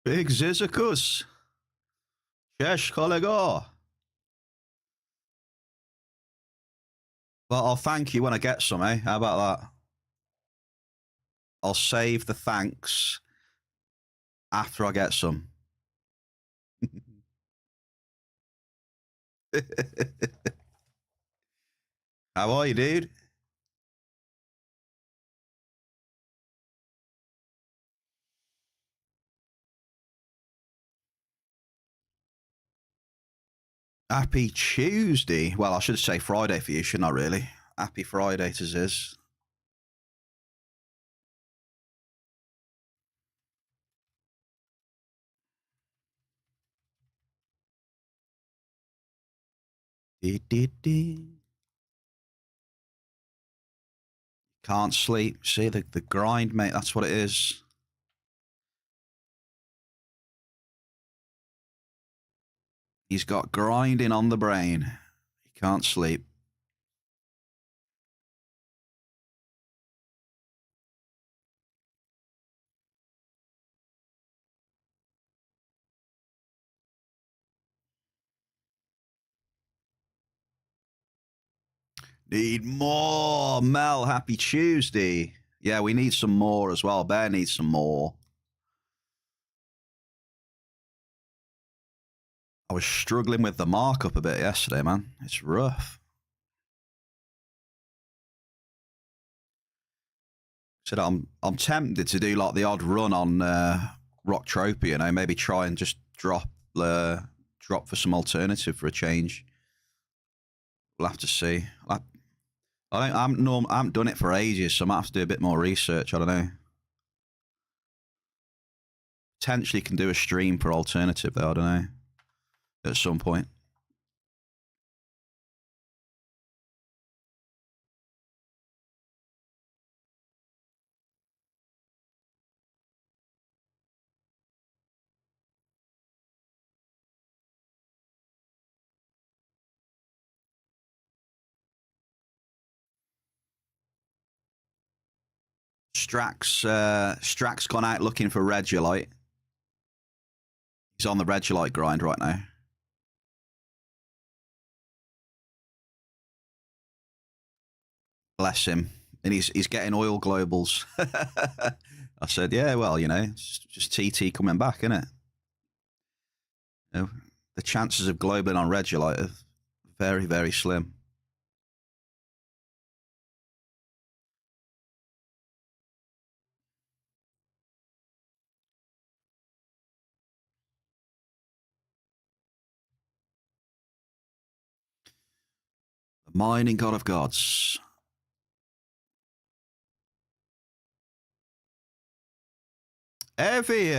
Big Zizakus. Cześć, kolego. Well, I'll thank you when I get some, eh? How about that? I'll save the thanks after I get some. How are you, dude? Happy Tuesday. Well, I should say Friday for you, shouldn't I, really? Happy Friday to Ziz. Can't sleep. See, the grind, mate, that's what it is. He's got grinding on the brain. He can't sleep. Need more. Mel, happy Tuesday. Yeah, we need some more as well. Bear needs some more. I was struggling with the markup a bit yesterday, man. It's rough. Said I'm tempted to do like the odd run on Entropia, you know, maybe try and just drop for some alternative for a change. We'll have to see. I haven't done it for ages, so I might have to do a bit more research. I don't know. Potentially can do a stream for alternative though. I don't know. At some point. Strax gone out looking for Regulite. He's on the Regulite grind right now. Bless him. And he's getting oil globals. I said, yeah, well, you know, it's just TT coming back, isn't it? You know, the chances of globing on Regulite are very, very slim. The mining god of gods. Evie.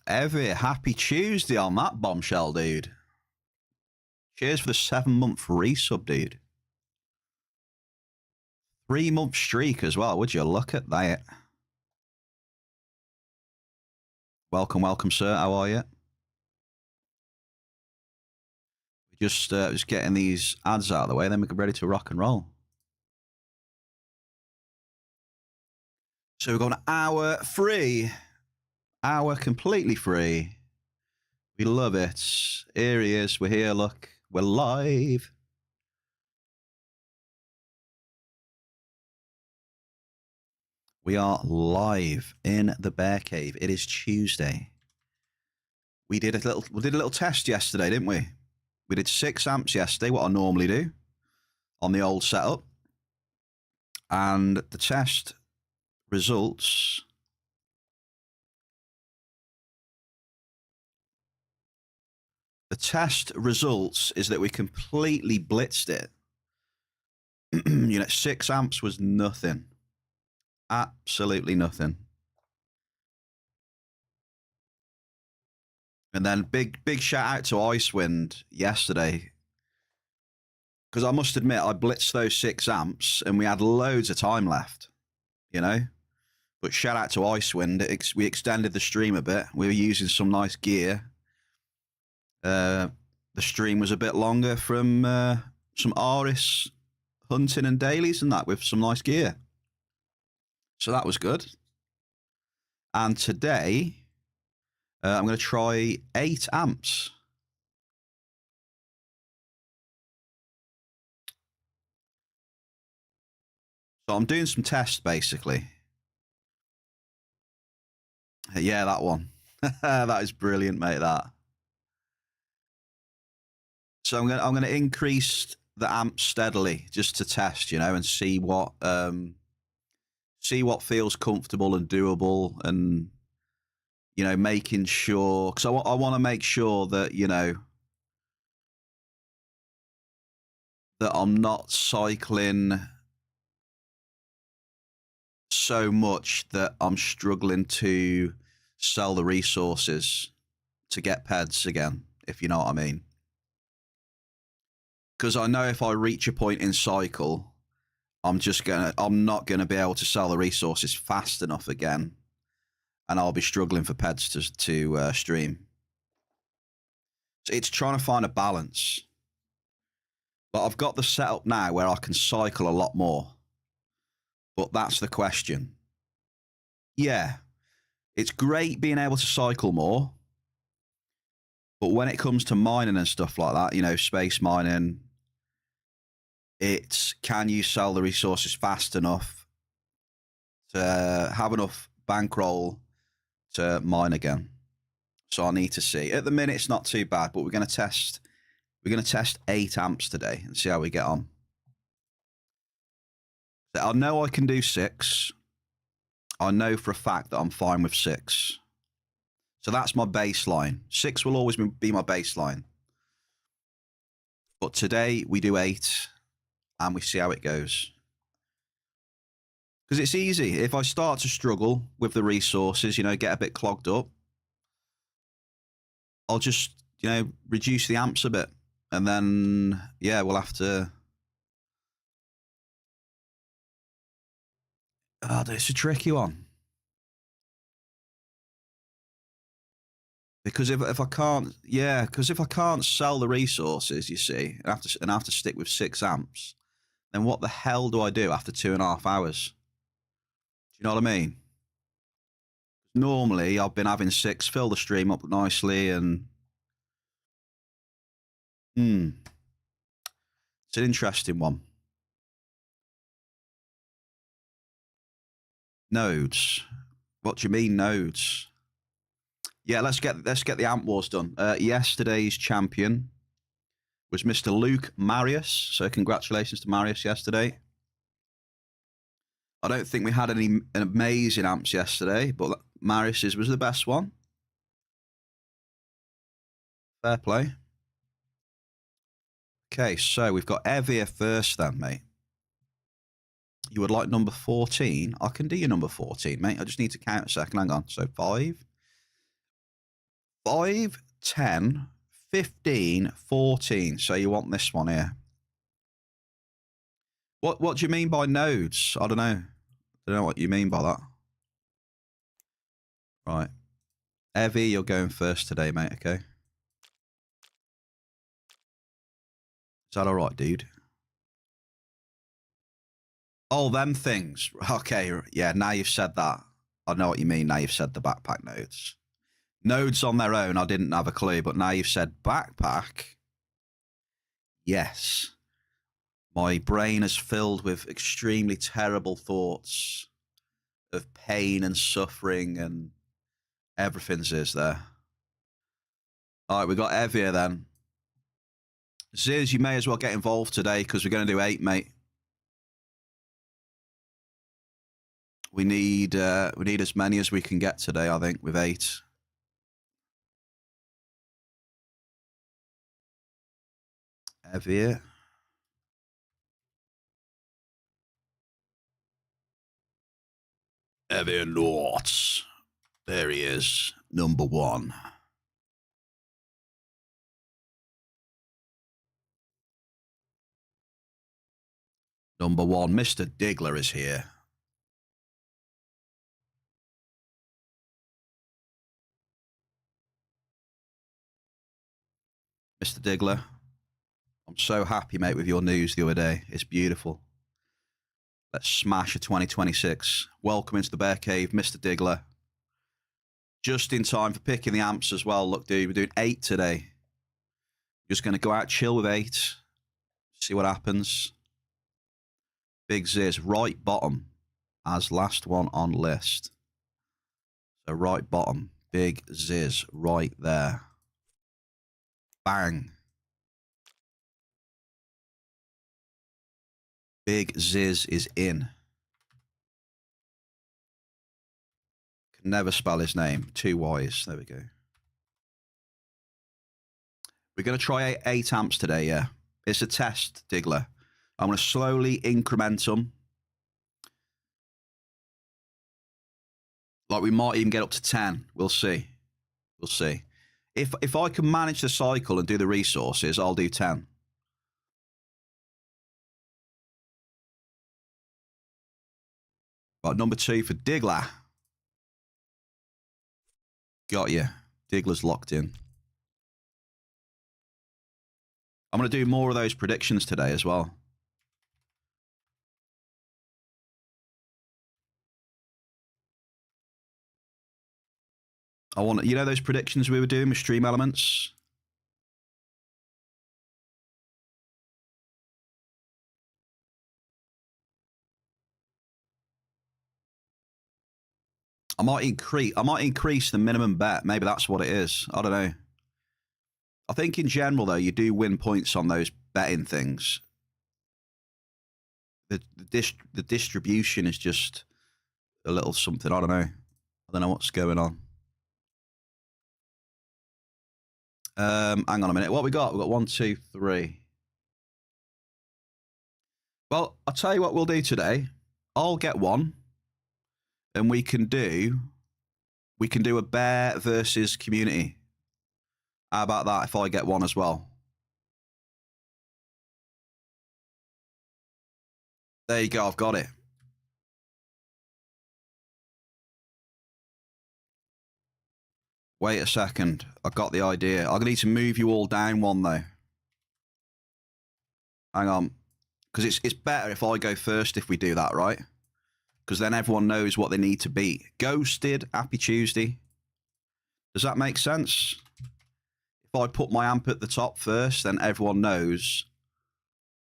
Evie, happy Tuesday on that bombshell, dude. Cheers for the 7-month resub, dude. 3-month streak as well. Would you look at that? Welcome, welcome, sir. How are you? Just getting these ads out of the way, then we're ready to rock and roll. So we've got an hour free. Hour completely free. We love it. Here he is. We're here, look. We're live. We are live in the Bear Cave. It is Tuesday. We did a little test yesterday, didn't we? We did 6 amps yesterday, what I normally do on the old setup. And the test results. The test results is that we completely blitzed it. You know, 6 amps was nothing. Absolutely nothing. And then big shout out to Icewind yesterday. Because I must admit, I blitzed those 6 amps and we had loads of time left, you know. But shout out to Icewind. We extended the stream a bit. We were using some nice gear. The stream was a bit longer from some Aris hunting and dailies and that with some nice gear. So that was good. And today, I'm going to try 8 amps. So I'm doing some tests, basically. Yeah, that one. That is brilliant, mate, that. So I'm going to increase the amps steadily just to test, and see what feels comfortable and doable, and making sure, because I want to make sure that that I'm not cycling so much that I'm struggling to sell the resources to get peds again, if you know what I mean. Because I know if I reach a point in cycle, I'm not gonna be able to sell the resources fast enough again, and I'll be struggling for peds to stream. So it's trying to find a balance. But I've got the setup now where I can cycle a lot more. But that's the question. Yeah, it's great being able to cycle more. But when it comes to mining and stuff like that, space mining, it's can you sell the resources fast enough to have enough bankroll to mine again? So I need to see. At the minute, it's not too bad, but we're going to test 8 amps today and see how we get on. I know I can do 6. I know for a fact that I'm fine with 6. So that's my baseline. 6 will always be my baseline. But today we do 8 and we see how it goes. Because it's easy. If I start to struggle with the resources, get a bit clogged up, I'll just, reduce the amps a bit. And then, yeah, we'll have to... Oh, it's a tricky one. Because if I can't, because if I can't sell the resources, you see, and I have to stick with 6 amps, then what the hell do I do after 2.5 hours? Do you know what I mean? Normally, I've been having 6, fill the stream up nicely, and it's an interesting one. Nodes. What do you mean nodes? Yeah, let's get the amp wars done. Yesterday's champion was Mr. Luke Marius. So congratulations to Marius yesterday. I don't think we had any amazing amps yesterday, but Marius's was the best one. Fair play. Okay, so we've got Evia first then, mate. You would like number 14? I can do your number 14, mate. I just need to count a second. Hang on. So 5, 10, 15, 14. So you want this one here. What do you mean by nodes? I don't know. I don't know what you mean by that. Right. Evie, you're going first today, mate, okay? Is that all right, dude? Oh, them things. Okay, yeah, now you've said that. I know what you mean. Now you've said the backpack nodes. Nodes on their own, I didn't have a clue, but now you've said backpack. Yes. My brain is filled with extremely terrible thoughts of pain and suffering, and everything's is there. All right, we got Evia then. Ziz, you may as well get involved today because we're going to do 8, mate. We need as many as we can get today, I think, with 8. Evia. Evia Norts. There he is, number 1. Number 1, Mr. Diggler is here. Mr. Diggler, I'm so happy, mate, with your news the other day. It's beautiful. Let's smash a 2026. Welcome into the Bear Cave, Mr. Diggler. Just in time for picking the amps as well. Look, dude, we're doing 8 today. Just going to go out, chill with 8. See what happens. Big Ziz, right bottom as last one on list. So right bottom, Big Ziz right there. Bang. Big Ziz is in. Can never spell his name. 2 Y's. There we go. We're going to try 8 amps today, yeah. It's a test, Diggler. I'm going to slowly increment them. Like we might even get up to 10. We'll see. We'll see. If I can manage the cycle and do the resources, I'll do 10. Right, number 2 for Diggler. Got you. Diggler's locked in. I'm going to do more of those predictions today as well. I want, you know, those predictions we were doing with Stream Elements? I might increase the minimum bet. Maybe that's what it is. I don't know. I think in general, though, you do win points on those betting things. The distribution is just a little something. I don't know. I don't know what's going on. Hang on a minute. What we got? We've got 1, 2, 3. Well, I'll tell you what we'll do today. I'll get one, and we can do a bear versus community. How about that if I get one as well? There you go. I've got it. Wait a second. I got the idea. I'm going to need to move you all down one, though. Hang on. Because it's better if I go first if we do that, right? Because then everyone knows what they need to beat. Ghosted, Happy Tuesday. Does that make sense? If I put my amp at the top first, then everyone knows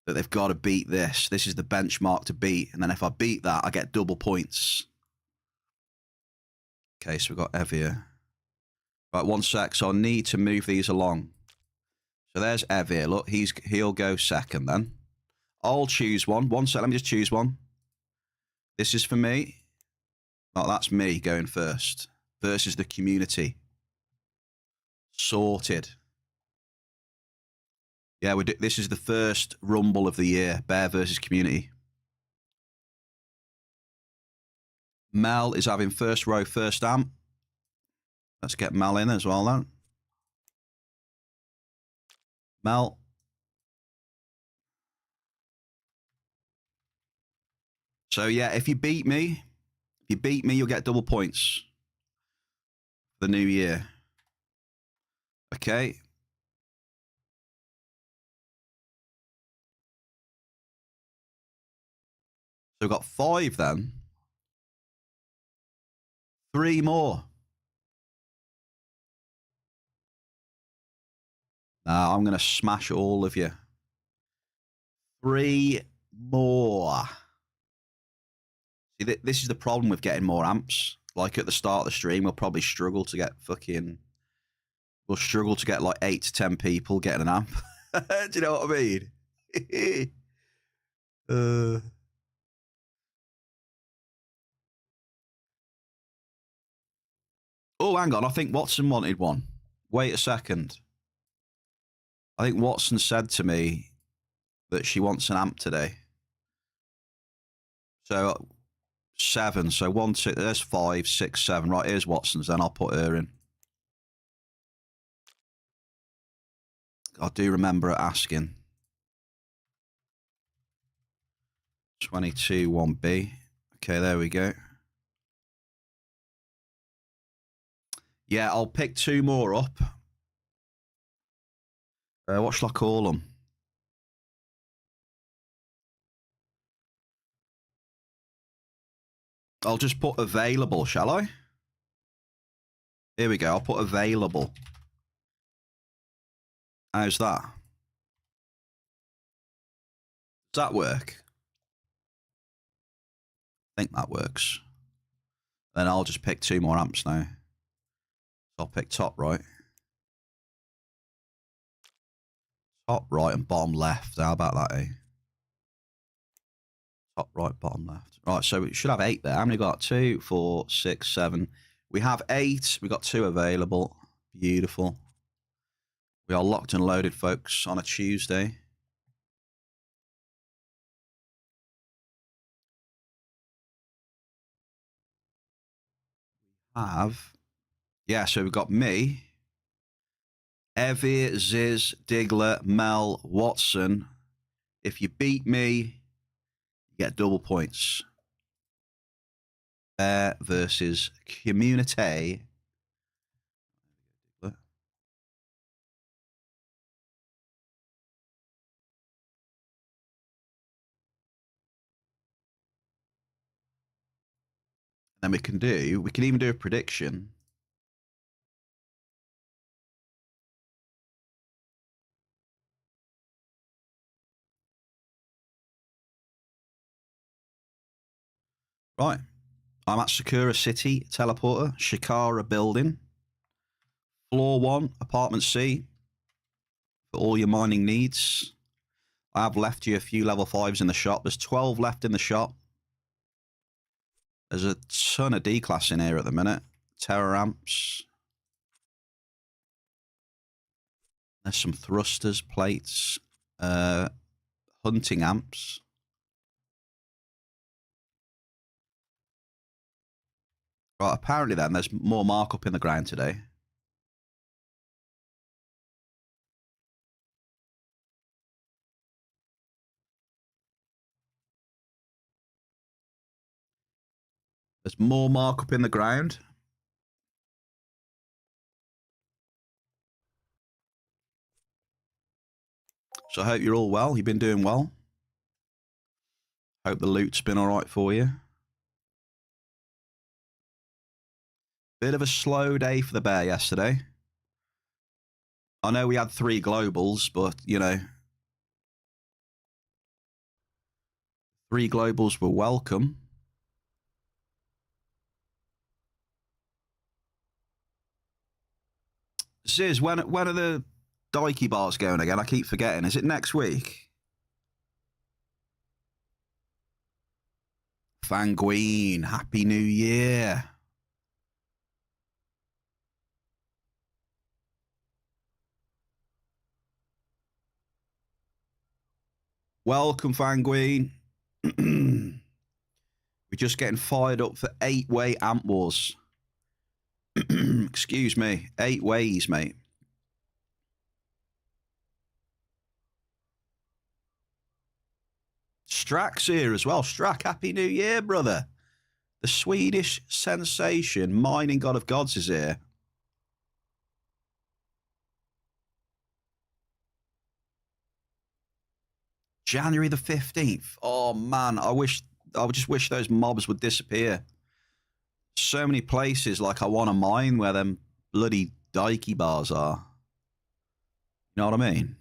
that they've got to beat this. This is the benchmark to beat. And then if I beat that, I get double points. Okay, so we've got Evia. Right, 1 sec. So I need to move these along. So there's Evia. Look, he'll go second then. I'll choose one. 1 sec. Let me just choose one. This is for me. Oh, that's me going first. Versus the community. Sorted. Yeah, this is the first rumble of the year. Bear versus community. Mel is having first row, first amp. Let's get Mel in as well then. Mel. So yeah, if you beat me, you'll get double points. The new year. Okay. So we've got 5 then. 3 more. Now I'm going to smash all of you. 3 more. See, this is the problem with getting more amps. Like at the start of the stream, we'll probably struggle to get we'll struggle to get like 8 to 10 people getting an amp. Do you know what I mean? Oh, hang on. I think Watson wanted one. Wait a second. I think Watson said to me that she wants an amp today. So 7. So 1, 2, there's 5, 6, 7. Right, here's Watson's. Then I'll put her in. I do remember her asking. 22, 1B. Okay, there we go. Yeah, I'll pick 2 more up. What shall I call them? I'll just put available, shall I? Here we go. I'll put available. How's that? Does that work? I think that works. Then I'll just pick 2 more amps now. So I'll pick top right. Top right and bottom left. How about that, eh? Top right, bottom left. Right, so we should have 8 there. How many got? 2, 4, 6, 7. We have 8. We got 2 available. Beautiful. We are locked and loaded, folks, on a Tuesday. Yeah, so we've got me, Evie, Ziz, Diggler, Mel, Watson. If you beat me, you get double points. Bear versus Community. Then we can even do a prediction. Right. I'm at Sakura City Teleporter, Shikara Building. Floor 1, Apartment C. For all your mining needs. I have left you a few level 5s in the shop. There's 12 left in the shop. There's a ton of D-class in here at the minute. Terror amps. There's some thrusters, plates, hunting amps. Right, apparently then there's more markup in the ground today. There's more markup in the ground. So I hope you're all well. You've been doing well. Hope the loot's been all right for you. Bit of a slow day for the bear yesterday. I know we had 3 globals, but, you know, 3 globals were welcome. Ziz, when are the Dikey bars going again? I keep forgetting. Is it next week? Fanguine, Happy New Year. Welcome, Fanguine. We're just getting fired up for 8-way amp wars. Excuse me. 8 ways, mate. Strack's here as well. Strack, Happy New Year, brother. The Swedish sensation, mining god of gods, is here. January the 15th. Oh, man. I just wish those mobs would disappear. So many places like I want to mine where them bloody Dikey bars are. You know what I mean?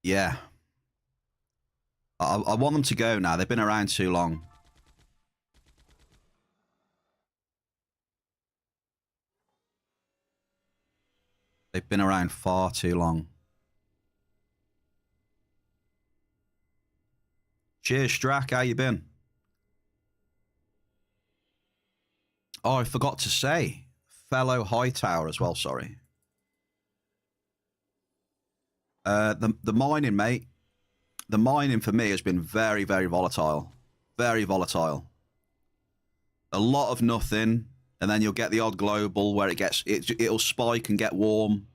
Yeah. I want them to go now. They've been around too long. They've been around far too long. Cheers, Strack. How you been? Oh, I forgot to say. Fellow Hightower as well, sorry. The mining, mate. The mining for me has been very, very volatile. Very volatile. A lot of nothing. And then you'll get the odd global where it'll spike and get warm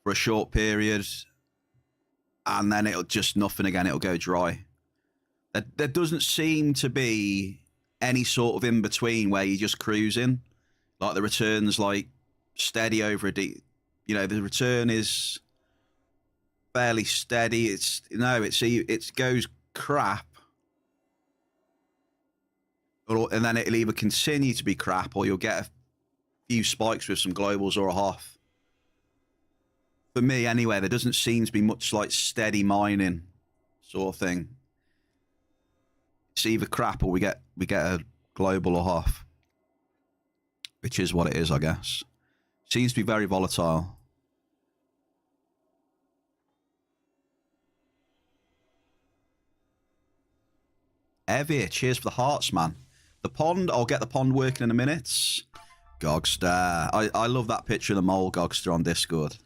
for a short period. And then it'll just nothing again. It'll go dry. There doesn't seem to be any sort of in between where you're just cruising. Like the return's like steady over a deep. You know, the return is fairly steady. It goes crap. And then it'll either continue to be crap or you'll get a few spikes with some globals or a half. For me, anyway, there doesn't seem to be much like steady mining sort of thing. It's either crap or we get a global or half, which is what it is, I guess. Seems to be very volatile. Evie, cheers for the hearts, man. The pond, I'll get the pond working in a minute. Gogster. I love that picture of the mole, Gogster, on Discord.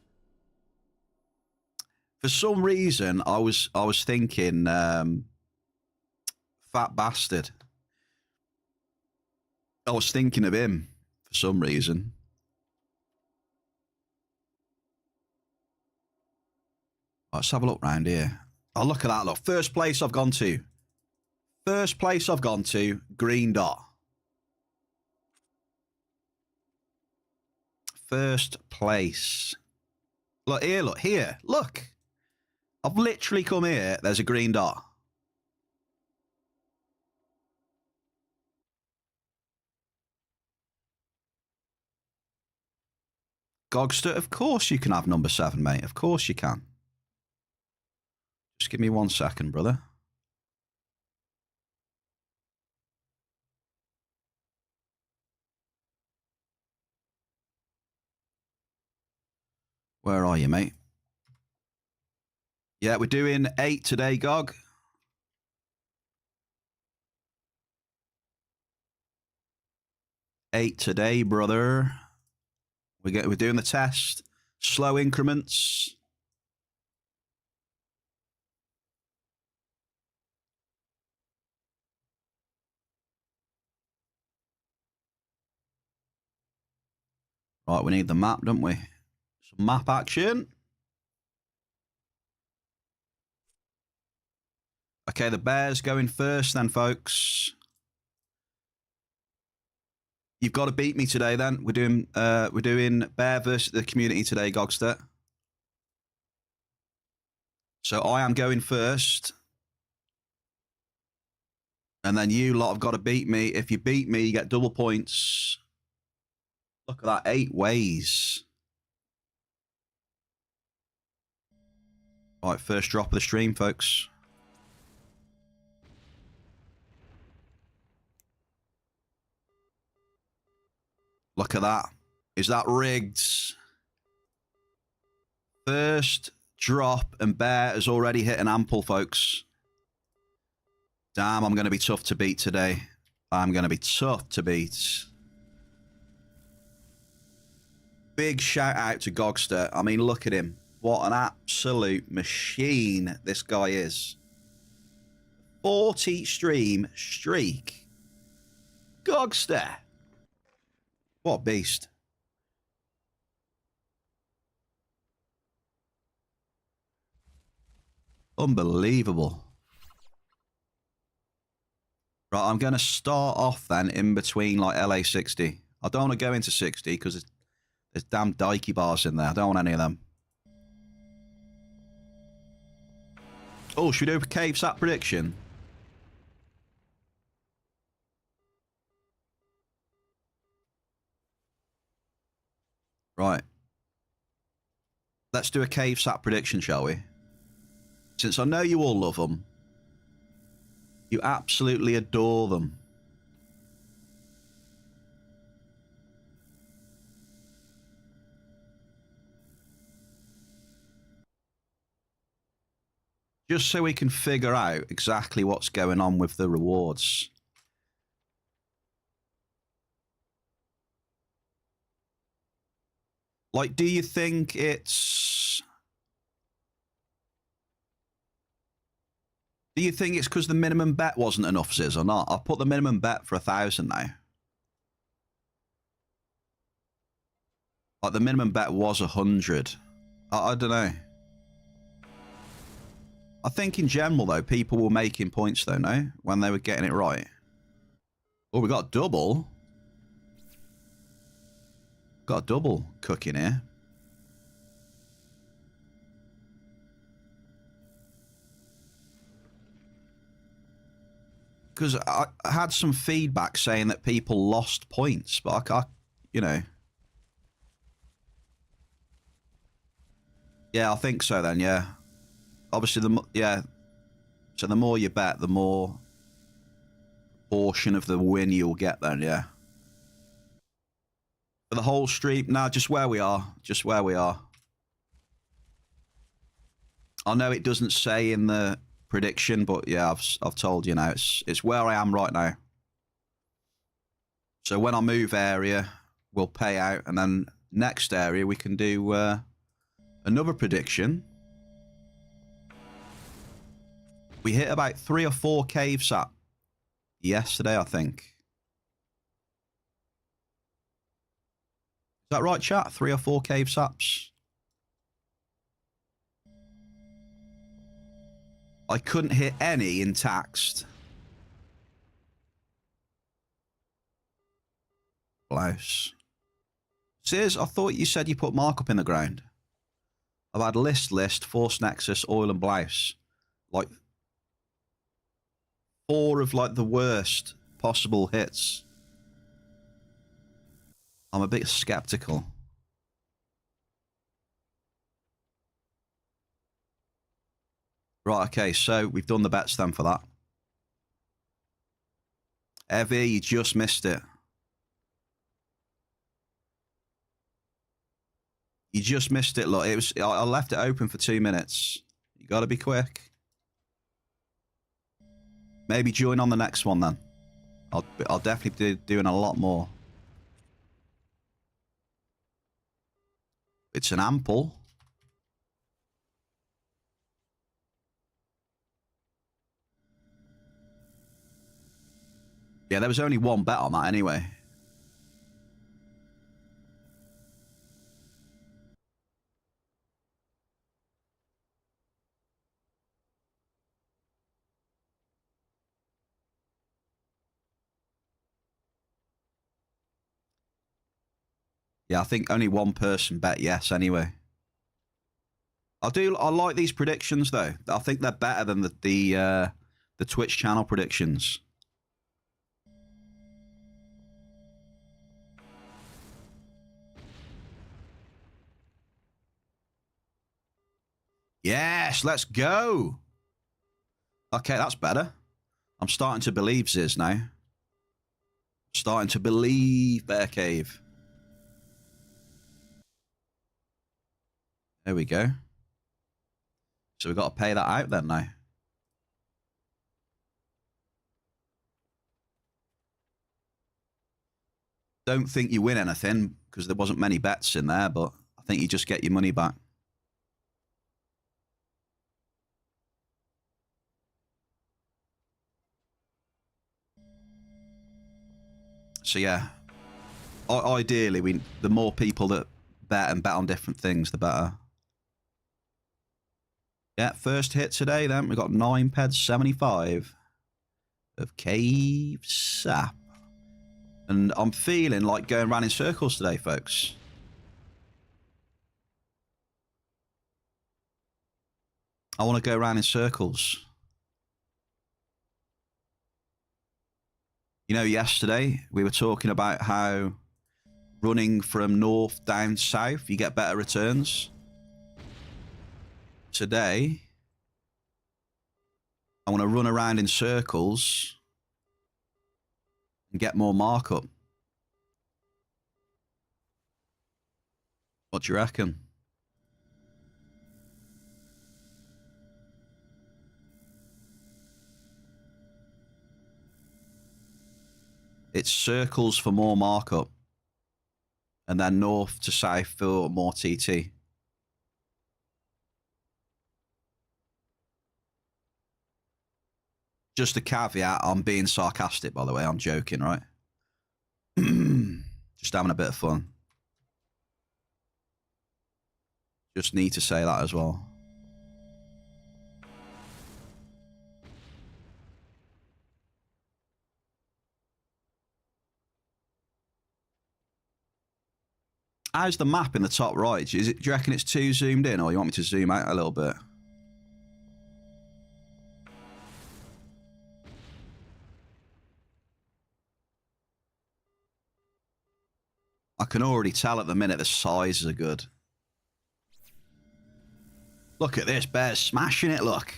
For some reason, I was thinking fat bastard. I was thinking of him for some reason. Let's have a look round here. Oh, look at that, look. First place I've gone to. First place I've gone to, green dot. First place. Look here, look here. Look. I've literally come here. There's a green dot. Gogster, of course you can have number 7, mate. Of course you can. Just give me 1 second, brother. Where are you, mate? Yeah, we're doing 8 today, Gog. Eight today, brother. We're doing the test. Slow increments. Right, we need the map, don't we? Some map action. Okay, the bear's going first then, folks. You've got to beat me today then. We're doing bear versus the community today, Gogster. So I am going first. And then you lot have got to beat me. If you beat me, you get double points. Look at that, 8 ways. All right, first drop of the stream, folks. Look at that. Is that rigged? First drop and bear has already hit an ample, folks. Damn, I'm going to be tough to beat today. I'm going to be tough to beat. Big shout out to Gogster. I mean, look at him. What an absolute machine this guy is. 40 stream streak. Gogster. What a beast. Unbelievable. Right, I'm going to start off then in between like LA 60. I don't want to go into 60 because there's damn dikey bars in there. I don't want any of them. Oh, should we do a cave sat prediction? Right. Let's do a cave sat prediction, shall we? Since I know you all love them. You absolutely adore them. Just so we can figure out exactly what's going on with the rewards. Like, do you think it's... Do you think it's because the minimum bet wasn't enough, Ziz, or not? I've put the minimum bet for 1,000 now. Like the minimum bet was 100. I don't know. I think in general, though, people were making points, though, no? When they were getting it right. Oh, we got double. Got a double cooking here. Because I had some feedback saying that people lost points, but I you know. Yeah, I think so then, yeah. Obviously, yeah. So the more you bet, the more portion of the win you'll get then, yeah. For the whole stream, nah, just where we are. Just where we are. I know it doesn't say in the prediction, but yeah, I've told you now. It's where I am right now. So when I move area, we'll pay out, and then next area we can do another prediction. We hit about 3 or 4 cave sap yesterday, I think. Is that right, chat? 3 or 4 cave saps. I couldn't hit any in taxed. Blouse. Sears, I thought you said you put markup in the ground. I've had list, force nexus, oil and blouse. Like 4 of like the worst possible hits. I'm a bit skeptical. Right, okay, so we've done the bets then for that. Evie, you just missed it. You just missed it, look. I left it open for 2 minutes. You gotta be quick. Maybe join on the next one then. I'll definitely be doing a lot more. It's an ample. Yeah, there was only one bet on that anyway. Yeah, I think only one person bet yes anyway. I like these predictions though. I think they're better than the Twitch channel predictions. Yes, let's go. Okay, that's better. I'm starting to believe Ziz now. Starting to believe Bear Cave. There we go. So we've got to pay that out then now. Don't think you win anything because there wasn't many bets in there, but I think you just get your money back. So yeah, ideally, the more people that bet and bet on different things, the better. Yeah, first hit today then. We got 9 peds 75 of cave sap. And I'm feeling like going around in circles today, folks. I want to go around in circles. You know, yesterday we were talking about how running from north down south, you get better returns. Today, I want to run around in circles and get more markup. What do you reckon? It's circles for more markup. And then north to south for more TT. Just a caveat, I'm being sarcastic, by the way. I'm joking, right? Just having a bit of fun. Just need to say that as well. How's the map in the top right? Do you reckon it's too zoomed in, or you want me to zoom out a little bit? I can already tell at the minute the sizes are good. Look at this, Bear's smashing it, look.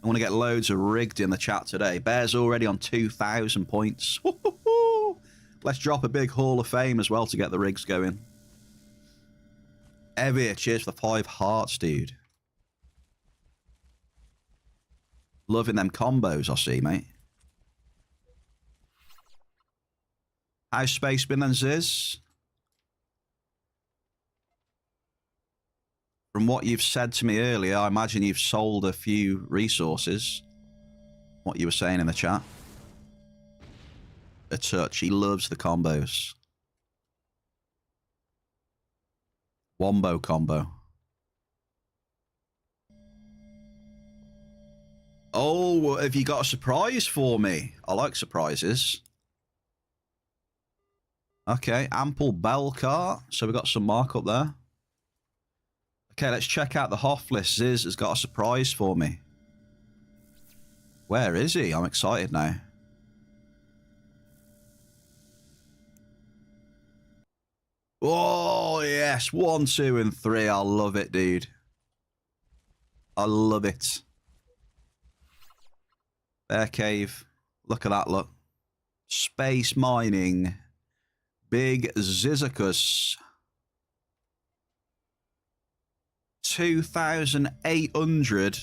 I want to get loads of rigged in the chat today. Bear's already on 2,000 points. Let's drop a big Hall of Fame as well to get the rigs going. Evie, cheers for the 5 hearts, dude. Loving them combos, I see, mate. How's space been then, Ziz? From what you've said to me earlier, I imagine you've sold a few resources. What you were saying in the chat. A touch. He loves the combos. Wombo combo. Oh, have you got a surprise for me? I like surprises. Okay, ample bell cart. So we've got some markup there. Okay, let's check out the Hoff list. Ziz has got a surprise for me. Where is he? I'm excited now. Oh, yes. 1, 2, and 3. I love it, dude. I love it. Bear Cave. Look at that, look. Space mining. Big Zizicus. 2,800.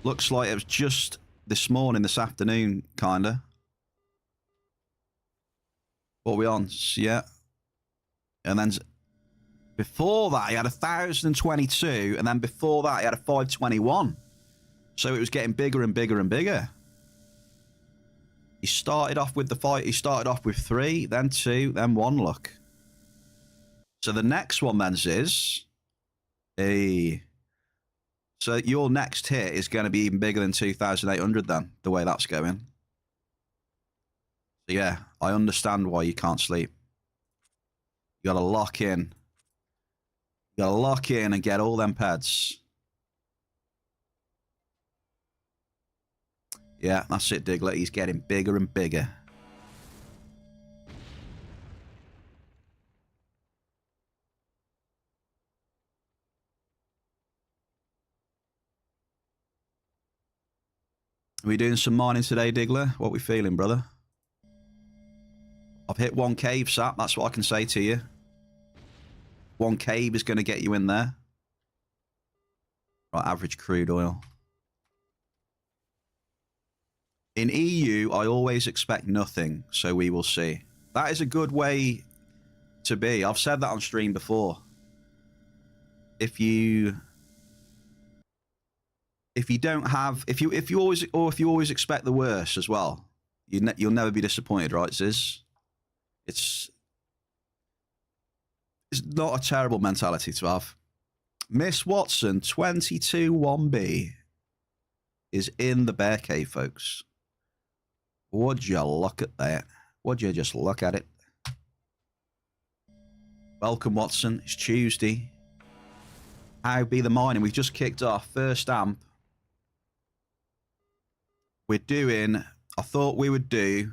Looks like it was just this morning, this afternoon, kinda. What are we on? Yeah. And then before that, he had 1,022. And then before that, he had a 521. So it was getting bigger and bigger and bigger. He started off with the fight. He started off with 3, then 2, then 1, look. So the next one then is a... So your next hit is going to be even bigger than 2,800 then, the way that's going. So yeah, I understand why you can't sleep. You got to lock in. You got to lock in and get all them pads. Yeah, that's it, Diglett. He's getting bigger and bigger. Are we doing some mining today, Diggler? What are we feeling, brother? I've hit 1 cave, Sap. That's what I can say to you. 1 cave is going to get you in there. Right, average crude oil. In EU, I always expect nothing, so we will see. That is a good way to be. I've said that on stream before. If you don't have, if you always expect the worst as well, you'll never be disappointed, right, Ziz? It's not a terrible mentality to have. Miss Watson 22-1B is in the bear cave, folks. Would you look at that? Would you just look at it? Welcome, Watson. It's Tuesday. How be the mining? We've just kicked off first amp. We're doing, I thought we would do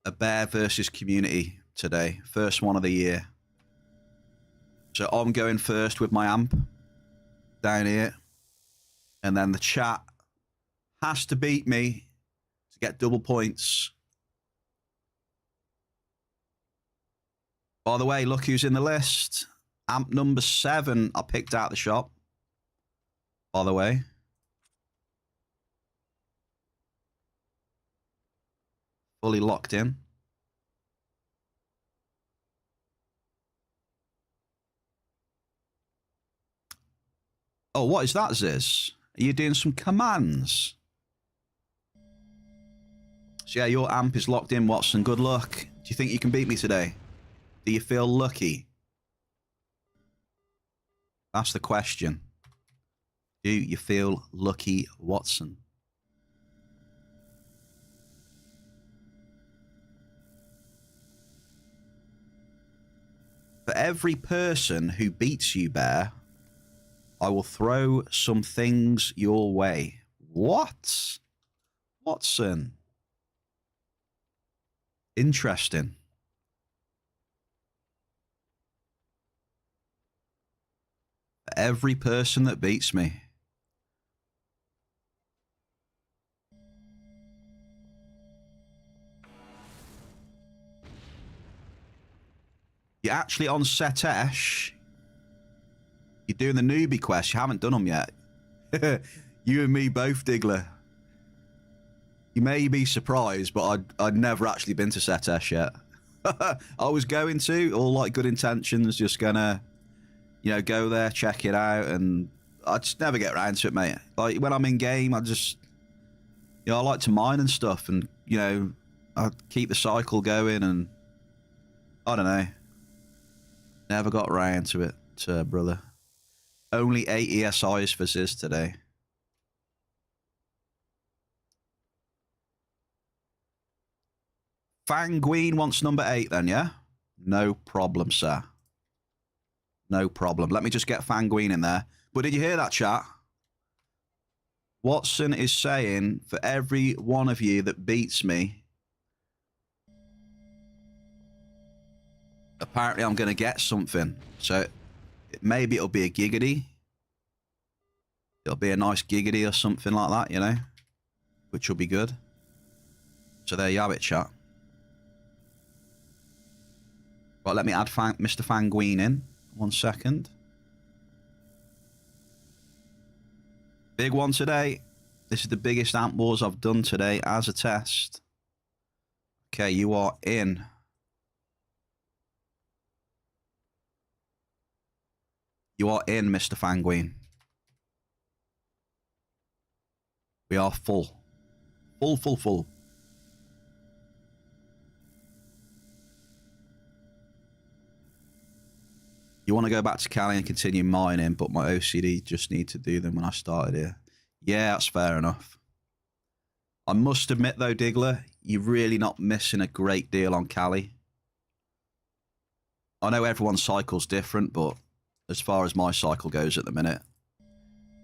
a bear versus community today. First one of the year. So I'm going first with my amp down here. And then the chat has to beat me to get double points. By the way, look who's in the list. Amp number 7, I picked out the shop. By the way. Fully locked in. Oh, what is that, Ziz? Are you doing some commands? So yeah, your amp is locked in, Watson. Good luck. you think you can beat me today? Do you feel lucky? That's the question. Do you feel lucky, Watson? For every person who beats you, Bear, I will throw some things your way. What? Watson. Interesting. For every person that beats me. You're actually on Setesh. You're doing the newbie quest. You haven't done them yet. You and me both, Diggler. You may be surprised, but I'd never actually been to Setesh yet. I was going to, all like good intentions, just gonna, you know, go there, check it out, and I just never get around to it, mate. Like, when I'm in game, I just, you know, I like to mine and stuff, and, you know, I keep the cycle going, and I don't know. Never got around to it, brother. Only 8 ESIs for Ziz today. Fanguine wants number 8 then, yeah? No problem, sir. No problem. Let me just get Fanguine in there. But did you hear that, chat? Watson is saying, for every one of you that beats me, apparently I'm going to get something. So maybe it'll be a giggity. It'll be a nice giggity or something like that, you know? Which will be good. So there you have it, chat. Right, let me add Mr. Fanguine in. 1 second. Big one today. This is the biggest amp wars I've done today as a test. Okay, you are in. You are in, Mr. Fanguine. We are full. Full. You want to go back to Cali and continue mining, but my OCD just need to do them when I started here. Yeah, that's fair enough. I must admit, though, Diggler, you're really not missing a great deal on Cali. I know everyone's cycle's different, but as far as my cycle goes at the minute,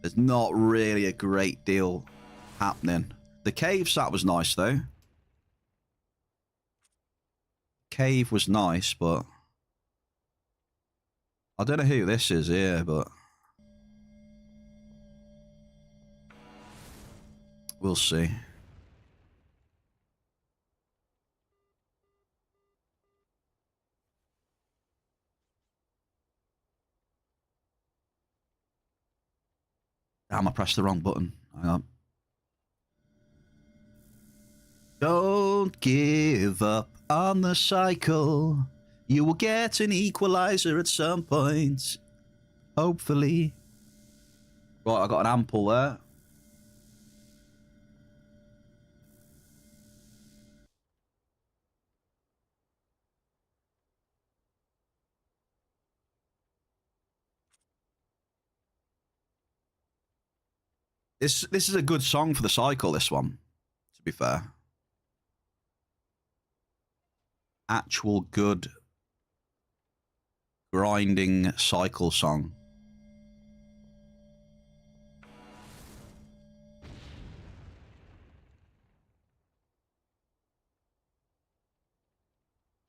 there's not really a great deal happening. The cave sat was nice, though. Cave was nice, but I don't know who this is here, but we'll see. Damn, I pressed the wrong button. Hang on. Don't give up on the cycle. You will get an equalizer at some point. Hopefully. Right, I got an ample there. This is a good song for the cycle, this one, to be fair. Actual good grinding cycle song.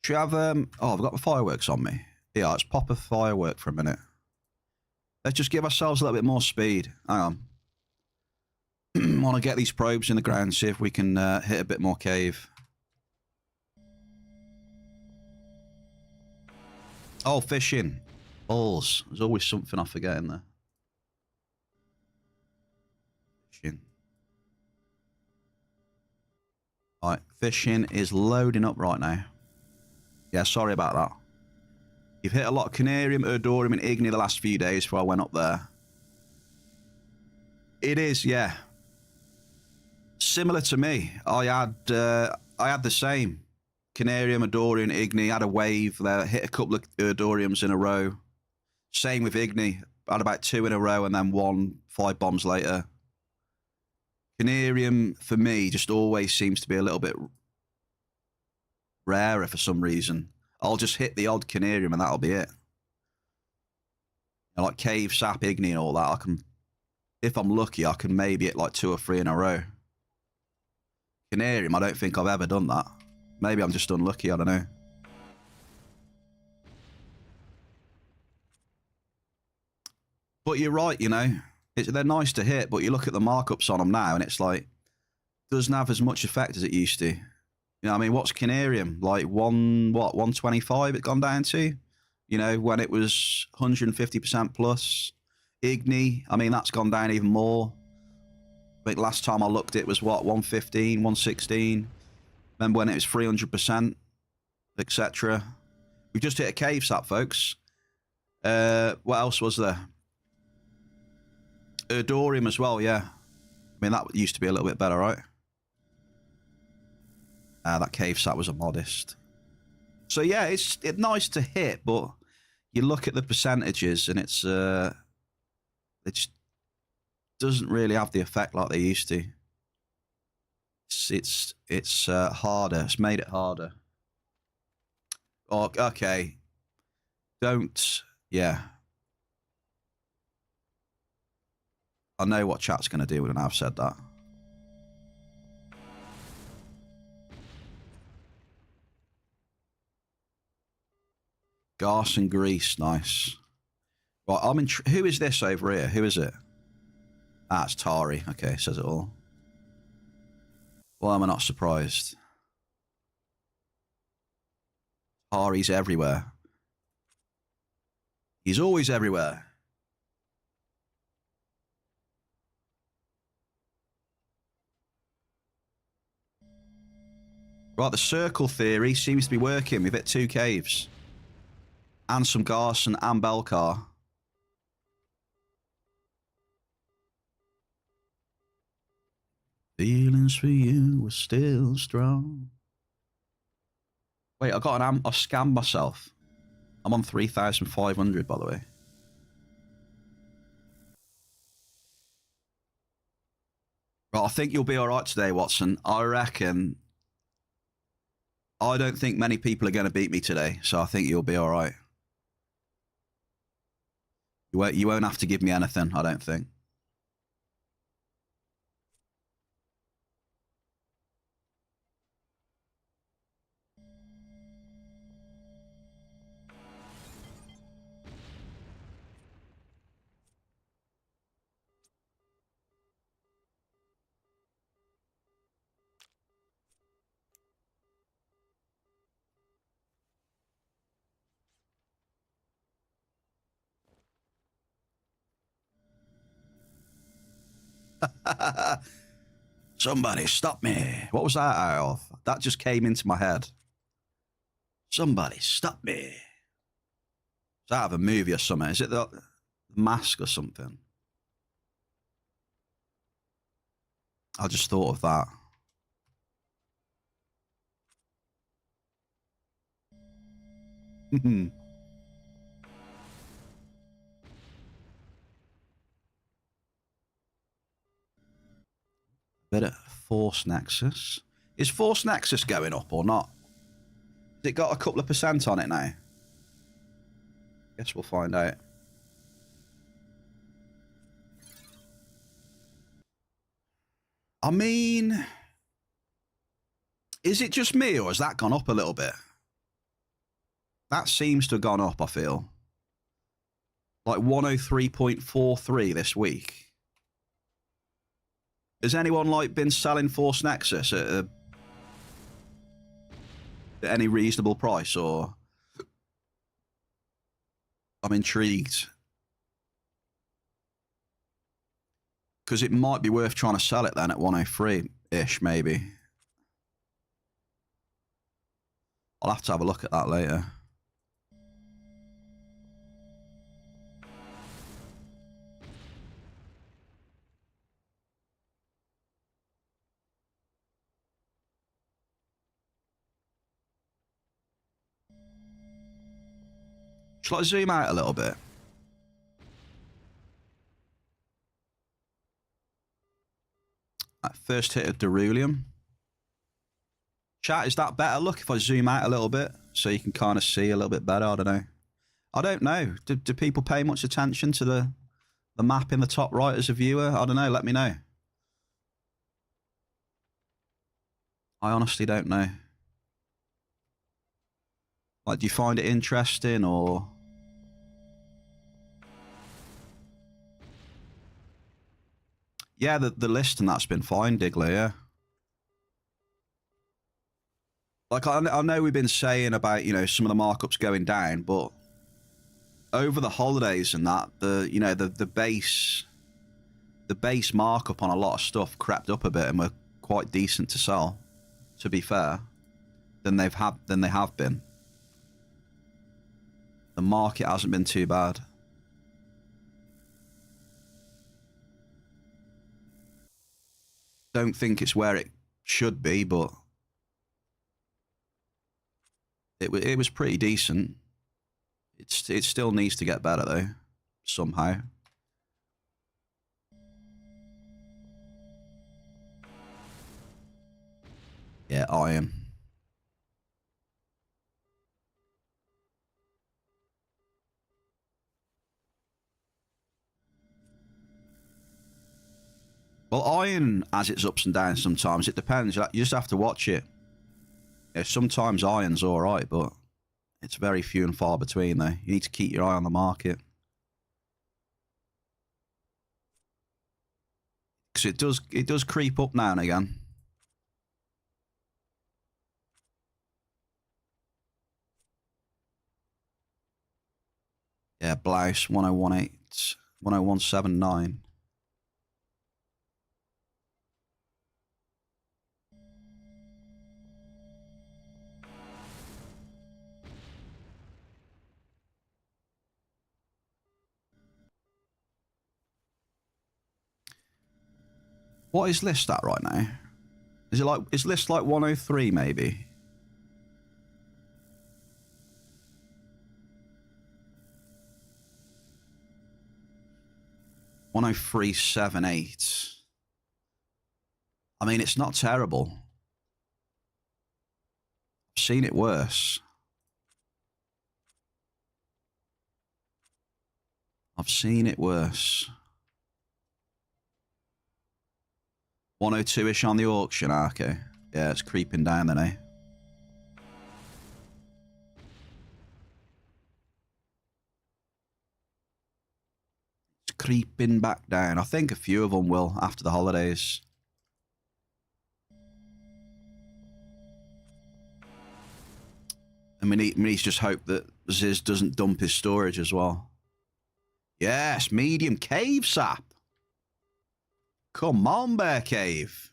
Should we have, oh, I've got the fireworks on me. Yeah, let's pop a firework for a minute. Let's just give ourselves a little bit more speed. Hang on. Want to get these probes in the ground, see if we can hit a bit more cave. Oh, fishing. Balls. There's always something I forget in there. Fishing. Right, fishing is loading up right now. Yeah, sorry about that. You've hit a lot of Canarium, Erdorium, and Igni the last few days before I went up there. It is, yeah. Similar to me. I had the same. Canarium, Adorian, Igni, had a wave there, hit a couple of Erdoriums in a row. Same with Igni, had about 2 in a row and then 1 5 bombs later. Canarium, for me, just always seems to be a little bit rarer for some reason. I'll just hit the odd Canarium and that'll be it. And like Cave, Sap, Igni and all that, I can, if I'm lucky, I can maybe hit like 2 or 3 in a row. Canarium, I don't think I've ever done that. Maybe I'm just unlucky, I don't know. But you're right, you know. They're nice to hit, but you look at the markups on them now and it's like, doesn't have as much effect as it used to. You know what I mean? What's Canarium? Like 125 it gone down to? You know, when it was 150% plus. Igni, I mean, that's gone down even more. I think last time I looked, it was what, 115, 116. Remember when it was 300%, etc. We've just hit a cave sap, folks. What else was there? Erdorium as well, yeah. I mean, that used to be a little bit better, right? That cave sap was a modest. So yeah, it's nice to hit, but you look at the percentages and it's it just doesn't really have the effect like they used to. It's harder. It's made it harder. Oh, okay. Don't. Yeah. I know what chat's going to do when I've said that. Garson and Grease, nice. Right, I'm in. Who is this over here? Who is it? Ah, it's Tari. Okay, says it all. Why am I not surprised? Tari's everywhere. He's always everywhere. Right, the circle theory seems to be working. We've hit 2 caves. And some Garson and Belcar. Feelings for you were still strong. Wait, I scammed myself. I'm on 3,500, by the way. Right, I think you'll be all right today, Watson. I reckon. I don't think many people are going to beat me today, so I think you'll be all right. You won't have to give me anything, I don't think. Somebody stop me. What was that out of? That just came into my head. Somebody stop me. Is that out of a movie or something? Is it the Mask or something? I just thought of that. Bit of Force Nexus. Is Force Nexus going up or not? Has it got a couple of % on it now? Guess we'll find out. I mean, is it just me or has that gone up a little bit? That seems to have gone up, I feel. Like 103.43 this week. Has anyone like been selling Force Nexus at any reasonable price, or I'm intrigued because it might be worth trying to sell it then at 103-ish maybe. I'll have to have a look at that later. Shall I zoom out a little bit? That first hit of Derulium. Chat, is that better? Look, if I zoom out a little bit so you can kind of see a little bit better. I don't know. I don't know. Do people pay much attention to the map in the top right as a viewer? I don't know. Let me know. I honestly don't know. Like, do you find it interesting or... Yeah, the list and that's been fine, Diggler, yeah. Like, I know we've been saying about, you know, some of the markups going down, but over the holidays and that, the base markup on a lot of stuff crept up a bit and were quite decent to sell, to be fair, than they have been. The market hasn't been too bad. Don't think it's where it should be, but it was pretty decent. It still needs to get better though, somehow. Yeah, iron. Well, iron has its ups and downs sometimes. It depends. You just have to watch it. Yeah, sometimes iron's all right, but it's very few and far between, though. You need to keep your eye on the market. Because it does creep up now and again. Yeah, blouse 1018, 10179. What is list at right now? Is list like 103 maybe? $103.78. I mean, it's not terrible. I've seen it worse. I've seen it worse. 102-ish on the auction, okay. Yeah, it's creeping down then, eh? It's creeping back down. I think a few of them will after the holidays. And we need to just hope that Ziz doesn't dump his storage as well. Yes, medium cave sap. Come on, Bear Cave.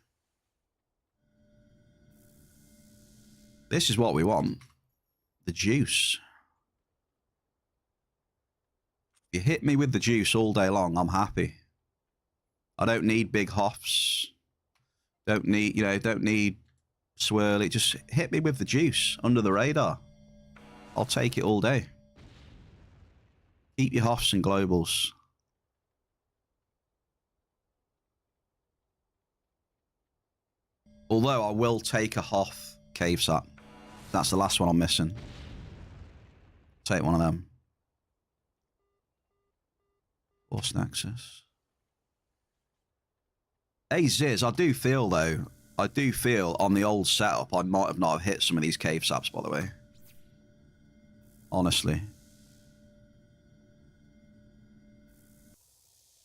This is what we want. The juice. If you hit me with the juice all day long, I'm happy. I don't need big hoffs. Don't need swirly. Just hit me with the juice under the radar. I'll take it all day. Keep your hoffs and globals. Although I will take a Hoth cave sap. That's the last one I'm missing. Take one of them. Force Nexus. Hey Ziz, I do feel on the old setup I might have not have hit some of these cave saps, by the way. Honestly.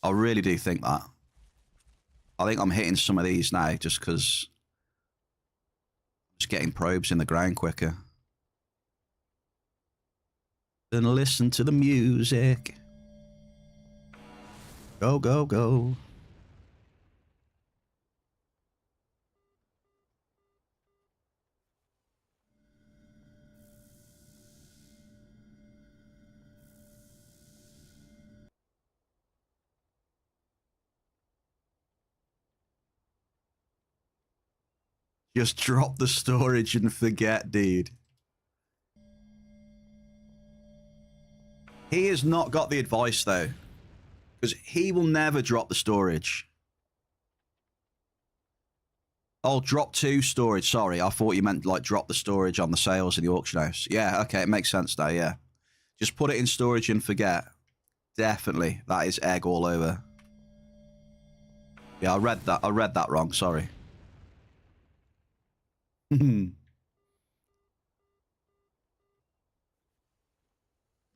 I really do think that. I think I'm hitting some of these now just because just getting probes in the ground quicker. Then listen to the music. Go, go, go. Just drop the storage and forget, dude. He has not got the advice, though. Because he will never drop the storage. Oh, drop 2 storage. Sorry, I thought you meant, like, drop the storage on the sales in the auction house. Yeah, okay, it makes sense now, yeah. Just put it in storage and forget. Definitely. That is egg all over. Yeah, I read that wrong. Sorry.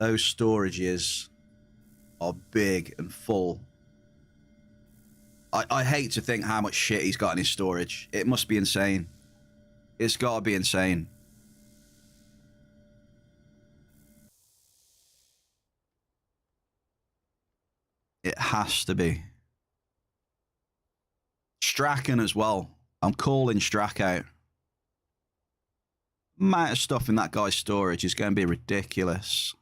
Those storages are big and full. I hate to think how much shit he's got in his storage. It must be insane. It's got to be insane. It has to be. Strachan as well. I'm calling Strack out. Amount of stuff in that guy's storage is going to be ridiculous.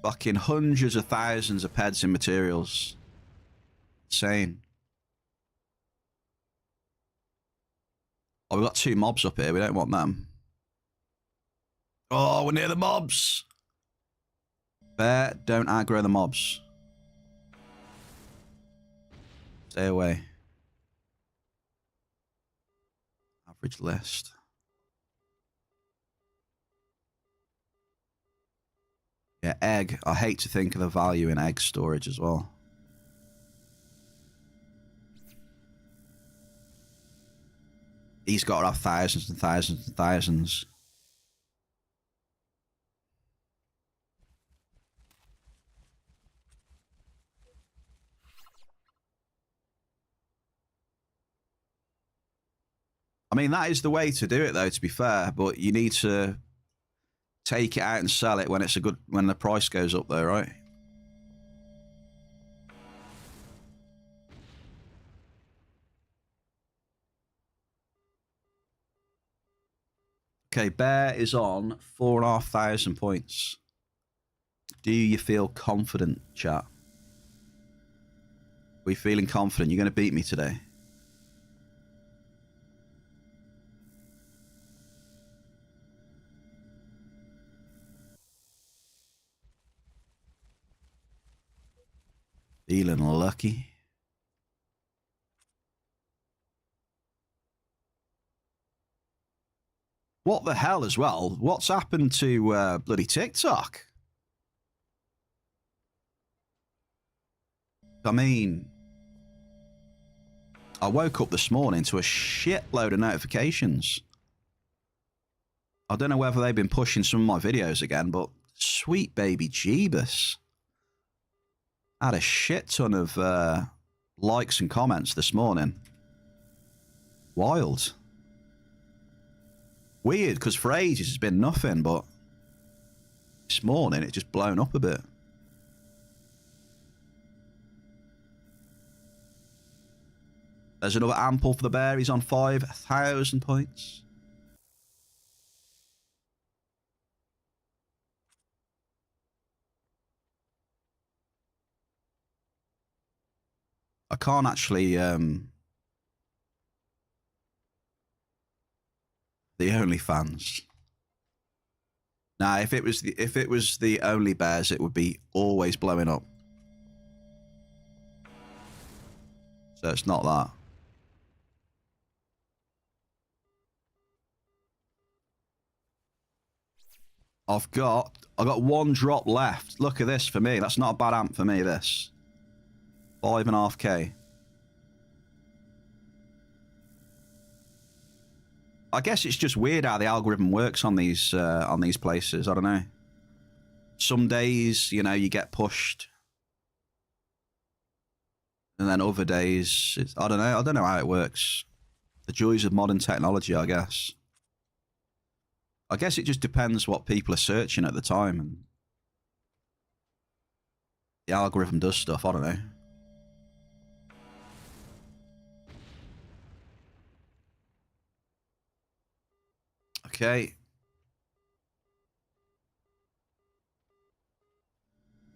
Fucking hundreds of thousands of peds in materials. Insane. Oh, we've got 2 mobs up here. We don't want them. Oh, we're near the mobs. Bear, don't aggro the mobs. Stay away. Average list. Yeah, egg. I hate to think of the value in egg storage as well. He's got to have thousands and thousands and thousands. I mean, that is the way to do it, though, to be fair, but you need to take it out and sell it when it's when the price goes up, though, right? Okay, Bear is on 4,500 points. Do you feel confident, chat? Are we feeling confident? You're going to beat me today? Feeling lucky? What the hell as well? What's happened to bloody TikTok? I mean, I woke up this morning to a shitload of notifications. I don't know whether they've been pushing some of my videos again, but sweet baby Jeebus. I had a shit ton of likes and comments this morning. Wild. Weird, because for ages it's been nothing, but this morning it just blown up a bit. There's another ample for the bear. He's on 5,000 points. I can't actually the OnlyFans. Nah, if it was the Only Bears, it would be always blowing up. So it's not that. I got 1 drop left. Look at this for me. That's not a bad amp for me, this. 5.5k. I guess it's just weird how the algorithm works on these places. I don't know. Some days, you know, you get pushed, and then other days, I don't know. I don't know how it works. The joys of modern technology, I guess. I guess it just depends what people are searching at the time, and the algorithm does stuff. I don't know. Okay.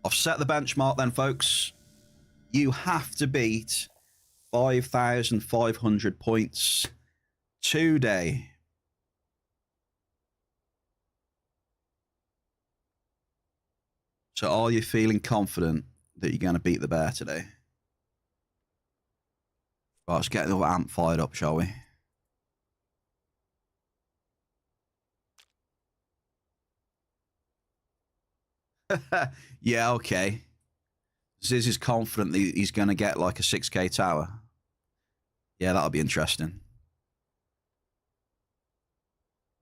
I've set the benchmark then, folks. You have to beat 5,500 points today. So are you feeling confident that you're going to beat the bear today? Right, let's get the amp fired up, shall we? Yeah, okay. Ziz is confident that he's going to get like a 6k tower. Yeah, that'll be interesting.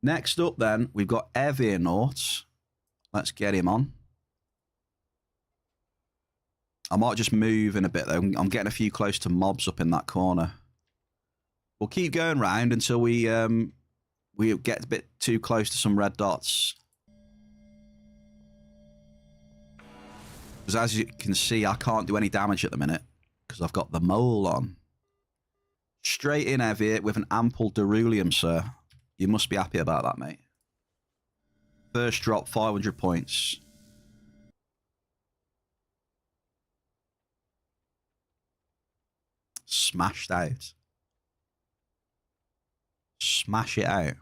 Next up, then, we've got Evirnaut. Let's get him on. I might just move in a bit, though. I'm getting a few close to mobs up in that corner. We'll keep going round until we get a bit too close to some red dots. Because as you can see, I can't do any damage at the minute because I've got the mole on. Straight in Evir with an ample Derulium, sir. You must be happy about that, mate. First drop, 500 points. Smashed out. Smash it out.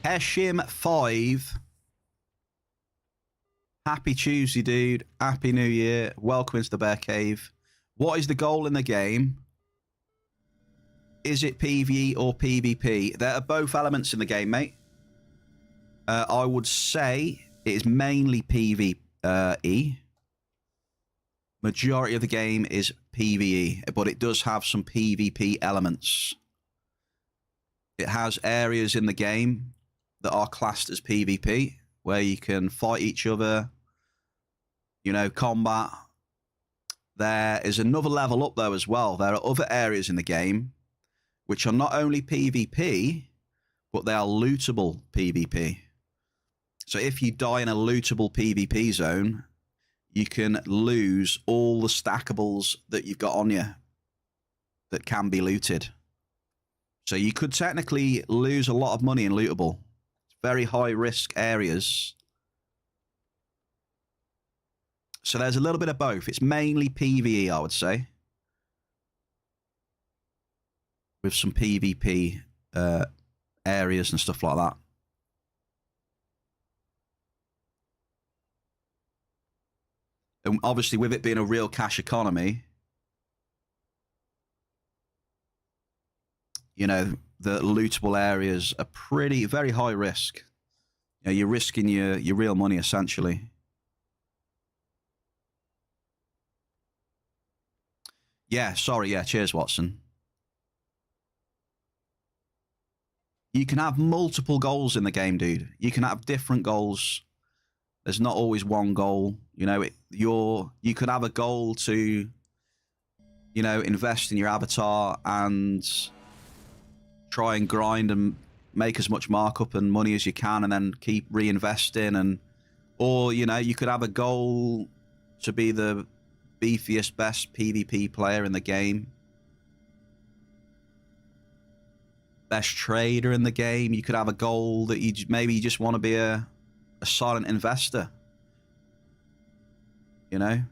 Heshim 5. Happy Tuesday, dude. Happy New Year. Welcome into the Bear Cave. What is the goal in the game? Is it PvE or PvP? There are both elements in the game, mate. I would say it is mainly PvE. Majority of the game is PvE, but it does have some PvP elements. It has areas in the game that are classed as PvP, where you can fight each other, you know, combat. There is another level up though as well. There are other areas in the game which are not only PvP, but they are lootable PvP. So if you die in a lootable PvP zone, you can lose all the stackables that you've got on you that can be looted. So you could technically lose a lot of money in lootable. It's very high risk areas. So there's a little bit of both. It's mainly PvE, I would say, with some PvP areas and stuff like that. And obviously, with it being a real cash economy, you know, the lootable areas are very high risk. You know, you're risking your real money, essentially. Yeah, sorry. Yeah, cheers, Watson. You can have multiple goals in the game, dude. You can have different goals. There's not always one goal. You know, you could have a goal to, you know, invest in your avatar and try and grind and make as much markup and money as you can, and then keep reinvesting. Or you know, you could have a goal to be the beefiest, best PvP player in the game, best trader in the game. You could have a goal that maybe you just want to be a silent investor. You know,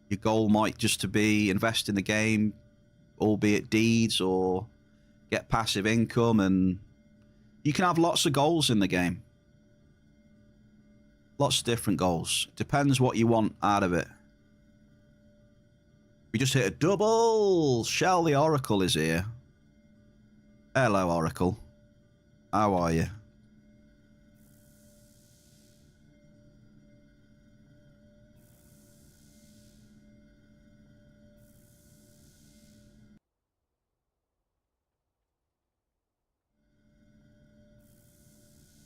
your goal might just to be invest in the game, albeit deeds, or get passive income, and you can have lots of goals in the game. Lots of different goals. Depends what you want out of it. We just hit a double. Shell the Oracle is here. Hello, Oracle. How are you?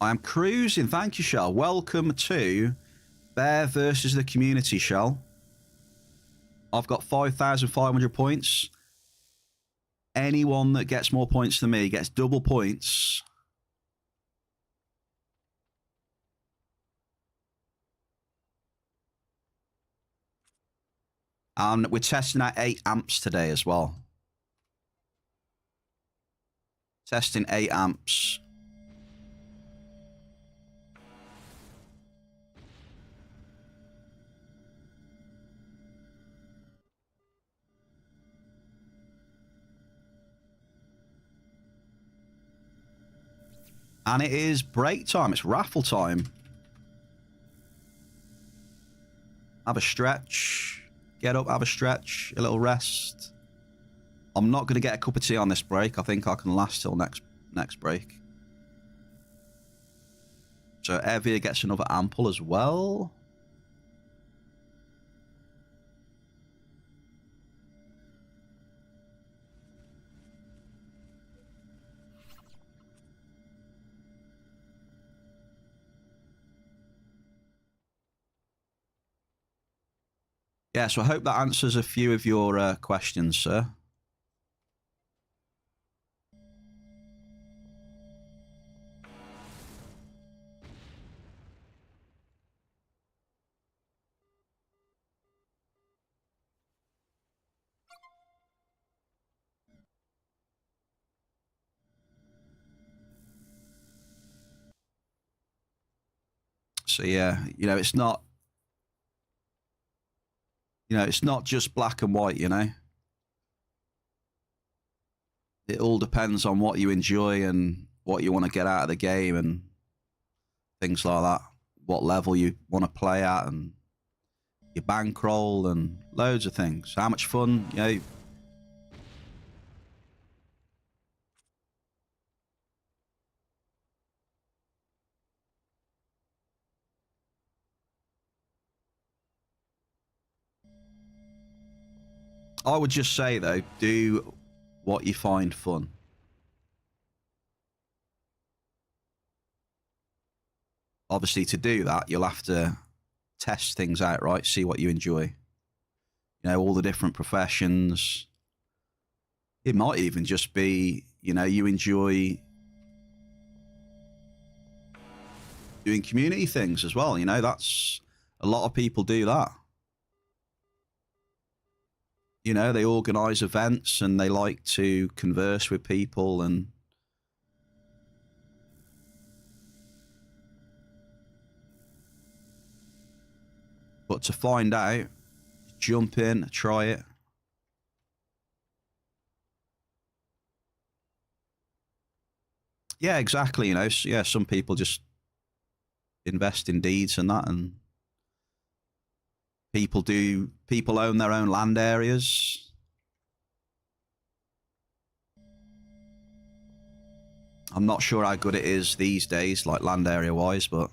I am cruising. Thank you, Shell. Welcome to Bear versus the community, Shell. I've got 5,500 points. Anyone that gets more points than me gets double points. And we're testing out 8 amps today as well. Testing 8 amps. And it is break time. It's raffle time. Have a stretch. Get up, have a stretch. A little rest. I'm not going to get a cup of tea on this break. I think I can last till next break. So Evia gets another ample as well. Yeah, so I hope that answers a few of your questions, sir. So yeah, you know, it's not just black and white, you know. It all depends on what you enjoy and what you want to get out of the game and things like that. What level you want to play at and your bankroll and loads of things. How much fun, you know. I would just say, though, do what you find fun. Obviously, to do that, you'll have to test things out, right? See what you enjoy. You know, all the different professions. It might even just be, you know, you enjoy doing community things as well. You know, that's a lot of people do that. You know, they organize events and they like to converse with people and but to find out, jump in, try it. Yeah, exactly. You know, yeah, some people just invest in deeds and that, and people own their own land areas. I'm not sure how good it is these days, like land area wise, but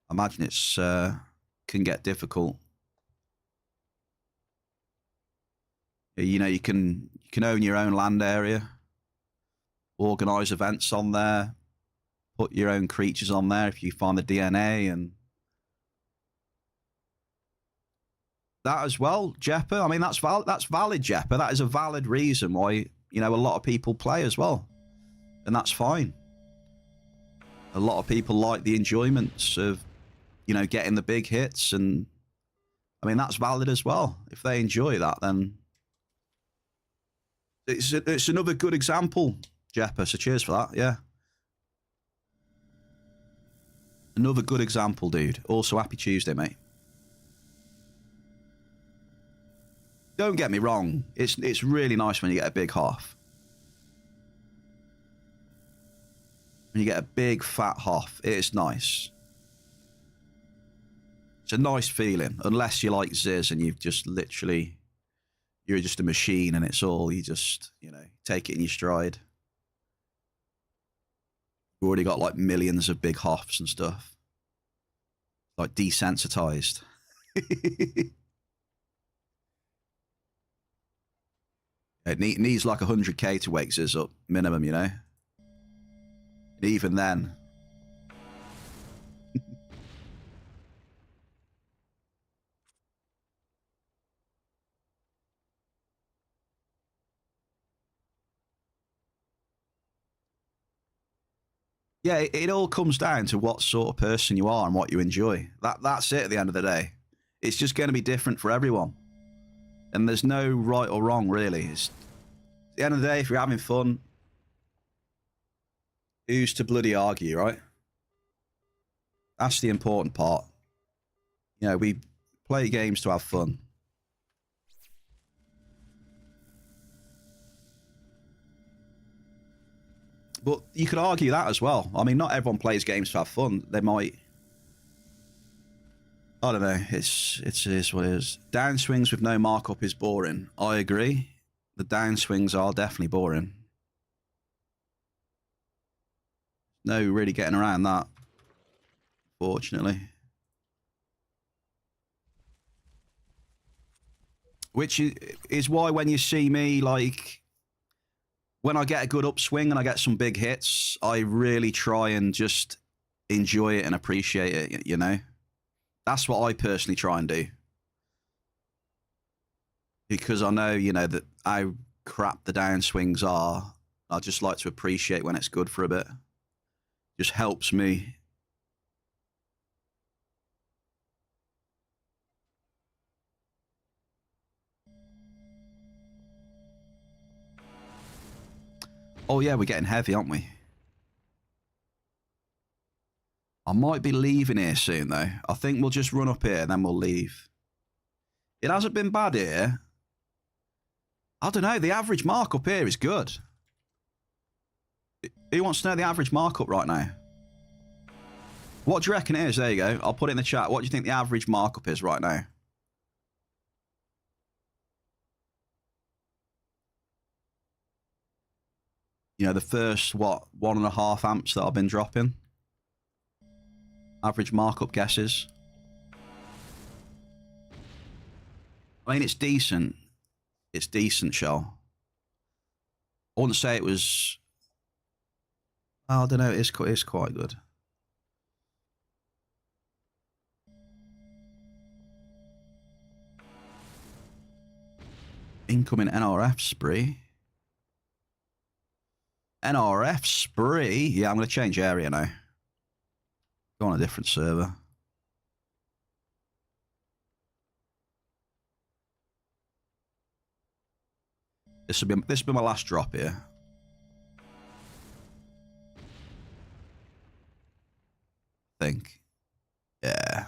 I imagine it's can get difficult. You know, you can own your own land area, organize events on there, put your own creatures on there if you find the DNA and that as well, Jepper. I mean, that's valid, Jepper. That is a valid reason why, you know, a lot of people play as well. And that's fine. A lot of people like the enjoyments of, you know, getting the big hits. And I mean, that's valid as well. If they enjoy that, then it's another good example, Jepper. So cheers for that. Yeah. Another good example, dude. Also, happy Tuesday, mate. Don't get me wrong. It's really nice when you get a big half. When you get a big fat half, it's nice. It's a nice feeling, unless you're like Ziz and you've just literally, you're just a machine and it's all, you just, you know, take it in your stride. You've already got like millions of big hoffs and stuff. Like desensitized. It needs like 100k to wake Ziz up, minimum, you know? And even then. Yeah, it all comes down to what sort of person you are and what you enjoy. That's it at the end of the day. It's just going to be different for everyone. And there's no right or wrong, really. It's, at the end of the day, if you're having fun, who's to bloody argue, right? That's the important part. You know, we play games to have fun. But you could argue that as well. I mean, not everyone plays games to have fun. They might... I don't know. It is what it is. Downswings with no markup is boring. I agree. The downswings are definitely boring. No really getting around that, fortunately. Which is why when you see me, like, when I get a good upswing and I get some big hits, I really try and just enjoy it and appreciate it, you know? That's what I personally try and do. Because I know, you know, that how crap the downswings are. I just like to appreciate when it's good for a bit. Just helps me. Oh yeah, we're getting heavy, aren't we? I might be leaving here soon, though. I think we'll just run up here and then we'll leave. It hasn't been bad here. I don't know. The average markup here is good. Who wants to know the average markup right now? What do you reckon it is? There you go. I'll put it in the chat. What do you think the average markup is right now? You know, the first, what, 1.5 amps that I've been dropping? Average markup guesses. I mean, it's decent. It's decent, Shell. I wouldn't say it was... I don't know. It's quite good. Incoming NRF spree. NRF spree? Yeah, I'm going to change area now. Go on a different server. This will be my last drop here. I think. Yeah.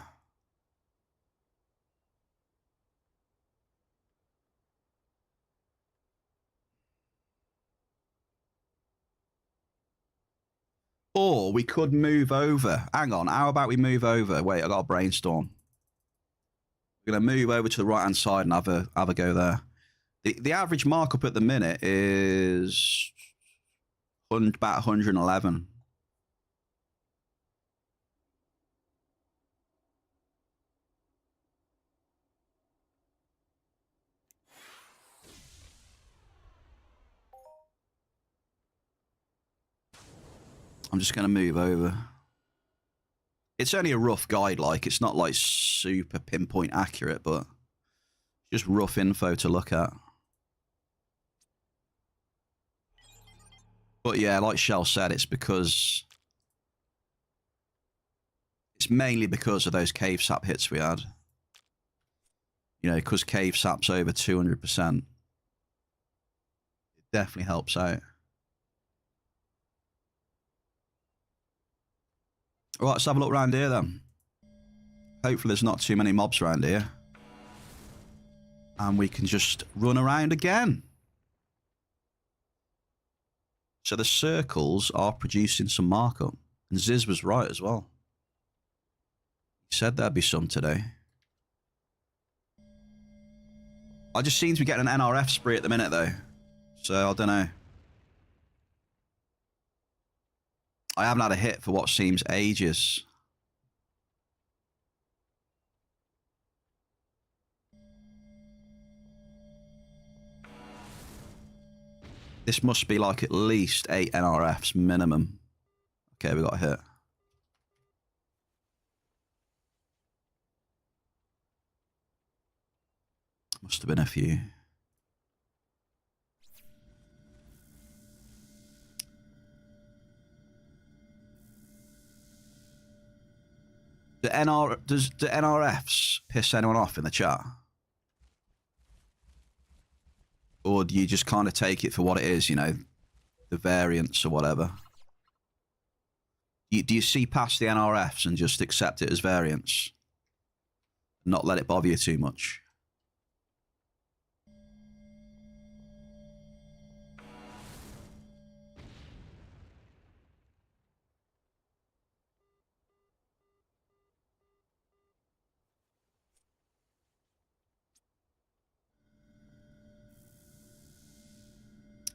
Or we could move over. Hang on. How about we move over? Wait, I got a brainstorm. We're going to move over to the right-hand side and have a go there. The average markup at the minute is about 111. I'm just going to move over. It's only a rough guide, like. It's not, like, super pinpoint accurate, but just rough info to look at. But yeah, like Shell said, it's mainly because of those cave sap hits we had. You know, because cave sap's over 200%. It definitely helps out. All right, let's have a look around here then. Hopefully there's not too many mobs around here. And we can just run around again. So the circles are producing some markup. And Ziz was right as well. He said there'd be some today. I just seem to be getting an NRF spree at the minute though. So I don't know. I haven't had a hit for what seems ages. This must be like at least 8 NRFs minimum. Okay, we got a hit. Must have been a few. Does the NRFs piss anyone off in the chat? Or do you just kind of take it for what it is, you know, the variants or whatever? Do you see past the NRFs and just accept it as variants? Not let it bother you too much?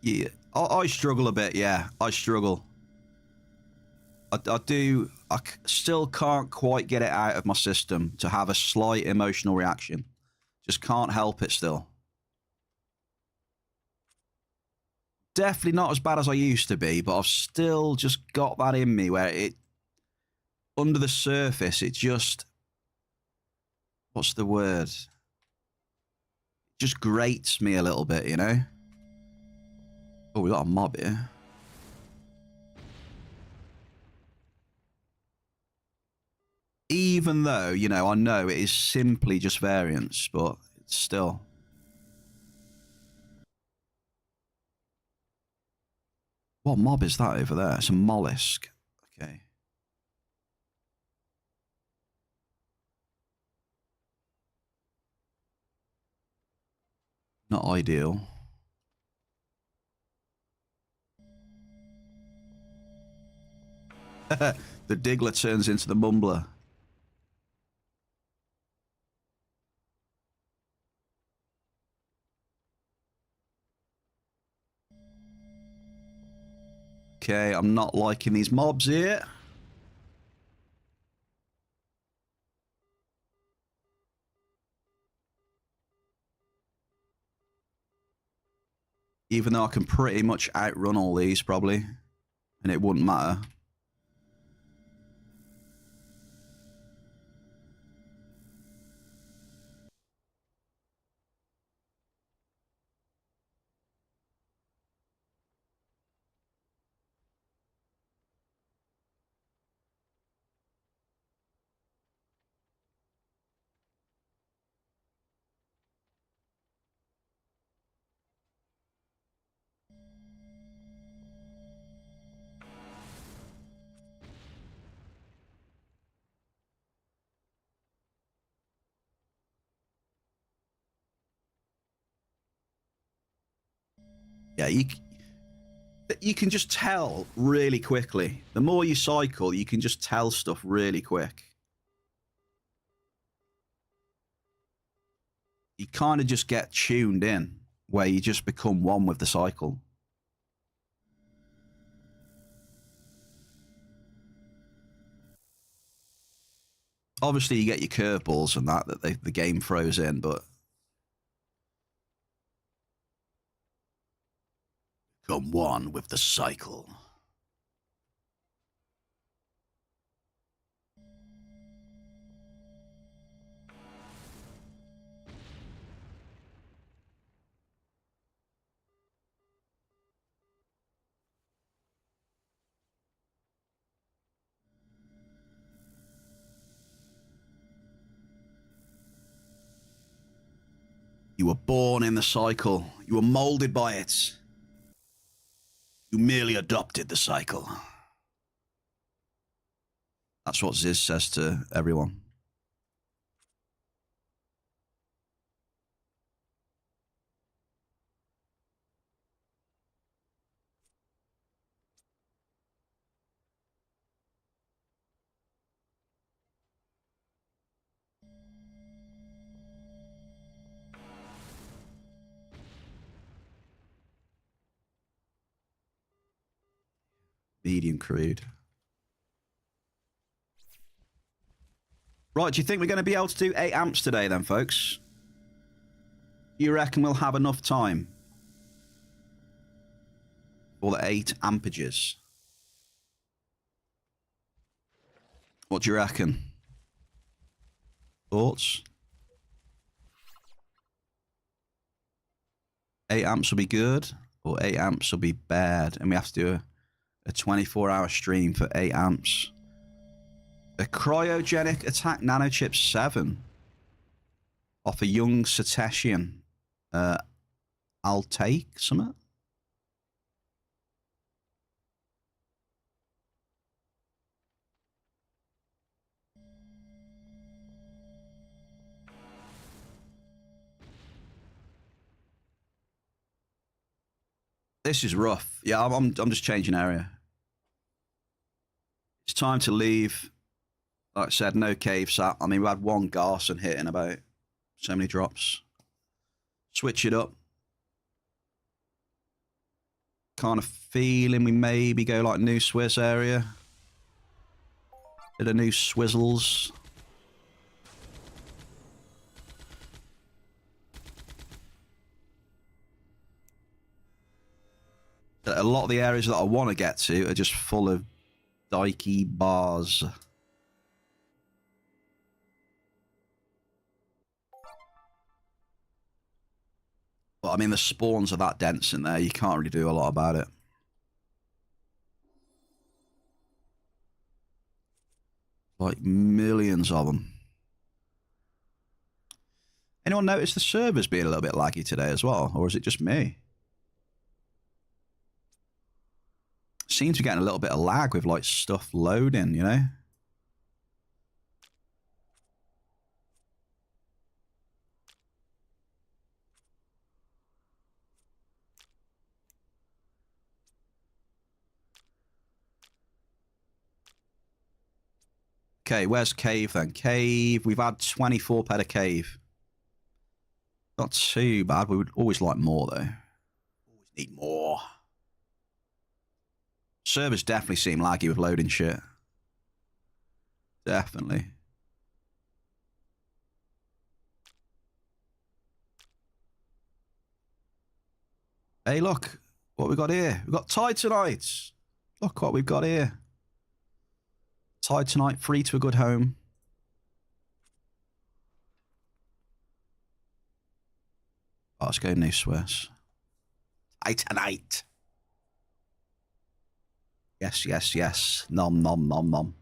Yeah, I struggle a bit. Yeah, I struggle. I do. Still can't quite get it out of my system to have a slight emotional reaction. Just can't help it still. Definitely not as bad as I used to be, but I've still just got that in me where it, under the surface, it just, what's the word? Just grates me a little bit, you know? Oh, we got a mob here. Even though, you know, I know it is simply just variance, but it's still. What mob is that over there? It's a mollusk. Okay. Not ideal. The Diggler turns into the Mumbler. Okay, I'm not liking these mobs here. Even though I can pretty much outrun all these, probably. And it wouldn't matter. Yeah, you can just tell really quickly. The more you cycle, you can just tell stuff really quick. You kind of just get tuned in, where you just become one with the cycle. Obviously, you get your curveballs and that the game throws in, but become one with the cycle. You were born in the cycle. You were molded by it. You merely adopted the cycle. That's what Ziz says to everyone. Medium crude. Right, do you think we're going to be able to do 8 amps today then, folks? You reckon we'll have enough time for the 8 ampages? What do you reckon? Thoughts? 8 amps will be good, or 8 amps will be bad, and we have to do a 24-hour stream for 8 amps. A cryogenic attack nanochip 7 off a young cetacean. I'll take some. This is rough. Yeah, I'm just changing area. It's time to leave. Like I said, no cave sat. I mean, we had 1 Garson hit in about so many drops. Switch it up. kind of feeling we maybe go like new Swiss area. Bit of new swizzles. A lot of the areas that I want to get to are just full of dikey bars. But I mean, the spawns are that dense in there, you can't really do a lot about it. Like millions of them. Anyone notice the servers being a little bit laggy today as well? Or is it just me? Seems to be getting a little bit of lag with like stuff loading, you know? Okay, where's cave then? Cave, we've had 24 pet of cave. Not too bad. We would always like more though. Always need more. Servers definitely seem laggy with loading shit. Definitely. Hey, look what we got here. We've got Titanites. Look what we've got here. Titanite, free to a good home. Oh, let's go new Swiss. Titanite. Yes, yes, yes. Nom, nom, nom, nom.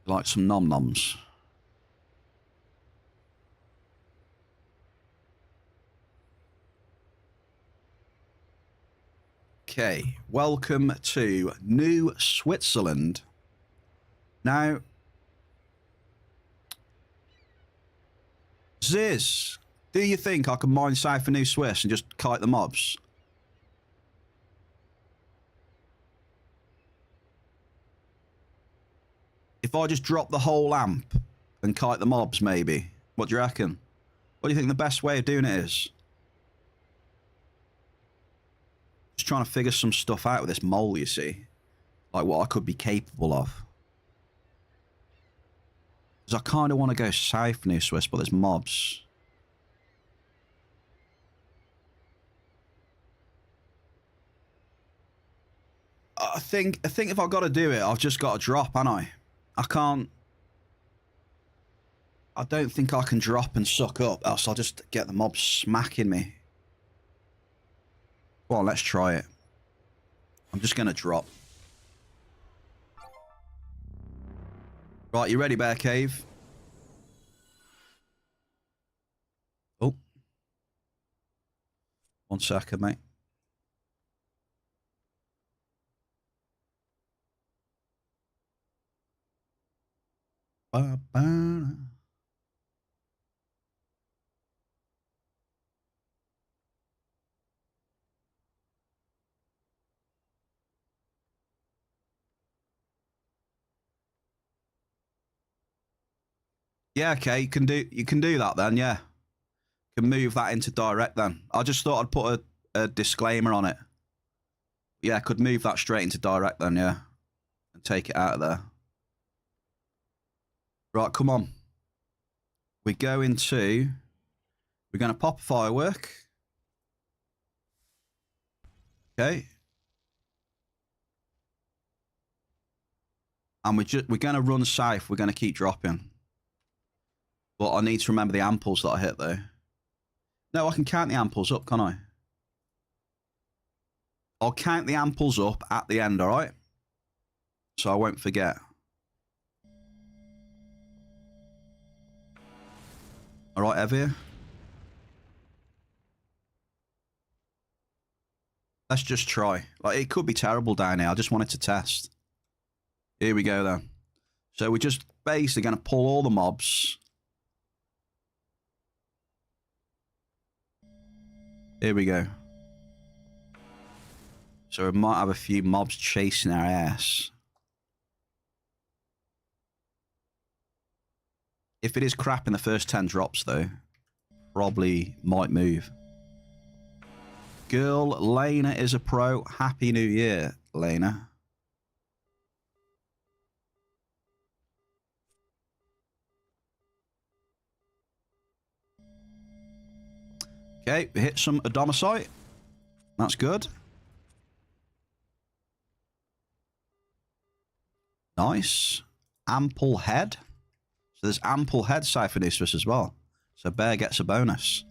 Like some nom noms. Okay, welcome to New Switzerland. Now, Ziz, do you think I can mine south for New Swiss and just kite the mobs? If I just drop the whole amp and kite the mobs, maybe? What do you reckon? What do you think the best way of doing it is? Just trying to figure some stuff out with this mole, you see. Like what I could be capable of. Because I kind of want to go south New Swiss, but there's mobs. I think if I've got to do it, I've just got to drop, haven't I? I can't... I don't think I can drop and suck up, else I'll just get the mobs smacking me. Well, let's try it. I'm just going to drop. Right, you ready, Bear Cave? Oh. 1 second, mate. Ba-ba-da. Yeah, okay, you can do that then, yeah. You can move that into direct then. I just thought I'd put a disclaimer on it. Yeah, I could move that straight into direct then, yeah. And take it out of there. Right, come on. We're going to pop a firework. Okay. And we're going to run south. We're going to keep dropping. But I need to remember the amples that I hit, though. No, I can count the amples up, can't I? I'll count the amples up at the end, all right? So I won't forget. All right, Evia? Let's just try. Like, it could be terrible down here. I just wanted to test. Here we go, then. So we're just basically going to pull all the mobs. Here we go. So we might have a few mobs chasing our ass. If it is crap in the first 10 drops, though, probably might move. Girl, Lena is a pro. Happy New Year, Lena. Okay, we hit some Adomicite. That's good. Nice. Ample head. So there's ample head Siphonisphus as well. So Bear gets a bonus.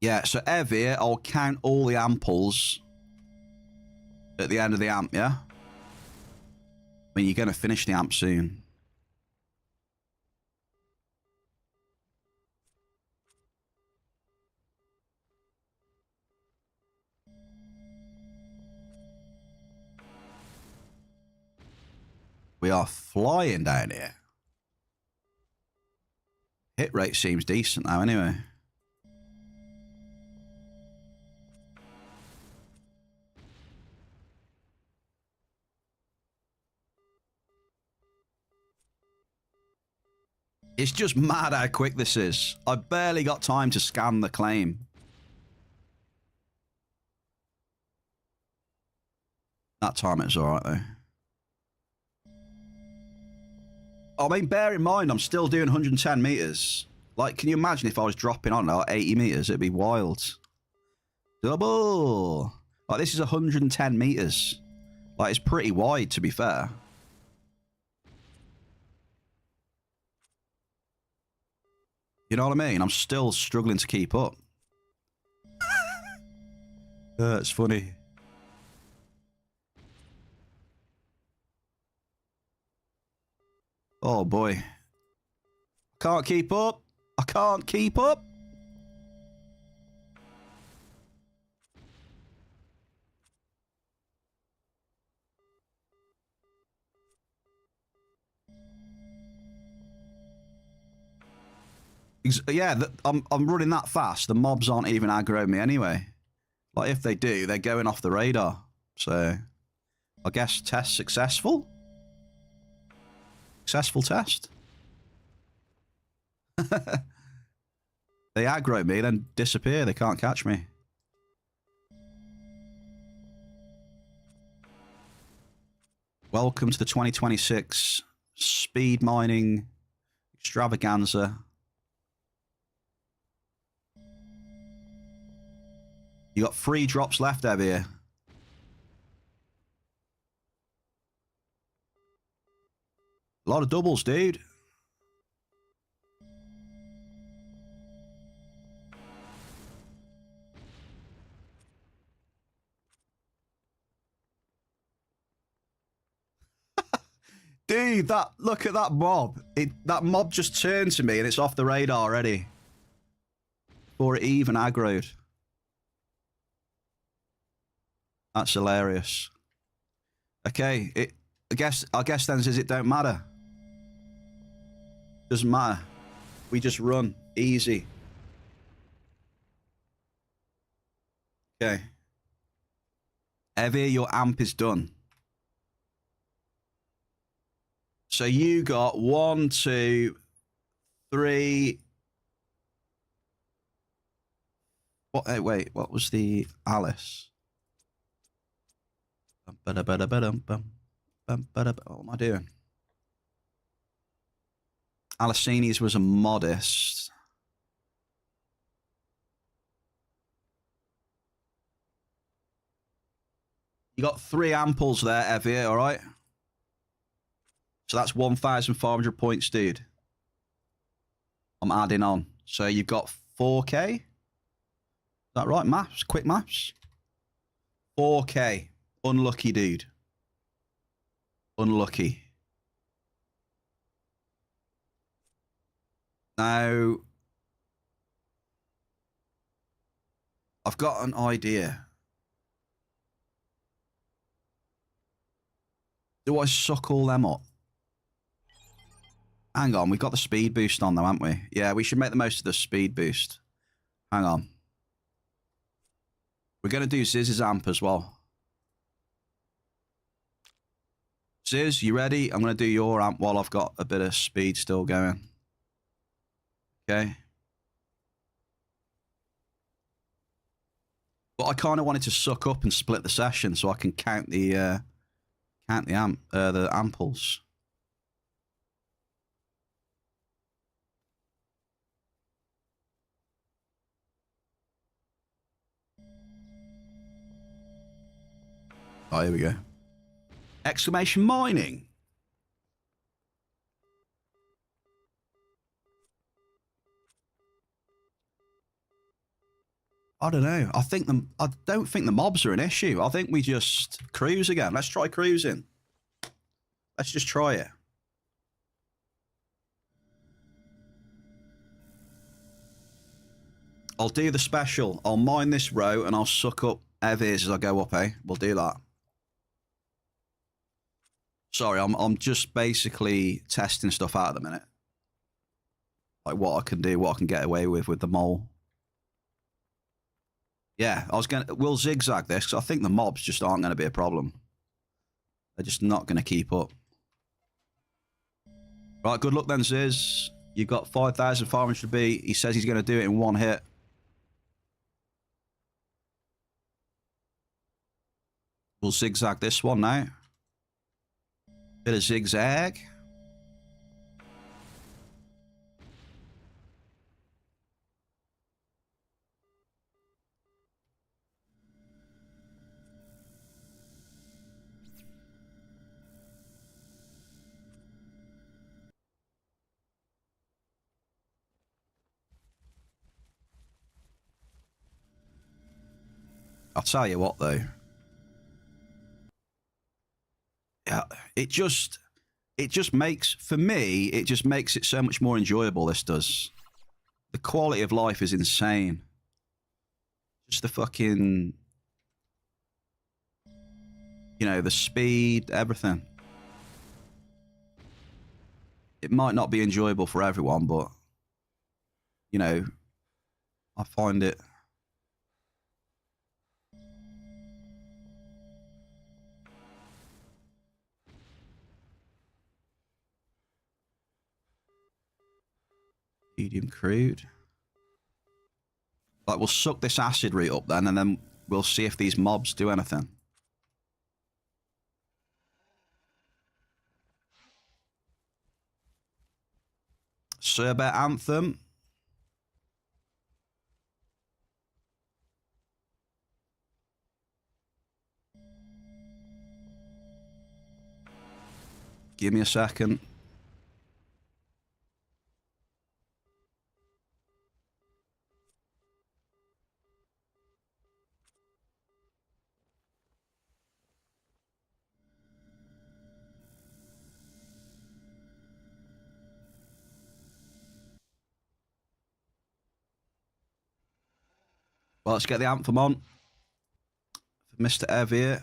Yeah, so Evie, I'll count all the amples at the end of the amp, yeah? I mean, you're going to finish the amp soon. We are flying down here. Hit rate seems decent now, anyway. It's just mad how quick this is. I barely got time to scan the claim. That time it was alright, though. I mean, bear in mind, I'm still doing 110 meters. Like, can you imagine if I was dropping on like 80 meters? It'd be wild. Double. Like, this is 110 meters. Like, it's pretty wide, to be fair. You know what I mean? I'm still struggling to keep up. That's funny. Oh, boy. Can't keep up. I can't keep up. Yeah, I'm running that fast. The mobs aren't even aggroing me anyway. Like, if they do, they're going off the radar. So, I guess test successful. Successful test. They aggro me, then disappear. They can't catch me. Welcome to the 2026 speed mining extravaganza. You got 3 drops left over here. A lot of doubles, dude. Dude, look at that mob. That mob just turned to me and it's off the radar already. Before it even aggroed. That's hilarious. Okay, I guess then says it don't matter. Doesn't matter. We just run. Easy. Okay. Evie, your amp is done. So you got 1, 2, 3. What? Hey, wait, what was the Alice? What am I doing? Alicini's was a modest. You got 3 amples there, Evie, all right? So that's 1,400 points, dude. I'm adding on. So you've got 4K? Is that right? Maths? Quick maths? 4K. Unlucky, dude. Unlucky. Now, I've got an idea. Do I suck all them up? Hang on, we've got the speed boost on though, haven't we? Yeah, we should make the most of the speed boost. Hang on. We're going to do Ziz's amp as well. Ziz, you ready? I'm going to do your amp while I've got a bit of speed still going. Okay. But I kind of wanted to suck up and split the session so I can count the amples. Oh, here we go. Exclamation mining. I don't know. I don't think the mobs are an issue. I think we just cruise again. Let's try cruising. Let's just try it. I'll do the special. I'll mine this row and I'll suck up Evies as I go up, eh? We'll do that. Sorry, I'm just basically testing stuff out at the minute. Like what I can do, what I can get away with the mole. Yeah, we'll zigzag this because I think the mobs just aren't going to be a problem. They're just not going to keep up. Right, good luck then, Ziz. You've got 5,500 B. He says he's going to do it in one hit. We'll zigzag this one now. Bit of zigzag. I'll tell you what, though. Yeah, it just makes, for me, it just makes it so much more enjoyable, this does. The quality of life is insane. Just the fucking, you know, the speed, everything. It might not be enjoyable for everyone, but, you know, I find it. Medium crude. Like, we'll suck this acid root up then, and then we'll see if these mobs do anything. SirBear Anthem. Give me a second. Well, let's get the anthem on. For Mr. Evier.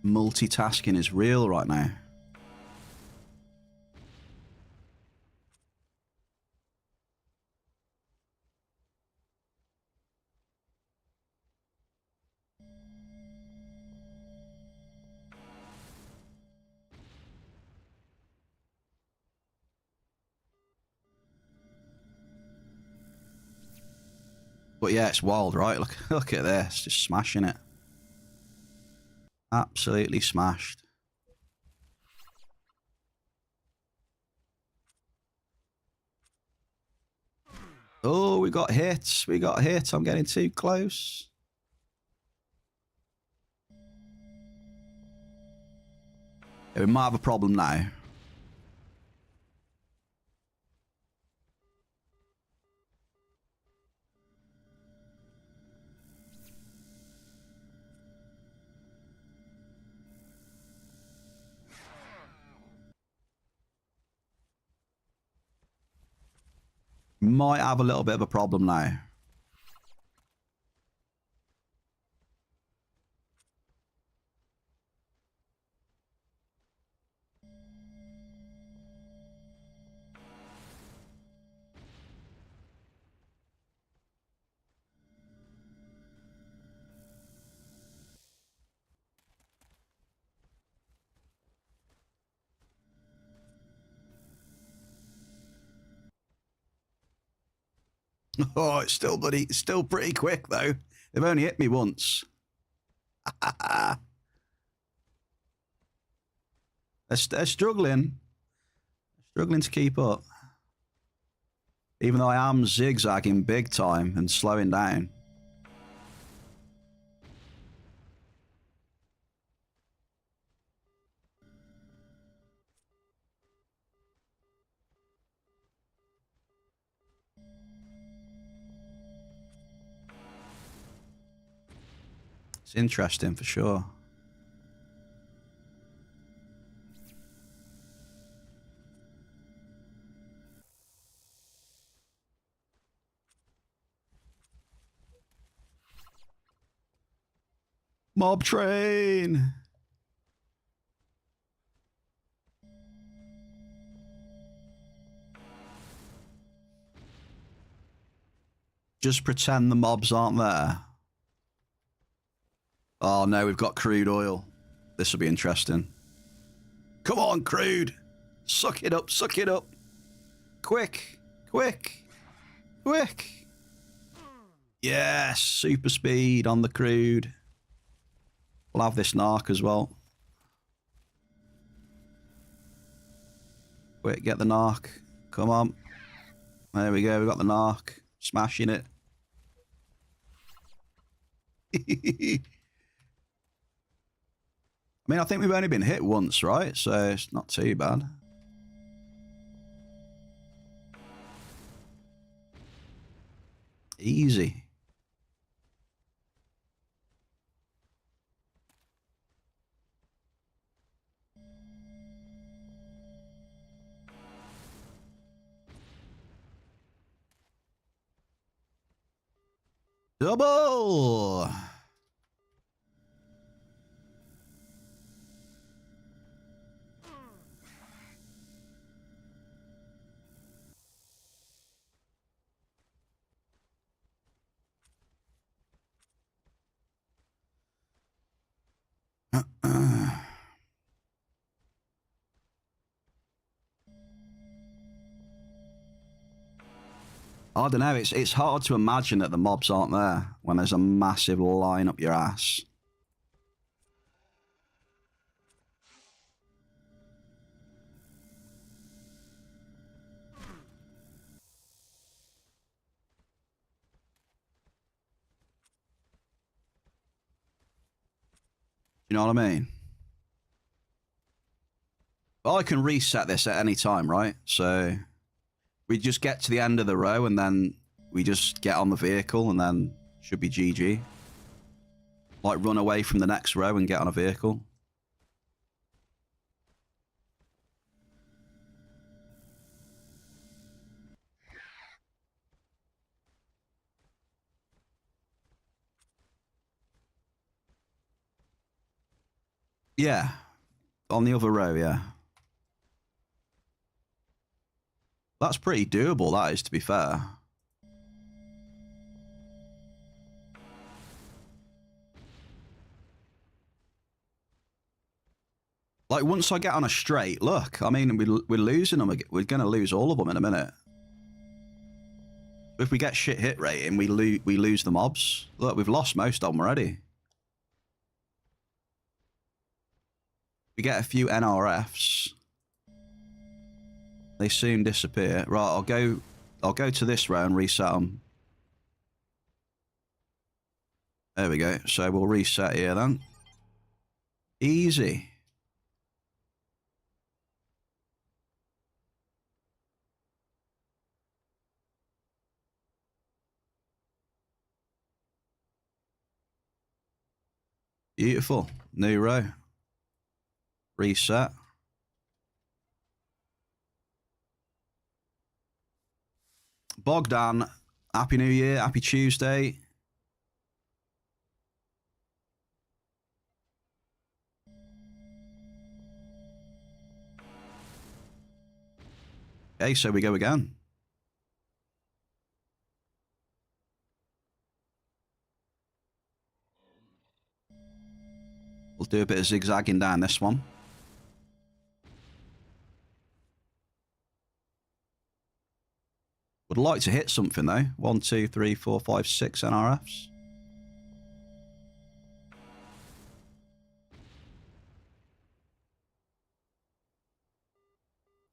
Multitasking is real right now. But yeah, it's wild, right? Look at this, just smashing it. Absolutely smashed. Oh, we got hits. We got hits. I'm getting too close. Yeah, we might have a problem now. Might have a little bit of a problem now. Oh, it's still bloody, it's still pretty quick though. They've only hit me once. They're struggling. Struggling to keep up. Even though I am zigzagging big time and slowing down. It's interesting for sure. Mob train. Just pretend the mobs aren't there. Oh no, we've got crude oil. This will be interesting. Come on, crude. Suck it up, suck it up. Quick, quick, quick. Yes, super speed on the crude. We'll have this narc as well. Quick, get the narc. Come on. There we go, we got the narc. Smashing it. I mean, I think we've only been hit once, right? So it's not too bad. Easy. Double! I don't know, it's hard to imagine that the mobs aren't there when there's a massive line up your ass. You know what I mean? Well, I can reset this at any time, right? So we just get to the end of the row and then we just get on the vehicle and then should be GG. Like run away from the next row and get on a vehicle. Yeah. On the other row, yeah. That's pretty doable, that is, to be fair. Like, once I get on a straight, look, I mean, we're losing them. We're going to lose all of them in a minute. If we get shit hit rating, we lose the mobs. Look, we've lost most of them already. We get a few NRFs. They soon disappear. Right, I'll go to this row and reset them. There we go. So we'll reset here then. Easy. Beautiful. New row. Reset. Bogdan, Happy New Year, Happy Tuesday. Okay, so we go again. We'll do a bit of zigzagging down this one. Would like to hit something, though. 1, 2, 3, 4, 5, 6 NRFs.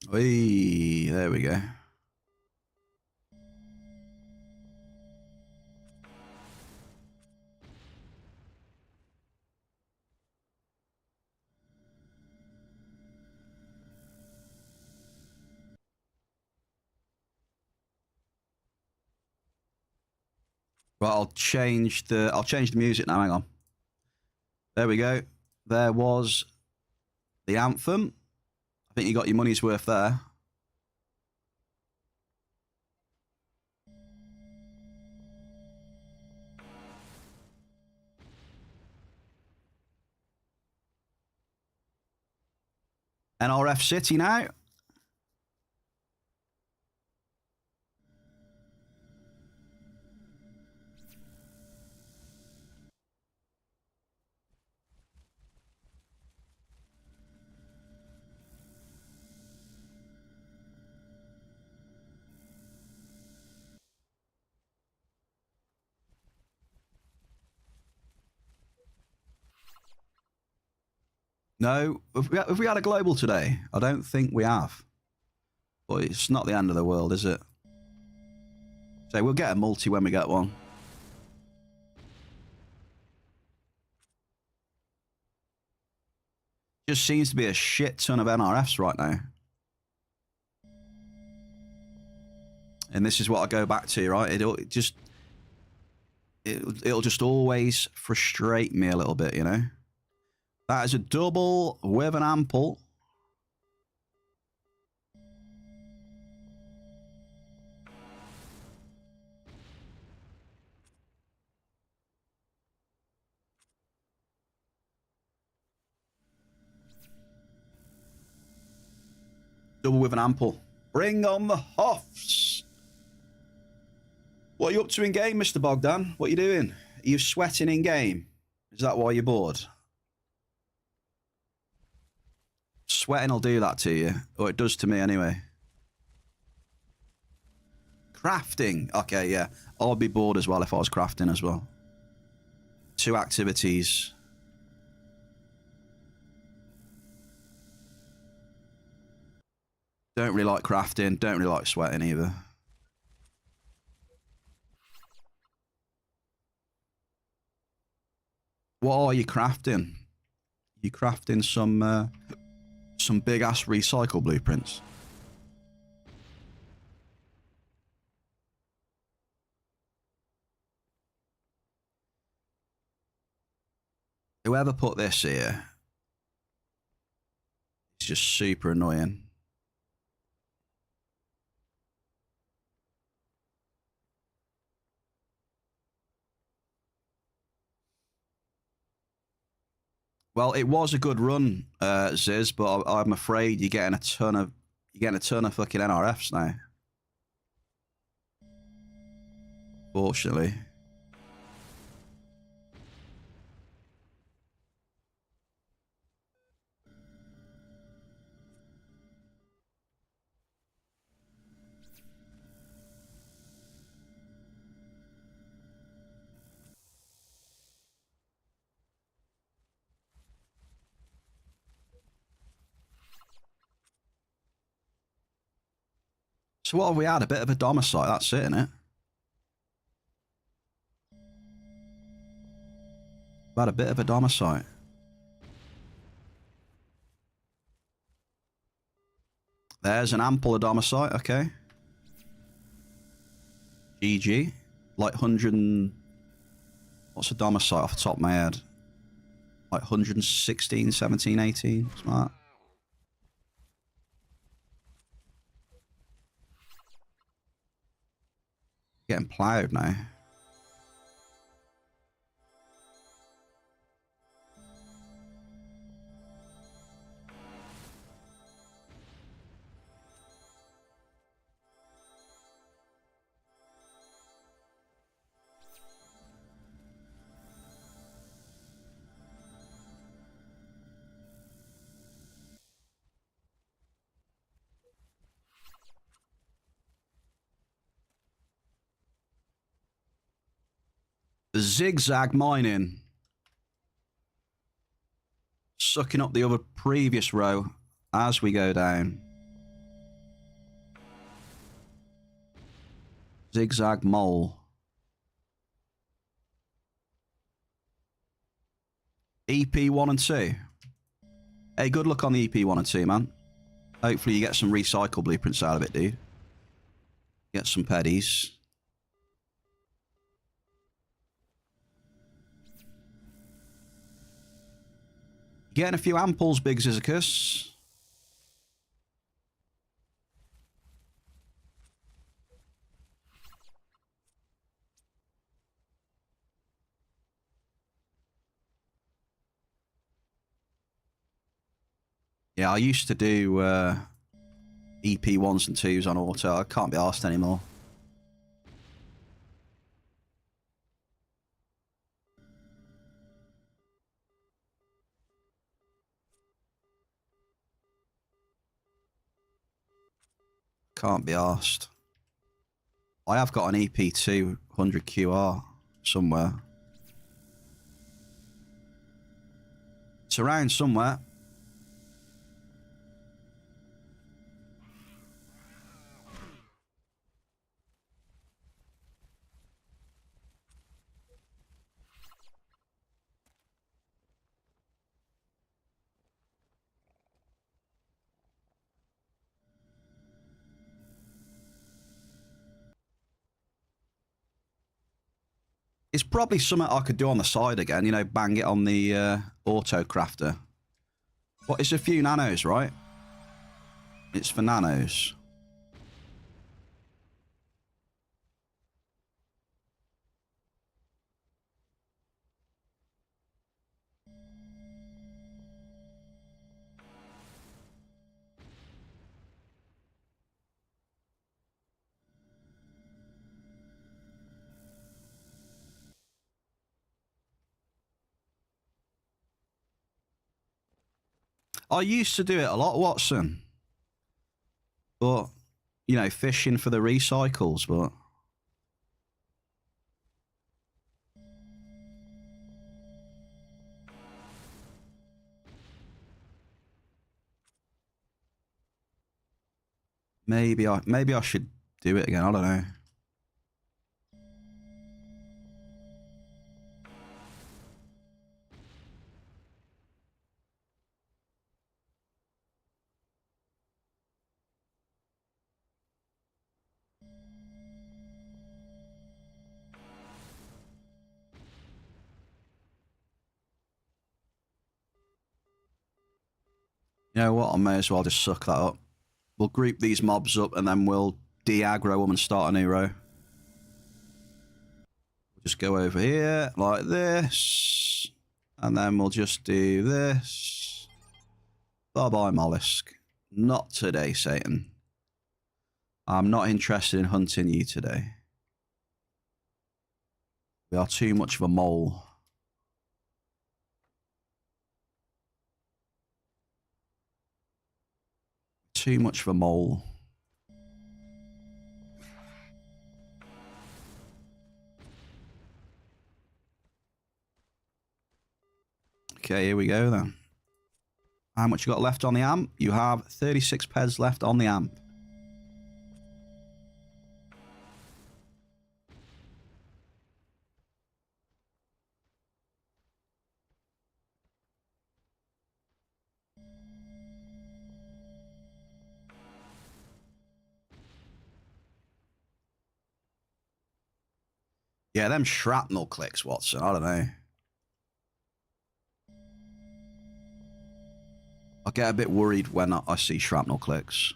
Whee, there we go. Right, I'll change the music now. Hang on. There we go. There was the anthem. I think you got your money's worth there. NRF City now. No, have we had a global today? I don't think we have. But it's not the end of the world, is it? So we'll get a multi when we get one. Just seems to be a shit ton of NRFs right now. And this is what I go back to, right? It'll just always frustrate me a little bit, you know? That is a double with an ample. Double with an ample. Bring on the Hoffs. What are you up to in game, Mr. Bogdan? What are you doing? Are you sweating in game? Is that why you're bored? Sweating will do that to you. Or it does to me anyway. Crafting. Okay, yeah. I'd be bored as well if I was crafting as well. 2 activities. Don't really like crafting. Don't really like sweating either. What are you crafting? You crafting some big ass recycle blueprints? Whoever put this here is just super annoying. Well, it was a good run, Ziz, but I'm afraid you're getting a ton of fucking NRFs now. Fortunately. So what have we had? A bit of a domicile, that's it, innit? We've had a bit of a domicile. There's an ample domicile, okay. GG. Like 100 and... What's a domicile off the top of my head? Like 116, 17, 18, something like that. Getting ploughed now. Zigzag mining. Sucking up the other previous row as we go down. Zigzag mole. EP 1 and 2. Hey, good luck on the EP 1 and 2, man. Hopefully you get some recycle blueprints out of it, dude. Get some peddies. Getting a few amples, Big Zizicus. Yeah, I used to do EP 1s and 2s on auto. I can't be arsed anymore. Can't be arsed. I have got an EP 200 QR somewhere. It's around somewhere. It's probably something I could do on the side again, you know, bang it on the auto crafter. But it's a few nanos, right? It's for nanos. I used to do it a lot, Watson. But, you know, fishing for the recycles, but... Maybe I should do it again, I don't know. You know what? I may as well just suck that up. We'll group these mobs up and then we'll de-aggro them and start a new row. We'll just go over here like this. And then we'll just do this. Bye-bye, mollusk. Not today, Satan. I'm not interested in hunting you today. We are too much of a mole. Too much of a mole. Okay, here we go then. How much you got left on the amp? You have 36 peds left on the amp. Yeah, them shrapnel clicks, Watson. I don't know. I get a bit worried when I see shrapnel clicks.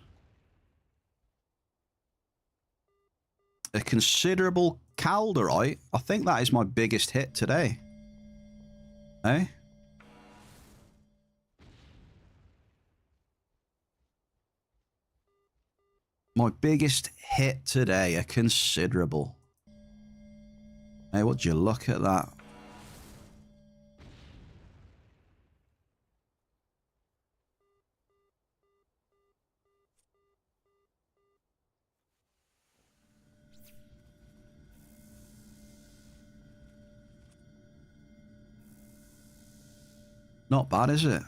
A considerable calderite. I think that is my biggest hit today. Eh? My biggest hit today. A considerable. Hey, would you look at that? Not bad, is it?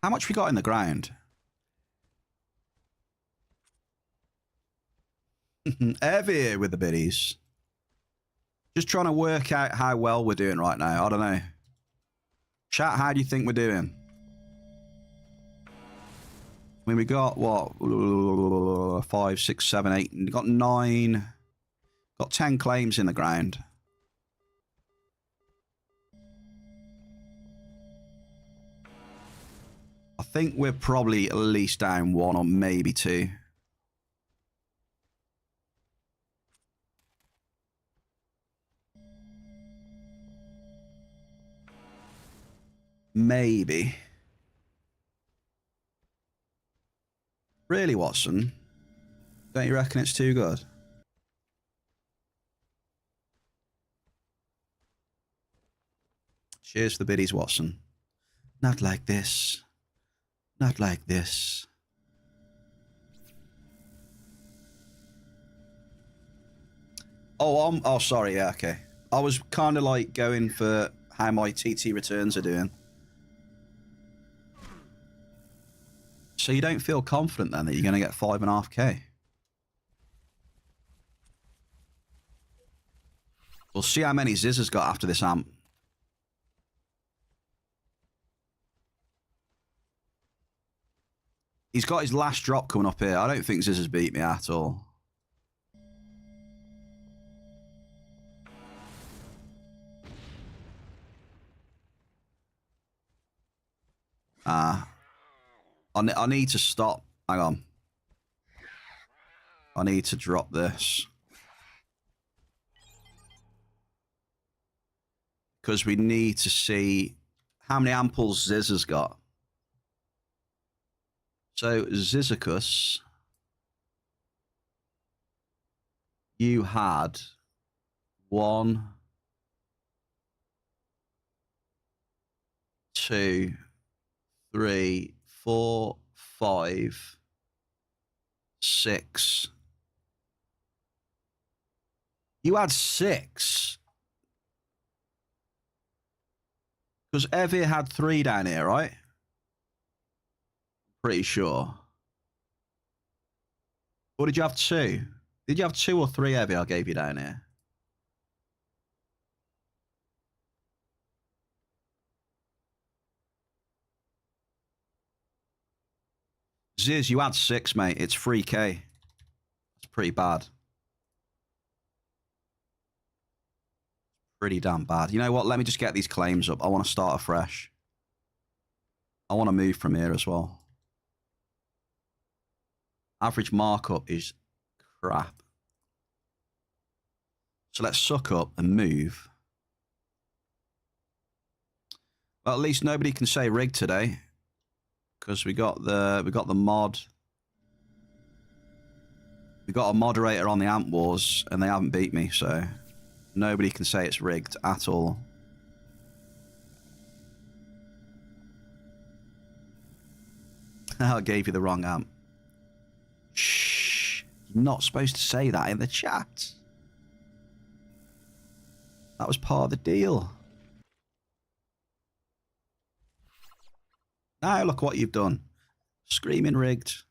How much we got in the ground? Heavy with the biddies. Just trying to work out how well we're doing right now. I don't know. Chat, how do you think we're doing? I mean, we got, what? 5, 6, 7, 8. We got 9. Got 10 claims in the ground. I think we're probably at least down 1 or maybe 2. Maybe. Really, Watson? Don't you reckon it's too good? Cheers for the biddies, Watson. Not like this. Not like this. Oh, sorry, yeah, okay. I was kind of like going for how my TT returns are doing. So you don't feel confident then that you're going to get 5.5k? We'll see how many Ziz has got after this amp. He's got his last drop coming up here. I don't think Ziz has beat me at all. I need to stop. Hang on. I need to drop this. Because we need to see how many amples Ziz has got. So, Zizicus, you had 1, 2, 3, 4, 5, 6. You had 6. Because Evie had 3 down here, right? Pretty sure. Or did you have 2? Did you have 2 or 3 Evie I gave you down here? Ziz, you had 6, mate. It's 3k. That's pretty bad. Pretty damn bad. You know what? Let me just get these claims up. I want to start afresh. I want to move from here as well. Average markup is crap. So let's suck up and move. Well, at least nobody can say rig today. Because we got the mod. We got a moderator on the Amp Wars and they haven't beat me, so nobody can say it's rigged at all. I gave you the wrong amp. Shh. You're not supposed to say that in the chat. That was part of the deal. Now look what you've done. Screaming rigged.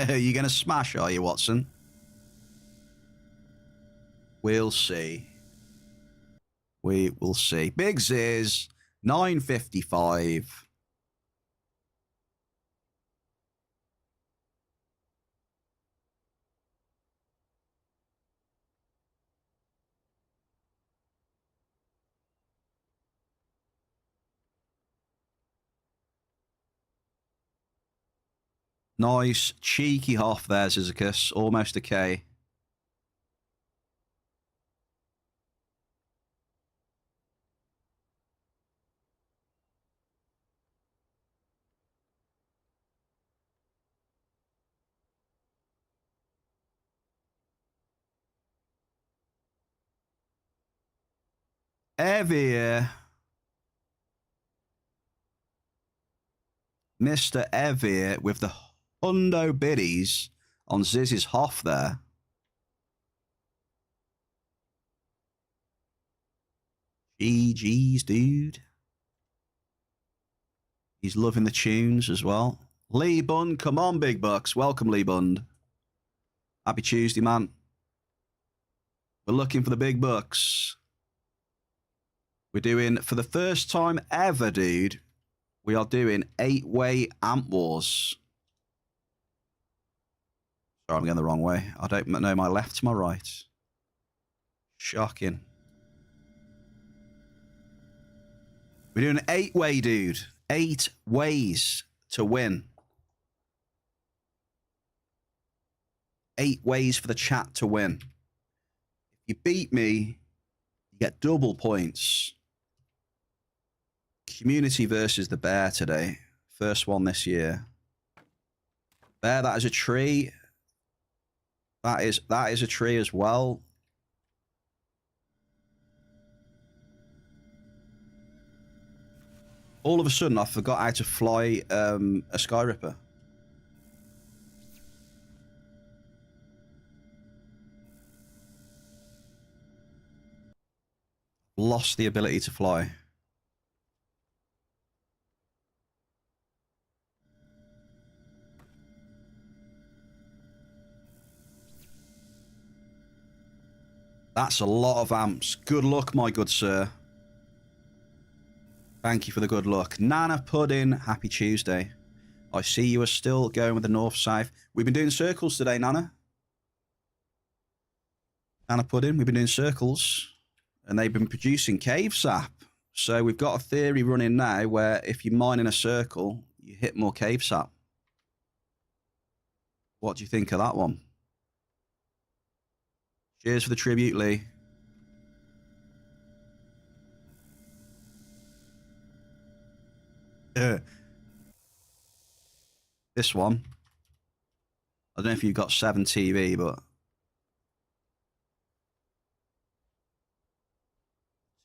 Are you going to smash, are you, Watson? We'll see. We will see. Big Ziz, 955. Nice, cheeky half there, Zizicus. Almost a K. Evie. Mr. Evie with the hundo biddies on Ziz's Hoff there. GG's, dude. He's loving the tunes as well. Lee Bund, come on, big bucks. Welcome, Lee Bund. Happy Tuesday, man. We're looking for the big bucks. We're doing, for the first time ever, dude, we are doing 8-way amp wars. Sorry, I'm going the wrong way. I don't know my left to my right. Shocking. We're doing an 8-way, dude. 8 ways to win. 8 ways for the chat to win. If you beat me, you get double points. Community versus the bear today. First one this year. Bear, that is a tree. That is a tree as well. All of a sudden, I forgot how to fly a Sky Ripper. Lost the ability to fly. That's a lot of amps. Good luck, my good sir. Thank you for the good luck. Nana Pudding, happy Tuesday. I see you are still going with the north-south. We've been doing circles today, Nana. Nana Pudding, we've been doing circles. And they've been producing cave sap. So we've got a theory running now where if you mine in a circle, you hit more cave sap. What do you think of that one? Cheers for the tribute, Lee. This one. I don't know if you've got 7 TV, but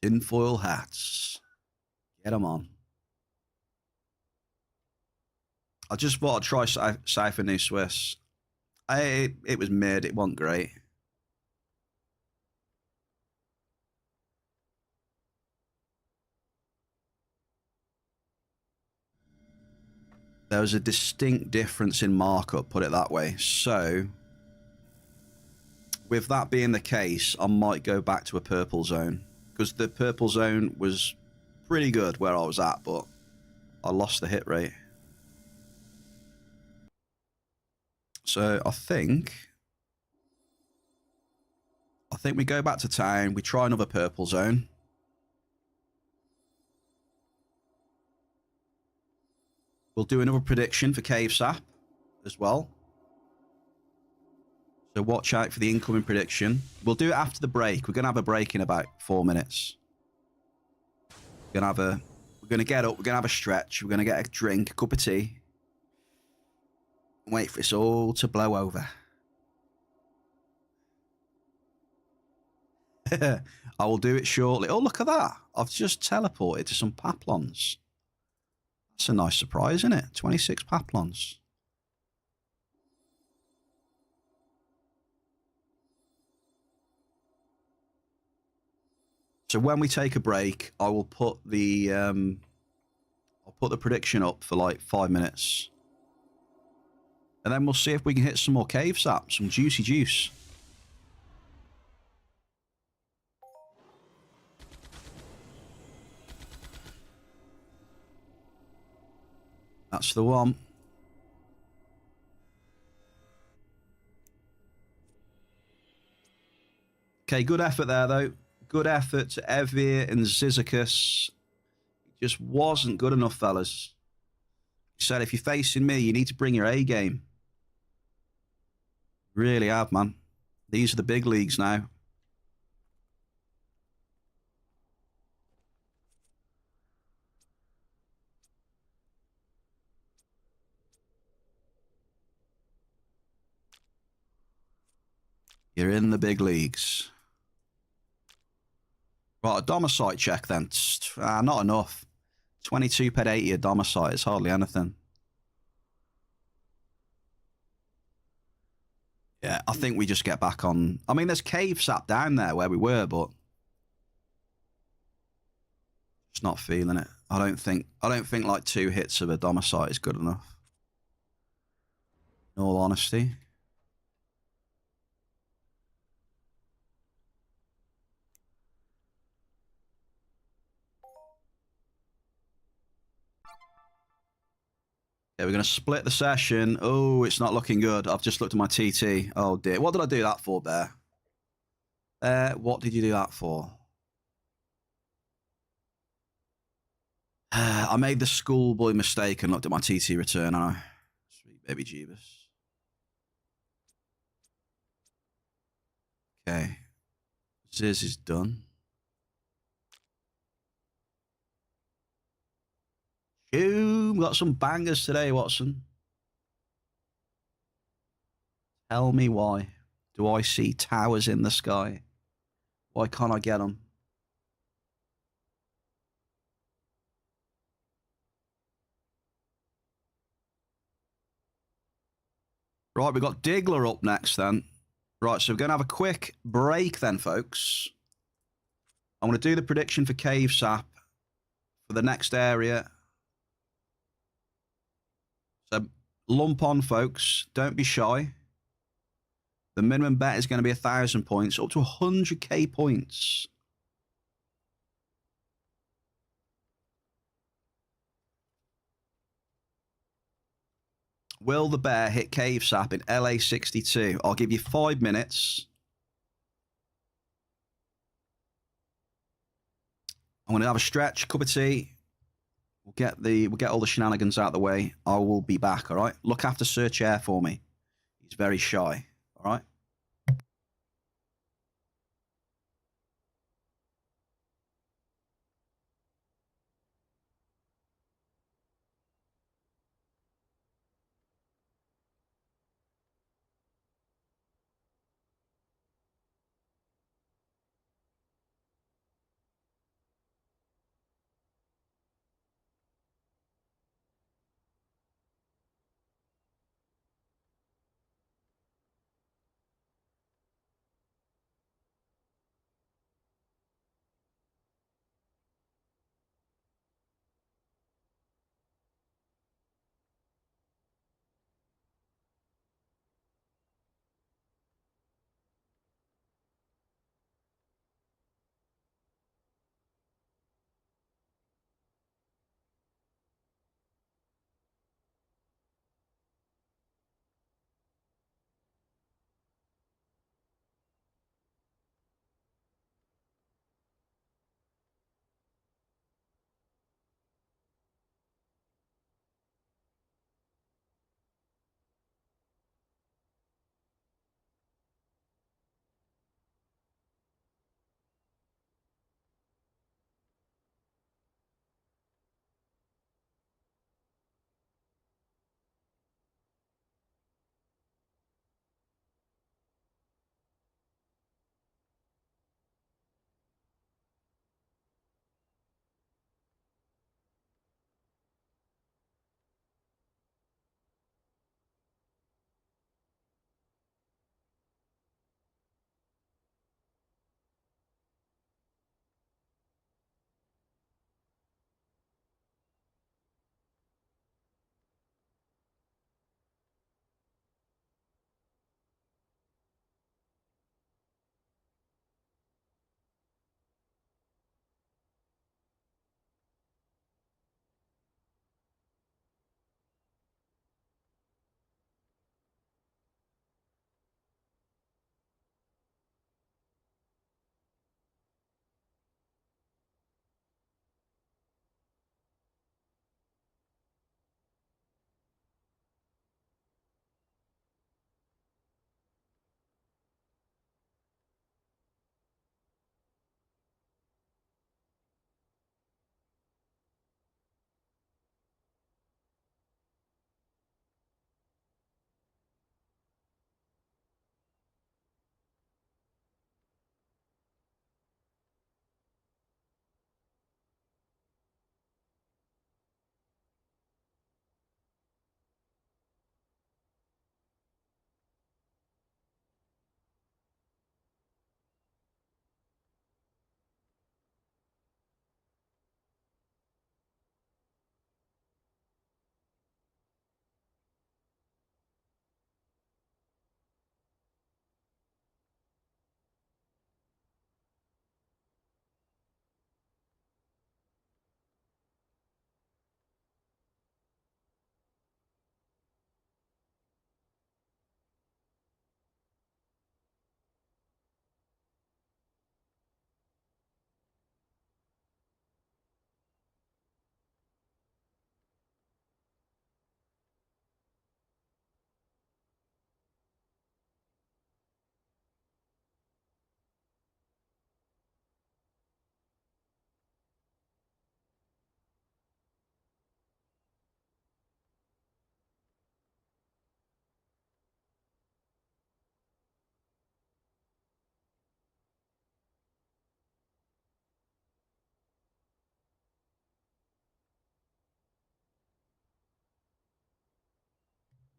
tinfoil hats. Get them on. I just thought I'd try Cypher New Swiss. It was mid. It wasn't great. There was a distinct difference in markup, put it that way. So, with that being the case, I might go back to a purple zone. Because the purple zone was pretty good where I was at, but I lost the hit rate. So, I think we go back to town. We try another purple zone. We'll do another prediction for Cave Sap as well. So watch out for the incoming prediction. We'll do it after the break. We're going to have a break in about 4 minutes. We're going to get up. We're going to have a stretch. We're going to get a drink, a cup of tea. Wait for this all to blow over. I will do it shortly. Oh, look at that. I've just teleported to some paplons. That's a nice surprise, isn't it? 26 paplons. So when we take a break, I will put the prediction up for like 5 minutes. And then we'll see if we can hit some more cave sap, some juicy juice. That's the one. Okay, good effort there, though. Good effort to Evie and Zizicus. It just wasn't good enough, fellas. He said, if you're facing me, you need to bring your A game. Really have, man. These are the big leagues now. You're in the big leagues. Right, a domicite check then. Not enough. 22 per 80 a domicite is hardly anything. Yeah, I think we just get back on. I mean, there's cave sap down there where we were, but just not feeling it. I don't think like 2 hits of a domicite is good enough. In all honesty. Yeah, we're going to split the session. Oh, it's not looking good. I've just looked at my TT. Oh, dear. What did I do that for, Bear? What did you do that for? I made the schoolboy mistake and looked at my TT return. Sweet baby Jeebus. Okay. Ziz is done. Boom. Got some bangers today, Watson. Tell me why. Do I see towers in the sky? Why can't I get them? Right, we've got Diggler up next then. Right, so we're going to have a quick break then, folks. I'm going to do the prediction for Cave Sap for the next area. So lump on, folks. Don't be shy. The minimum bet is going to be 1,000 points, up to 100k points. Will the bear hit Cave Sap in LA 62? I'll give you 5 minutes. I'm going to have a stretch, cup of tea. We'll get all the shenanigans out of the way. I will be back, all right? Look after Sir Chair for me. He's very shy, all right?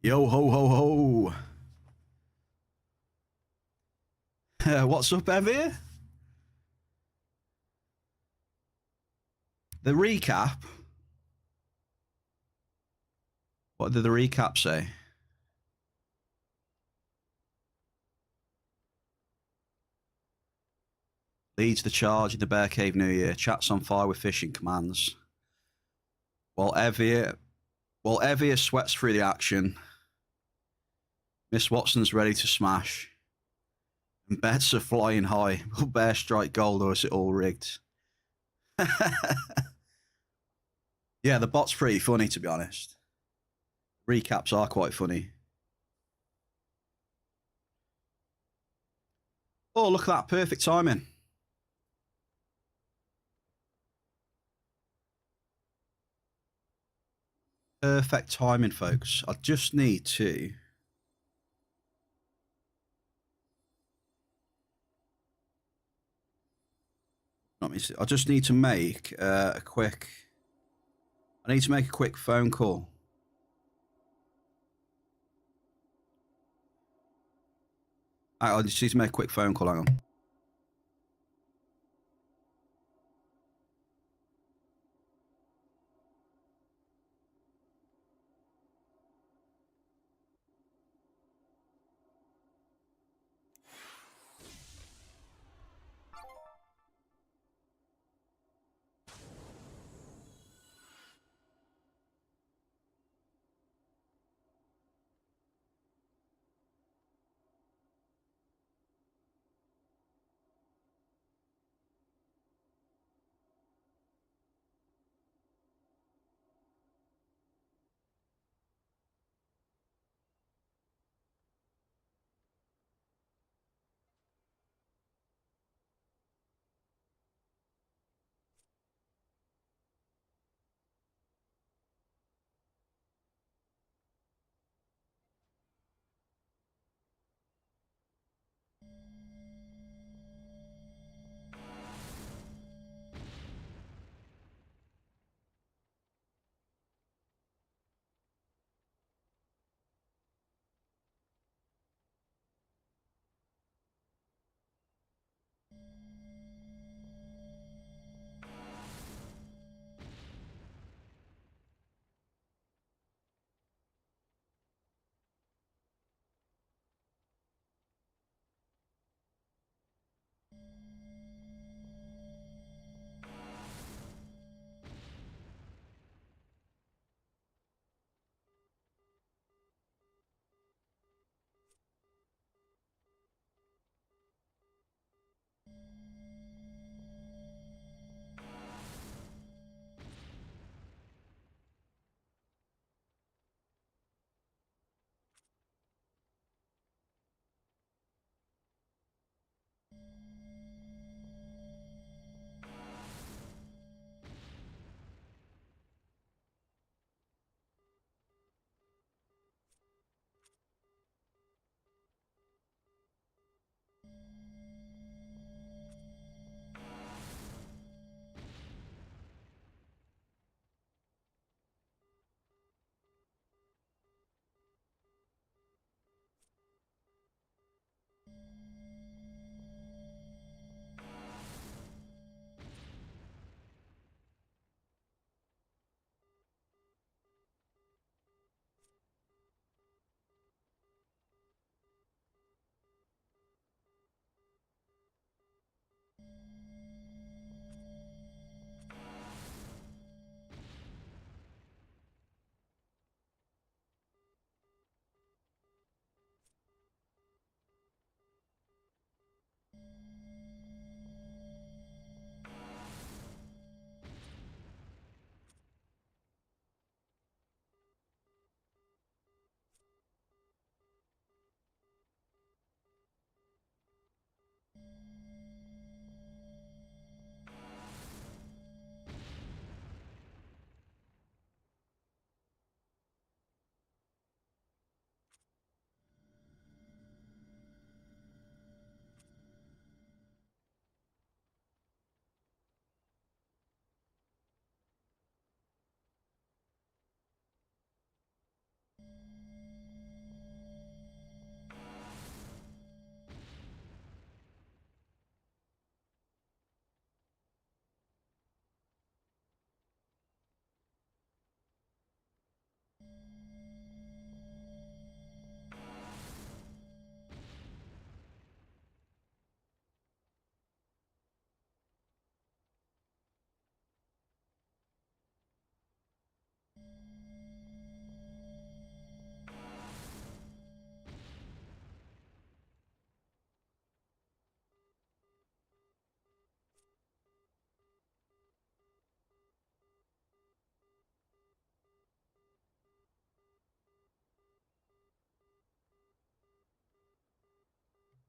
Yo ho ho ho. What's up, Evie? The recap. What did the recap say? Leads the charge in the Bear Cave New Year. Chats on fire with fishing commands. While Evie sweats through the action. Miss Watson's ready to smash. And bets are flying high. Will Bear strike gold or is it all rigged? Yeah, the bot's pretty funny, to be honest. Recaps are quite funny. Oh, look at that. Perfect timing. Perfect timing, folks. I just need to... Let me see. I just need to make a quick... I need to make a quick phone call. I just need to make a quick phone call. Hang on.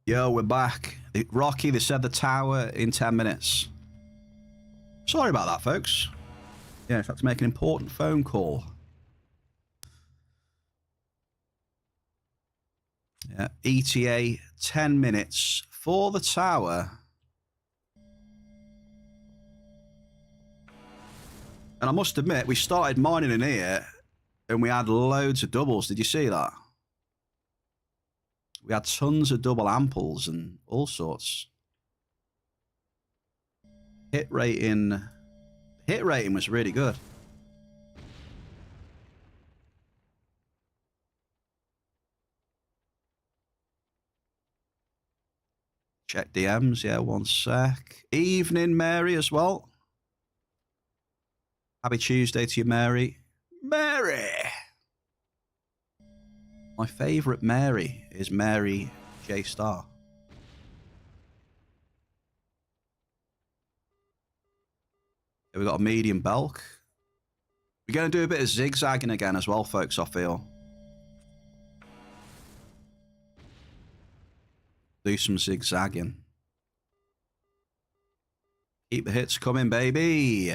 Yo, we're back. Rocky, they said the tower in 10 minutes. Sorry about that, folks. Yeah, I had to make an important phone call. Yeah, ETA 10 minutes for the tower. And I must admit, we started mining in here and we had loads of doubles. Did you see that? We had tons of double amples and all sorts. Hit rating was really good. Check DMs, yeah, one sec. Evening, Mary, as well. Happy Tuesday to you, Mary. Mary! My favourite Mary is Mary J. Star. Here we got a medium bulk. We're going to do a bit of zigzagging again as well, folks, I feel. Do some zigzagging. Keep the hits coming, baby.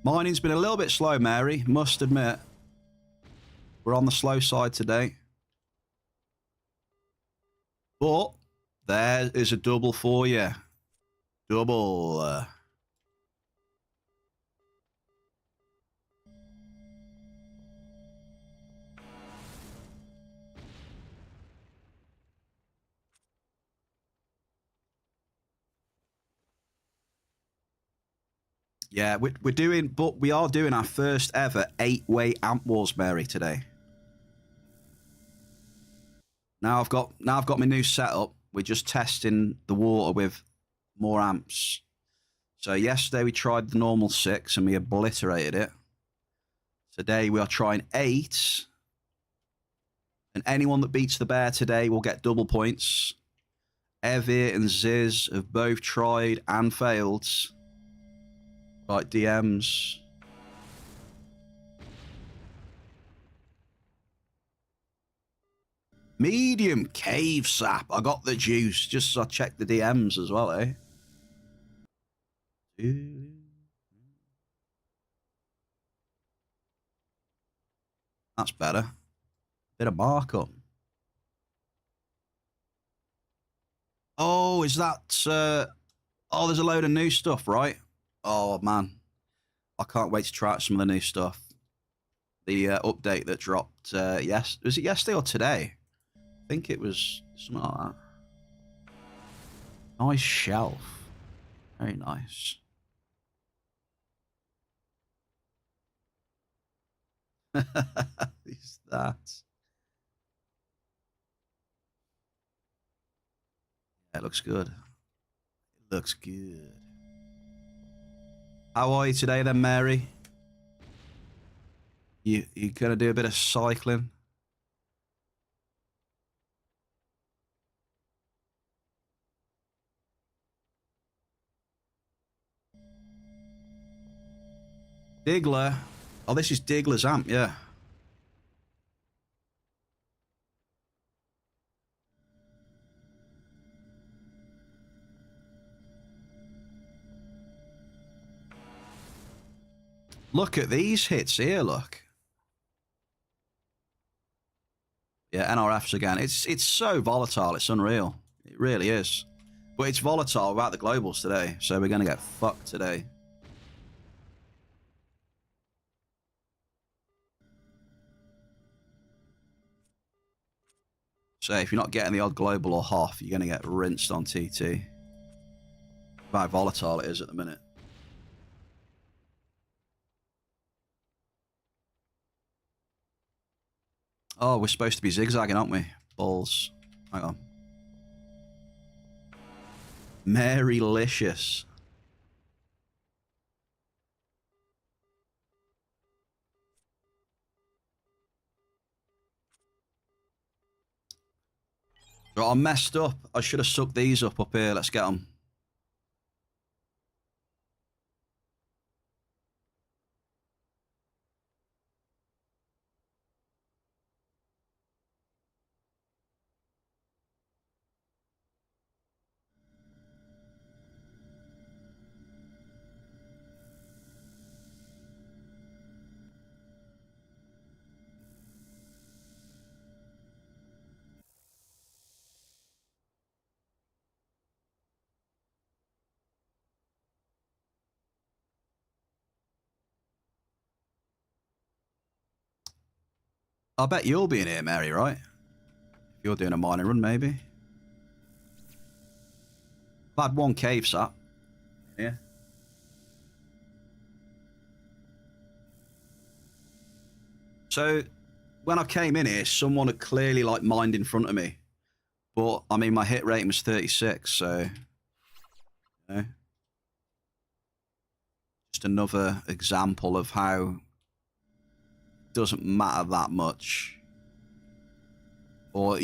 Mining's been a little bit slow, Mary, must admit. We're on the slow side today. But there is a double for you. Double. Yeah, we are doing our first ever 8-way amp wars, Mary, today. Now I've got my new setup. We're just testing the water with more amps. So yesterday we tried the normal 6 and we obliterated it. Today we are trying 8. And anyone that beats the bear today will get double points. Evie and Ziz have both tried and failed. Right, DMs. Medium cave sap. I got the juice. Just so I checked the DMs as well, eh? That's better. Bit of markup. Oh, is that... oh, there's a load of new stuff, right? Oh, man. I can't wait to try out some of the new stuff. The update that dropped, was it yesterday or today? I think it was something like that. Nice shelf. Very nice. Is that? Yeah, it looks good. It looks good. How are you today then, Mary? You gonna do a bit of cycling? Diggler. Oh, this is Diggler's amp, yeah. Look at these hits here, look. Yeah, NRFs again. It's so volatile, it's unreal. It really is. But it's volatile without the globals today, so we're going to get fucked today. So if you're not getting the odd global or HOF, you're going to get rinsed on TT. How volatile it is at the minute. Oh, we're supposed to be zigzagging, aren't we? Balls. Hang on. Marylicious. Right, I messed up. I should have sucked these up here. Let's get them. I bet you'll be in here, Mary, right? If you're doing a mining run, maybe. I've had one cave sat. Yeah. So, when I came in here, someone had clearly, like, mined in front of me. But, I mean, my hit rating was 36, so... You know, just another example of how it doesn't matter that much. Or...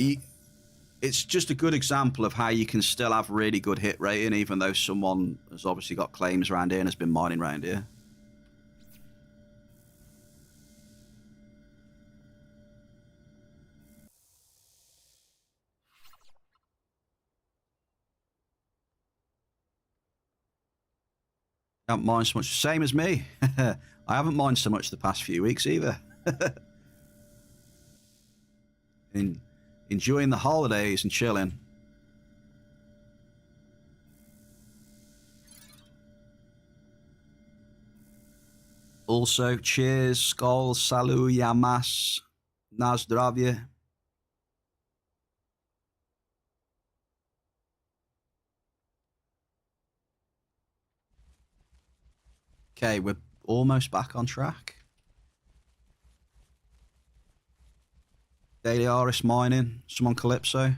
It's just a good example of how you can still have really good hit rating, even though someone has obviously got claims around here and has been mining around here. Don't mind so much. Same as me. I haven't mined so much the past few weeks either. Enjoying the holidays and chilling. Also, cheers, skol, salut, yamas, na zdravie. Okay, we're almost back on track. Daily Aris mining, someone Calypso.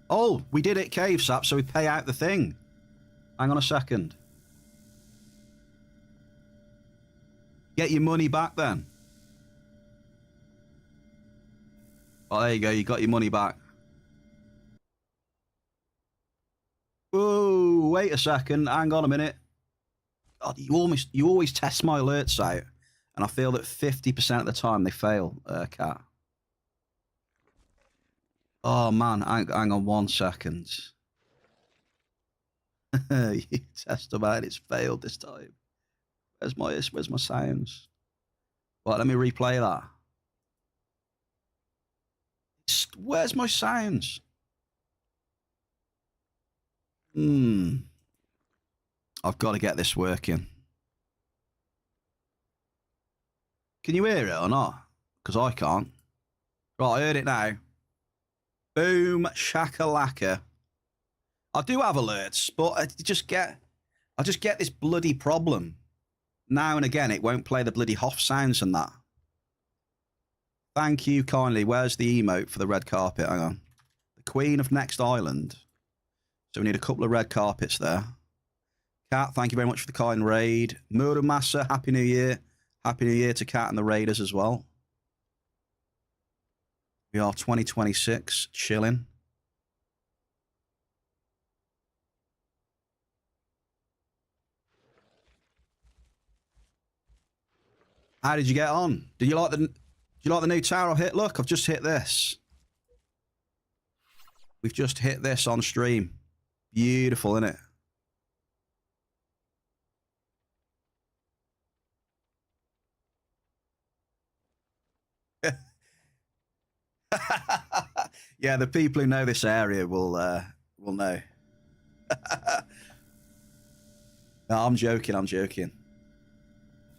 Oh, we did it, Cave Sap, so we pay out the thing. Hang on a second. Get your money back then. Oh, there you go. You got your money back. Whoa, wait a second. Hang on a minute. God, you always test my alerts out, and I feel that 50% of the time they fail, Cat. Oh, man. Hang on 1 second. You test them out. It's failed this time. Where's my sounds? Right, let me replay that. Where's my sounds? I've got to get this working. Can you hear it or not? Because I can't. Right, I heard it now. Boom, shakalaka. I do have alerts, but I just get this bloody problem. Now and again, it won't play the bloody Hoff sounds and that. Thank you kindly. Where's the emote for the red carpet? Hang on. The Queen of Next Island. So we need a couple of red carpets there. Cat, thank you very much for the kind raid. Muramasa, Happy New Year. Happy New Year to Cat and the raiders as well. We are 2026, chilling. How did you get on? Did you like the new tower I hit? Look, I've just hit this. We've just hit this on stream. Beautiful, isn't it? Yeah, the people who know this area will know. No, I'm joking.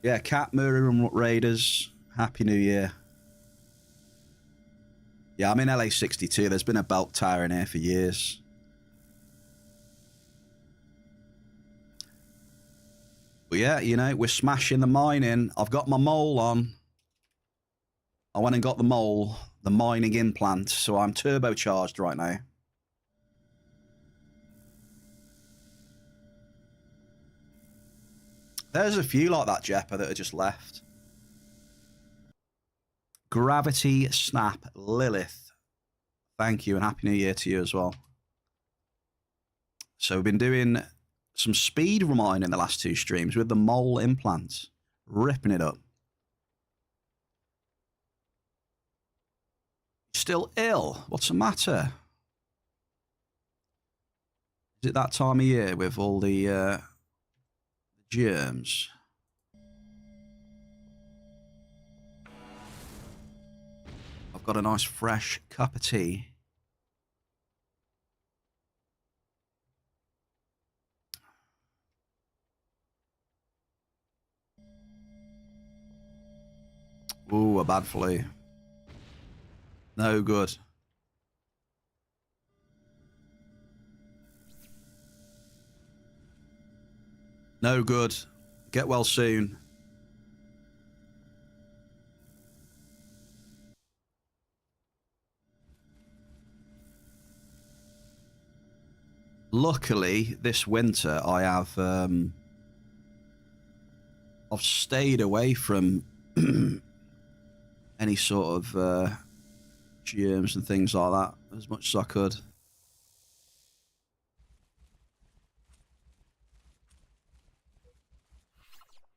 Yeah, Cat, Murray and Raiders. Happy New Year. Yeah, I'm in LA 62. There's been a belt tower in here for years. But yeah, you know, we're smashing the mining. I've got my mole on. I went and got the mole, the mining implant, so I'm turbocharged right now. There's a few like that, Jepper, that are just left. Gravity Snap, Lilith. Thank you, and Happy New Year to you as well. So we've been doing some speed mining the last 2 streams with the mole implant. Ripping it up. Still ill? What's the matter? Is it that time of year with all the germs? I've got a nice fresh cup of tea. Ooh, a bad flu. No good. No good. Get well soon. Luckily, this winter I have I've stayed away from any sort of germs and things like that as much as I could.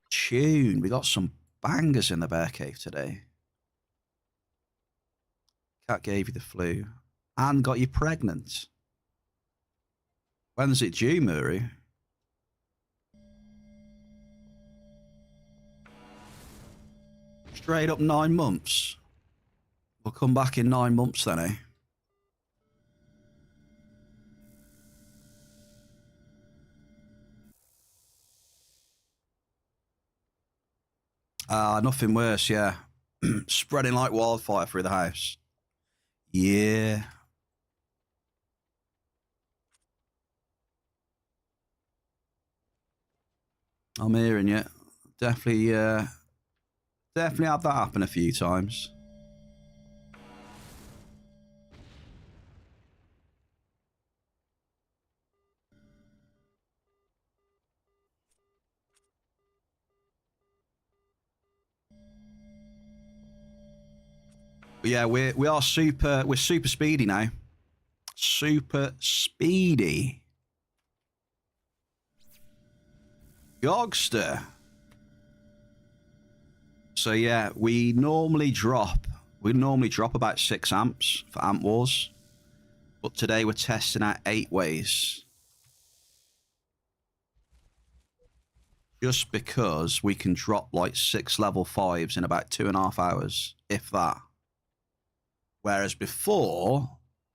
Tune, we got some bangers in the bear cave today. Cat gave you the flu and got you pregnant. When's it due, Murray? Straight up 9 months. We'll come back in 9 months then, eh? Nothing worse, yeah. Spreading like wildfire through the house. Yeah. I'm hearing you. Definitely had that happen a few times. But yeah, we're super speedy now. Super speedy. Gogster. So yeah, we normally drop about 6 amps for Amp Wars. But today we're testing out 8 ways. Just because we can drop like 6 level 5s in about 2.5 hours, if that. Whereas before,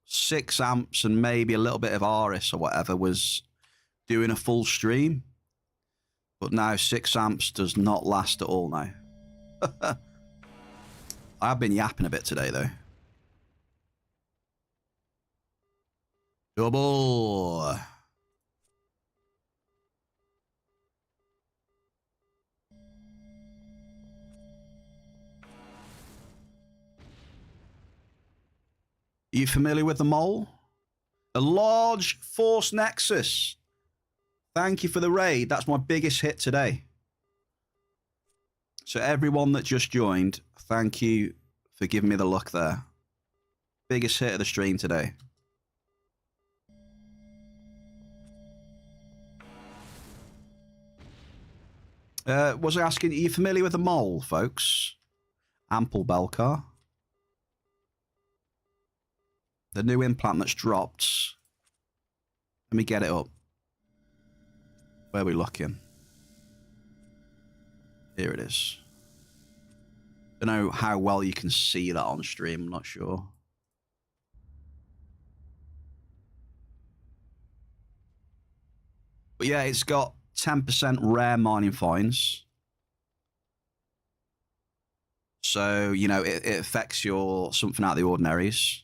6 amps and maybe a little bit of Aris or whatever was doing a full stream. But now 6 amps does not last at all now. I have been yapping a bit today though. Double. Are you familiar with the mole? A large force nexus. Thank you for the raid. That's my biggest hit today. So everyone that just joined, thank you for giving me the luck there. Biggest hit of the stream today. Was I asking, are you familiar with the mole, folks? Ample Belcar. The new implant that's dropped. Let me get it up. Where are we looking? Here it is. Don't know how well you can see that on stream, I'm not sure. But yeah, it's got 10% rare mining fines. So, you know, it affects your something out of the ordinaries.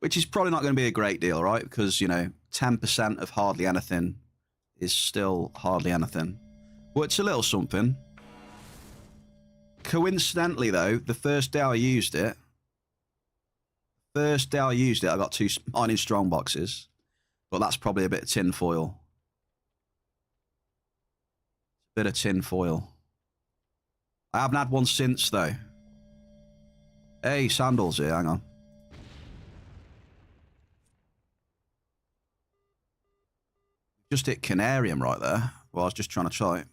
Which is probably not going to be a great deal, right? Because, you know, 10% of hardly anything is still hardly anything. But it's a little something. Coincidentally, though, the first day I used it, I got 2 mining strong boxes. But that's probably a bit of tin foil. Bit of tin foil. I haven't had one since, though. Hey, Sandals here, hang on. Just hit Canarium right there. Well, I was just trying to try it.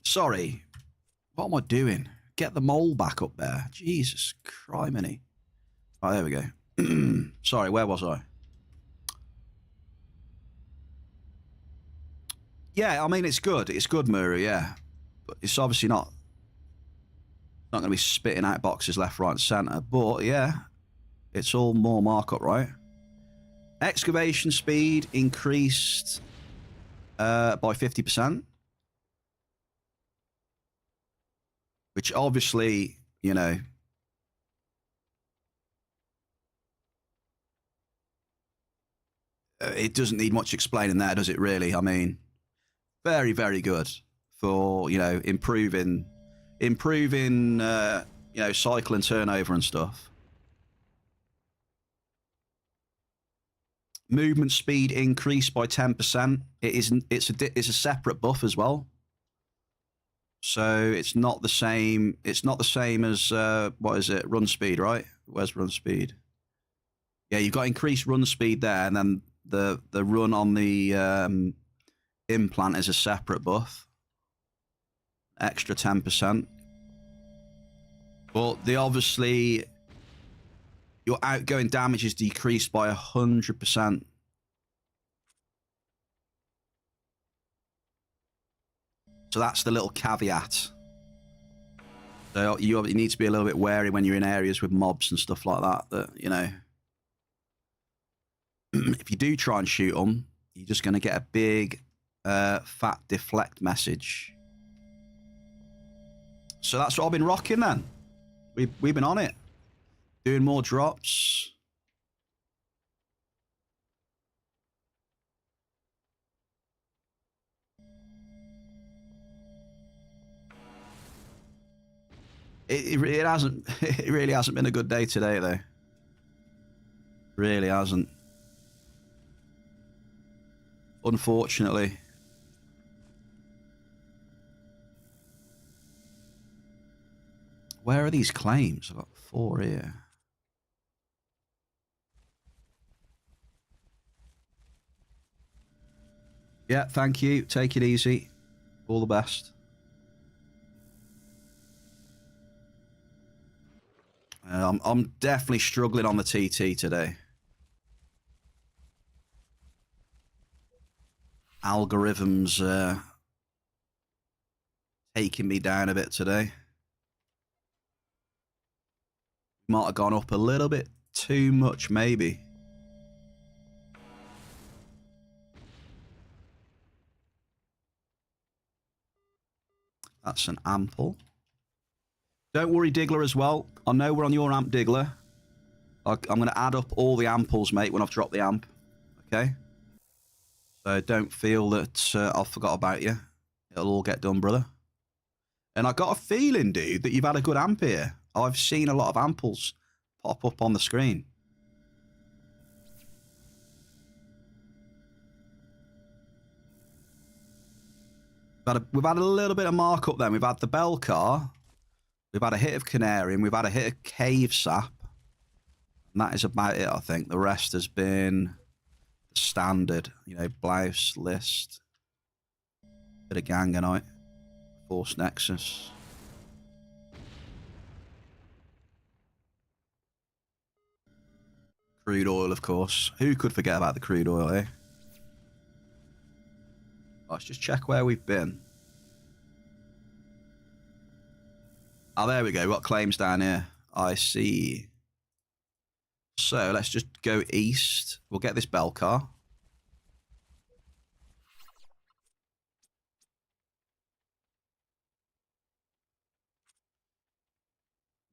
Sorry. What am I doing? Get the mole back up there. Jesus criminy. Oh, there we go. Sorry, where was I? Yeah, I mean, it's good. It's good, Muru, yeah. But it's obviously not going to be spitting out boxes left, right, and centre. But, yeah, it's all more markup, right? Excavation speed increased by 50%. Which obviously, you know, it doesn't need much explaining there, does it really? I mean, very, very good for, you know, improving, you know, cycle and turnover and stuff. Movement speed increased by 10%. It's a separate buff as well. So it's not the same. It's not the same as what is it? Run speed, right? Where's run speed? Yeah, you've got increased run speed there, and then the run on the implant is a separate buff. Extra 10%. But obviously your outgoing damage is decreased by 100%. So that's the little caveat. So you need to be a little bit wary when you're in areas with mobs and stuff like that, that, you know, if you do try and shoot them, you're just going to get a big fat deflect message. So that's what I've been rocking then. We've been on it. Doing more drops. It really hasn't been a good day today though. Really hasn't. Unfortunately. Where are these claims? I've got 4 here. Yeah, thank you. Take it easy. All the best. I'm definitely struggling on the TT today. Algorithms taking me down a bit today. Might have gone up a little bit too much, maybe. That's an ample. Don't worry, Diggler, as well. I know we're on your amp, Diggler. I'm going to add up all the amples, mate, when I've dropped the amp. Okay? So don't feel that I've forgot about you. It'll all get done, brother. And I got a feeling, dude, that you've had a good amp here. I've seen a lot of amples pop up on the screen. We've had a little bit of markup then. We've had the bell car. We've had a hit of Canary, and we've had a hit of Cave Sap. And that is about it, I think. The rest has been the standard, you know, blouse, list, bit of Ganganite, Force Nexus. Crude oil, of course. Who could forget about the crude oil, eh? Let's just check where we've been. Oh, there we go. We've got claims down here. I see. So let's just go east. We'll get this bell car.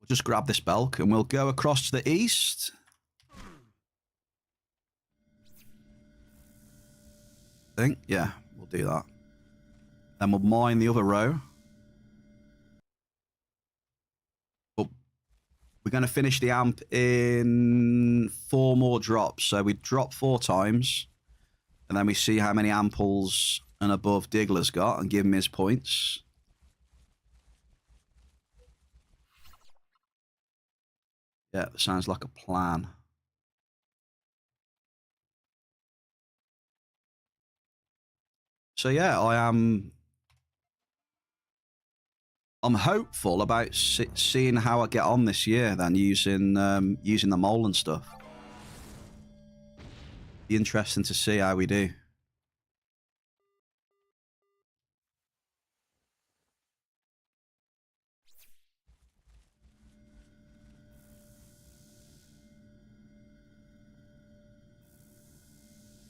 We'll just grab this belk and we'll go across to the east. I think, yeah, we'll do that. Then we'll mine the other row. We're going to finish the amp in 4 more drops. So we drop 4 times. And then we see how many amples and above Diggler's got and give him his points. Yeah, sounds like a plan. So yeah, I'm hopeful about seeing how I get on this year then using the mole and stuff. Be interesting to see how we do.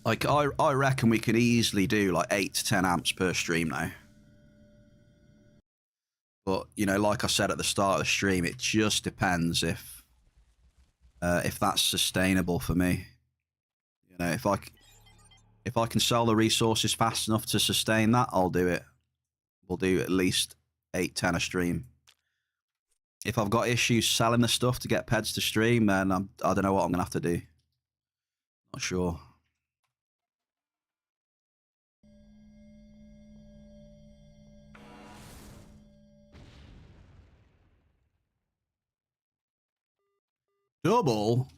Like, I reckon we can easily do like 8 to 10 amps per stream now. But, you know, like I said at the start of the stream, it just depends if that's sustainable for me. You know, if I can sell the resources fast enough to sustain that, I'll do it. We'll do at least 8, 10 a stream. If I've got issues selling the stuff to get peds to stream, then I don't know what I'm going to have to do. Not sure. Double?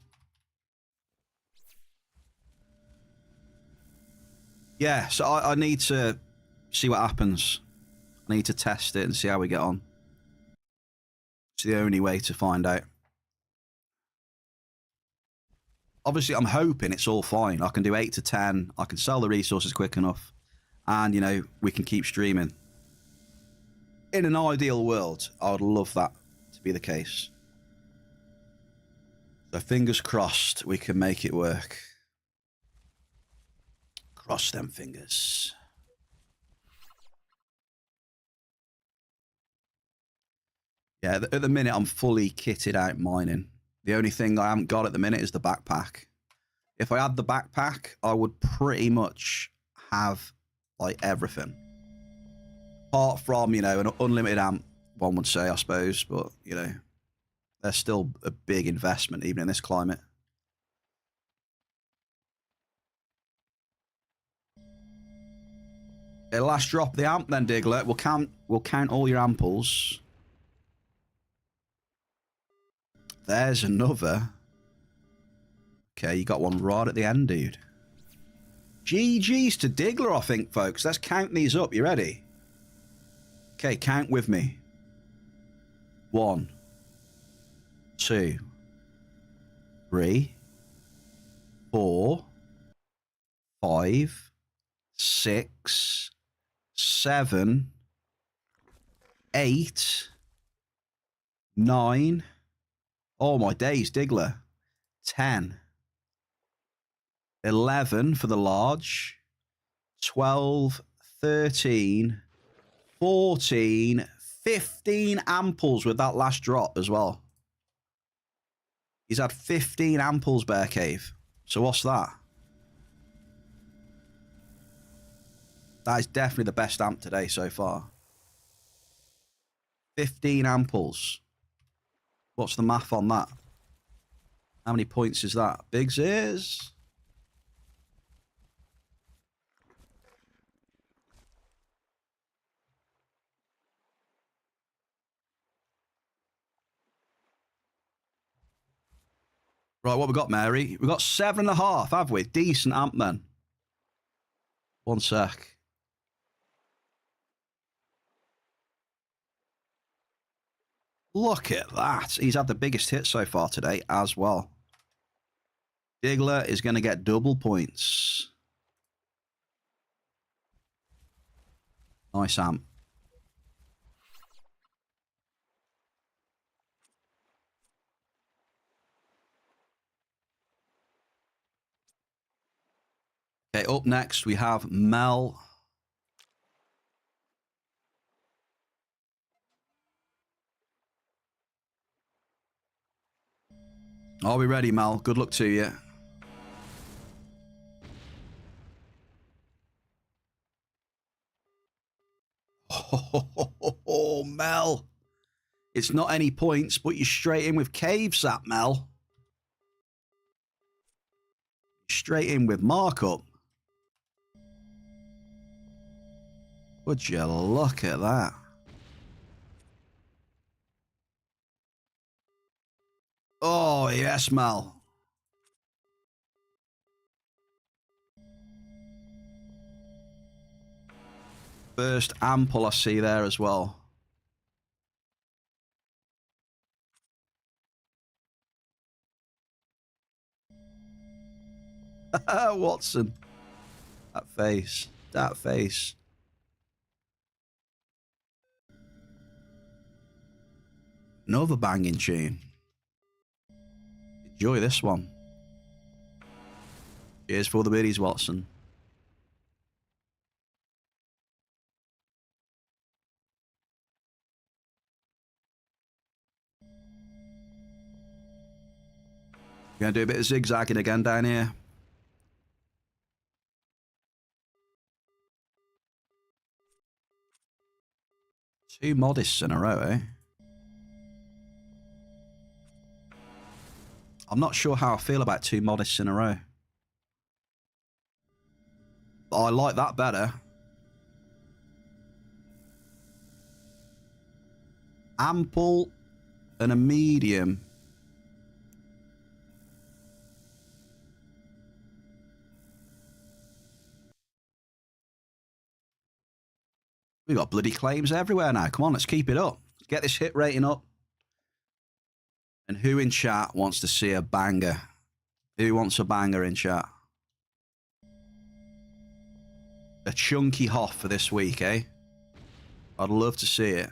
Yeah, so I need to see what happens. I need to test it and see how we get on. It's the only way to find out. Obviously, I'm hoping it's all fine. I can do 8 to 10. I can sell the resources quick enough. And, you know, we can keep streaming. In an ideal world, I would love that to be the case. So fingers crossed we can make it work. Cross them fingers. Yeah, at the minute, I'm fully kitted out mining. The only thing I haven't got at the minute is the backpack. If I had the backpack, I would pretty much have, like, everything. Apart from, you know, an unlimited amp, one would say, I suppose. But, you know, they're still a big investment, even in this climate. Okay, last drop of the amp then, Diggler. We'll count all your amples. There's another. Okay, you got one right at the end, dude. GG's to Diggler, I think, folks. Let's count these up. You ready? Okay, count with me. 1, 2, 3, 4, 5, 6, 7, 8, 9. Oh my days, Diggler. 10. 11 for the large. 12, 13, 14, 15 amples with that last drop as well. He's had 15 amples, BEARCAVE. So what's that? That is definitely the best amp today so far. 15 amples. What's the math on that? How many points is that? Biggs is... Right, what we got, Mary? We got 7.5, have we? Decent amp, then. One sec. Look at that. He's had the biggest hit so far today as well. Diggler is going to get double points. Nice amp. Okay, up next we have Mel. Are we ready, Mel? Good luck to you. Oh, Mel. It's not any points, but you're straight in with cave sap, Mel. Straight in with markup. Would you look at that? Oh, yes, Mel. First ample I see there as well. Watson. That face. That face. Another banging tune. Enjoy this one. Cheers for the biddies, Watson. Gonna do a bit of zigzagging again down here. Two modists in a row, eh? I'm not sure how I feel about two modists in a row. But I like that better. Ample and a medium. We got bloody claims everywhere now. Come on, let's keep it up. Get this hit rating up. And who in chat wants to see a banger? Who wants a banger in chat? A chunky Hoff for this week, eh? I'd love to see it.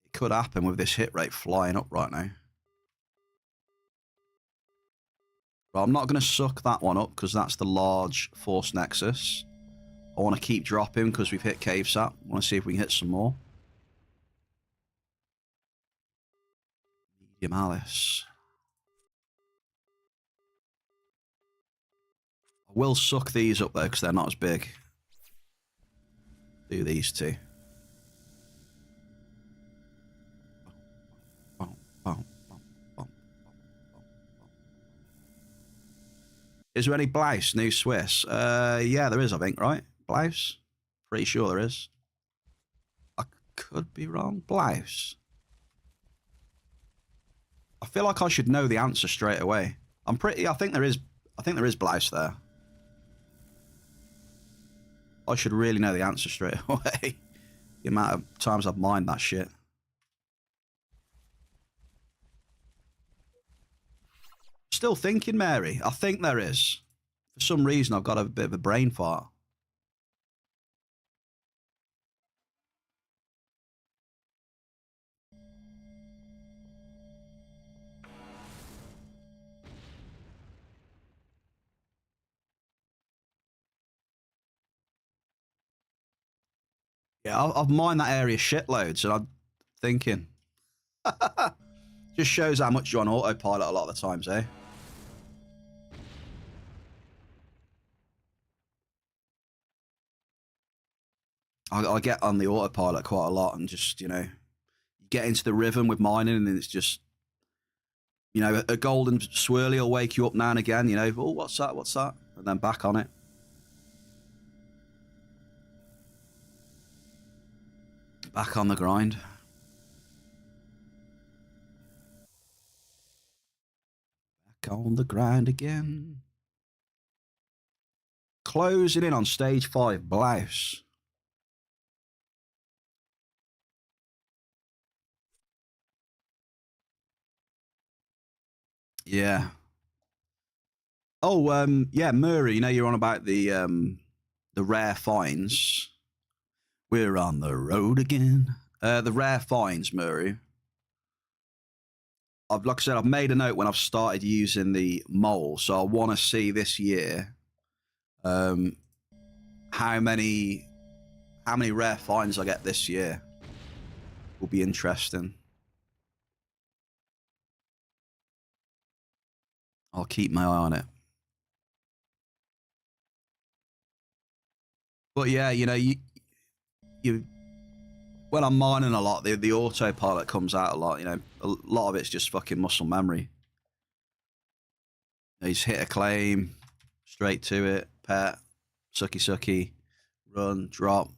It could happen with this hit rate flying up right now. But I'm not going to suck that one up because that's the large Force Nexus. I want to keep dropping because we've hit Cave Sap. I want to see if we can hit some more. Medium Alice. I will suck these up though because they're not as big. Do these two. Is there any blouse, new Swiss? Yeah, there is, I think, right? Blouse? Pretty sure there is. I could be wrong. Blouse? I feel like I should know the answer straight away. I think there is blouse there. I should really know the answer straight away. The amount of times I've mined that shit. Still thinking, Mary. I think there is. For some reason, I've got a bit of a brain fart. Yeah, I've mined that area shitloads, and I'm thinking. Just shows how much you're on autopilot a lot of the times, eh? I get on the autopilot quite a lot and just, you know, get into the rhythm with mining and it's just, you know, a golden swirly will wake you up now and again, you know, oh, what's that, what's that? And then back on it. Back on the grind. Back on the grind again. Closing in on stage 5, blouse. Yeah. Oh, yeah, Murray, you know, you're on about the rare finds. We're on the road again. The rare finds, Murray. Like I said, I've made a note when I've started using the mole, so I want to see this year how many rare finds I get this year. Will be interesting. I'll keep my eye on it. But yeah, you know, you when I'm mining a lot, the autopilot comes out a lot. You know, a lot of it's just fucking muscle memory. He's hit a claim, straight to it, pet, sucky sucky, run, drop,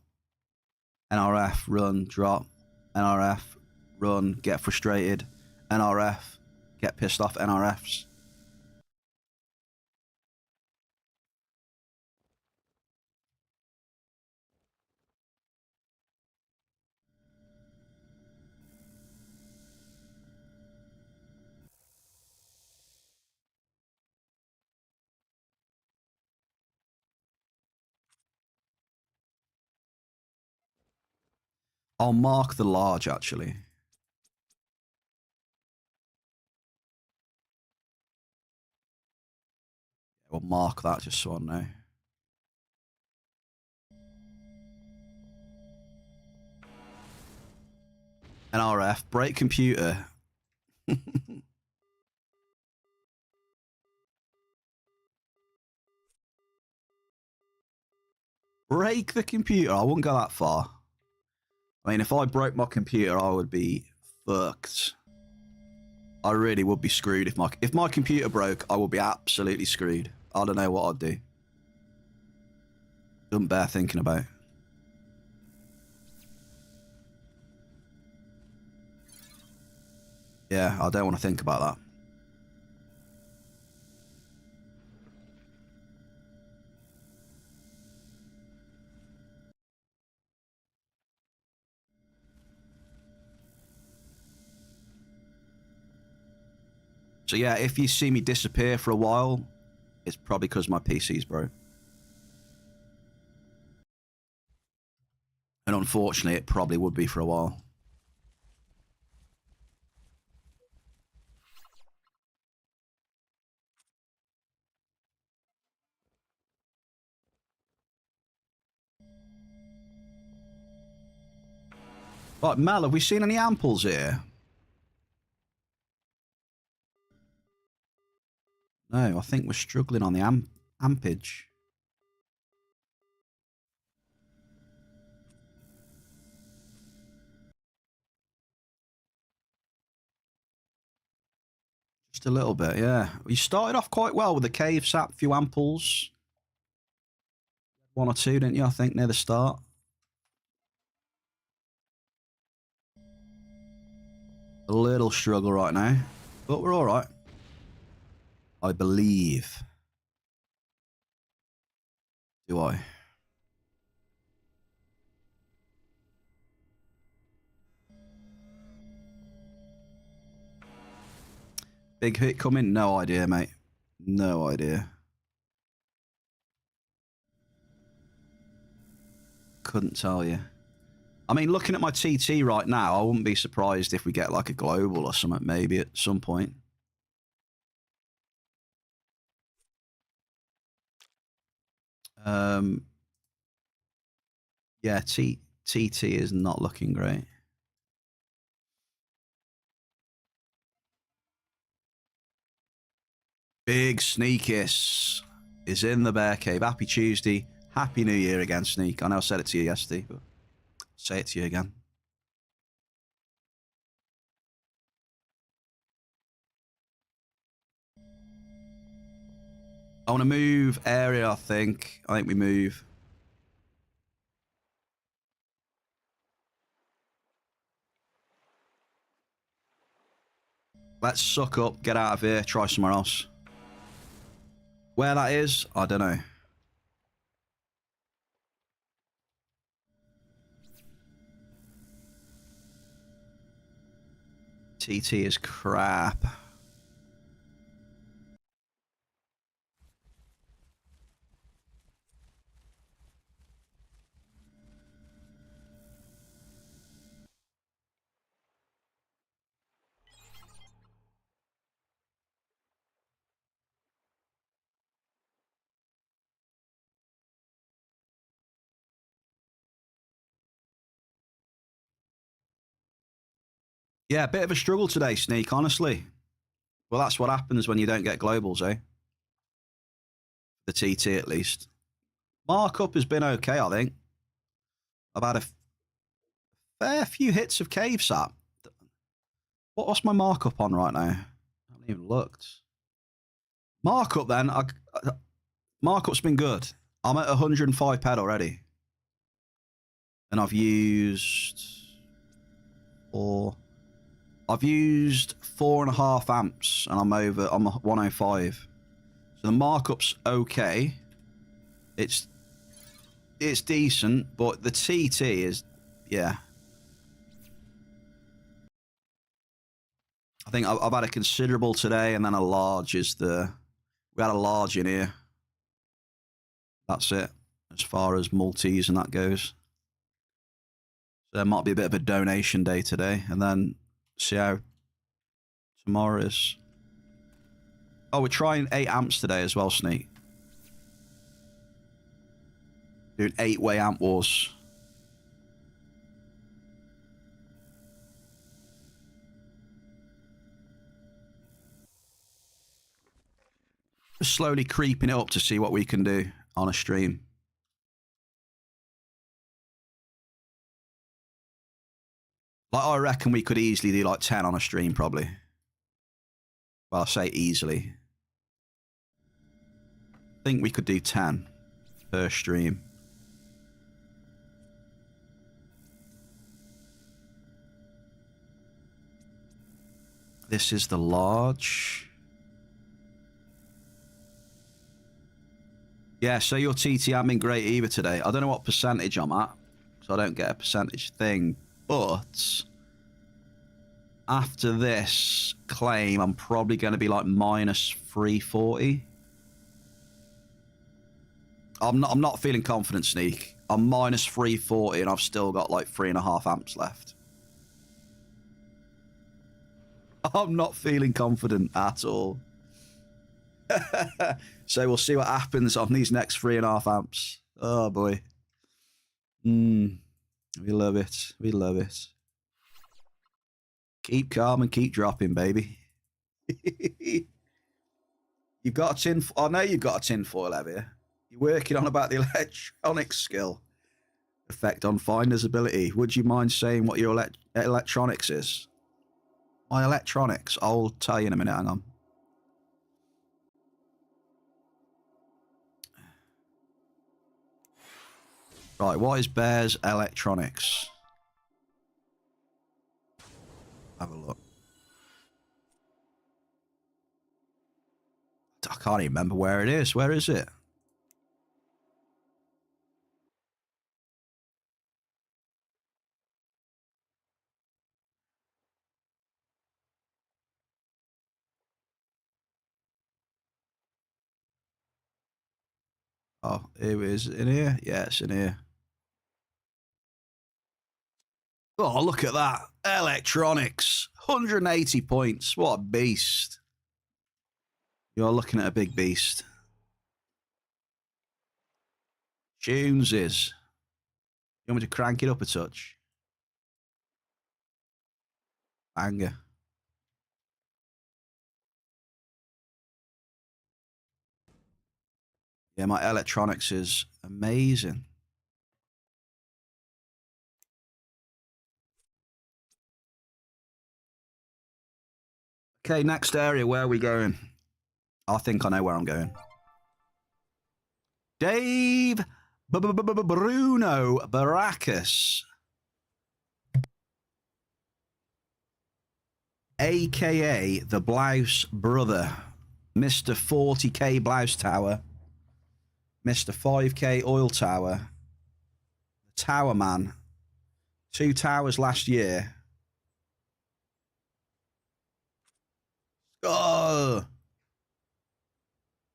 NRF, run, drop, NRF, run, get frustrated, NRF, get pissed off, NRFs. I'll mark the large, actually. We'll mark that just so I know. NRF, break computer. Break the computer. I wouldn't go that far. I mean, if I broke my computer, I would be fucked. I really would be screwed if my computer broke. I would be absolutely screwed. I don't know what I'd do. Doesn't bear thinking about. Yeah, I don't want to think about that. So yeah, if you see me disappear for a while, it's probably because my PC's broke. And unfortunately, it probably would be for a while. Right, Mel, have we seen any amples here? No, I think we're struggling on the ampage. Just a little bit, yeah. We started off quite well with the cave sap, few amples. One or two, didn't you, I think, near the start? A little struggle right now, but we're all right. I believe. Do I? Big hit coming? No idea, mate. No idea. Couldn't tell you. I mean, looking at my TT right now, I wouldn't be surprised if we get like a global or something maybe at some point. Yeah, TT is not looking great. Big Sneakus is in the bear cave. Happy Tuesday. Happy New Year again, Sneak. I know I said it to you yesterday, but I'll say it to you again. I want to move area, I think. I think we move. Let's suck up, get out of here, try somewhere else. Where that is, I don't know. TT is crap. Yeah, a bit of a struggle today, Sneak, honestly. Well, that's what happens when you don't get globals, eh? The TT, at least. Markup has been okay, I think. I've had a fair few hits of cave sap. What's my markup on right now? I haven't even looked. Markup, then. Markup's been good. I'm at 105 ped already. And I've used... I've used 4.5 amps, and I'm 105. So the markup's okay. It's decent, but the TT is, yeah. I think I've had a considerable today, and then a large is the... We had a large in here. That's it, as far as multis and that goes. So there might be a bit of a donation day today, and then see how tomorrow is. Oh, we're trying 8 amps today as well, Sneak. Doing 8-way amp wars. Slowly creeping it up to see what we can do on a stream. Like, I reckon we could easily do like 10 on a stream, probably. Well, I say easily. I think we could do 10 per stream. This is the large. Yeah, so your TT hasn't been great either today. I don't know what percentage I'm at, so I don't get a percentage thing. But after this claim, I'm probably going to be like minus 340. I'm not feeling confident, Sneak. I'm minus 340 and I've still got like 3.5 amps left. I'm not feeling confident at all. So we'll see what happens on these next 3.5 amps. Oh boy. We love it. We love it. Keep calm and keep dropping, baby. You've got a tin. I know you've got a tinfoil, have you? You're working on about the electronic skill effect on finder's ability. Would you mind saying what your electronics is? My electronics. I'll tell you in a minute. Hang on. Right, what is Bear's electronics? Have a look. I can't even remember where it is. Where is it? Oh, it is in here? Yeah, it's in here. Oh, look at that. Electronics. 180 points. What a beast. You're looking at a big beast. Tunes is. You want me to crank it up a touch? Banger. Yeah, my electronics is amazing. Okay, next area. Where are we going? I think I know where I'm going. Dave Bruno Baracus, a.k.a. the Blouse Brother, Mr. 40k Blouse Tower, Mr. 5k Oil Tower, the Tower Man, 2 towers last year. Oh!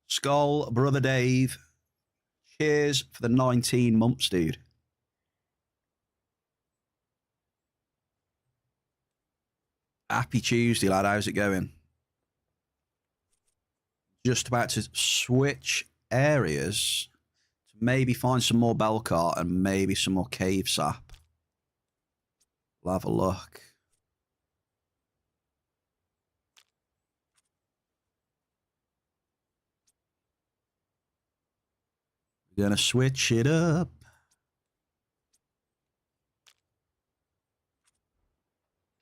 Skull, Brother Dave. Cheers for the 19 months, dude. Happy Tuesday, lad. How's it going? Just about to switch areas to maybe find some more Belcart and maybe some more cave sap. We'll have a look. We're going to switch it up.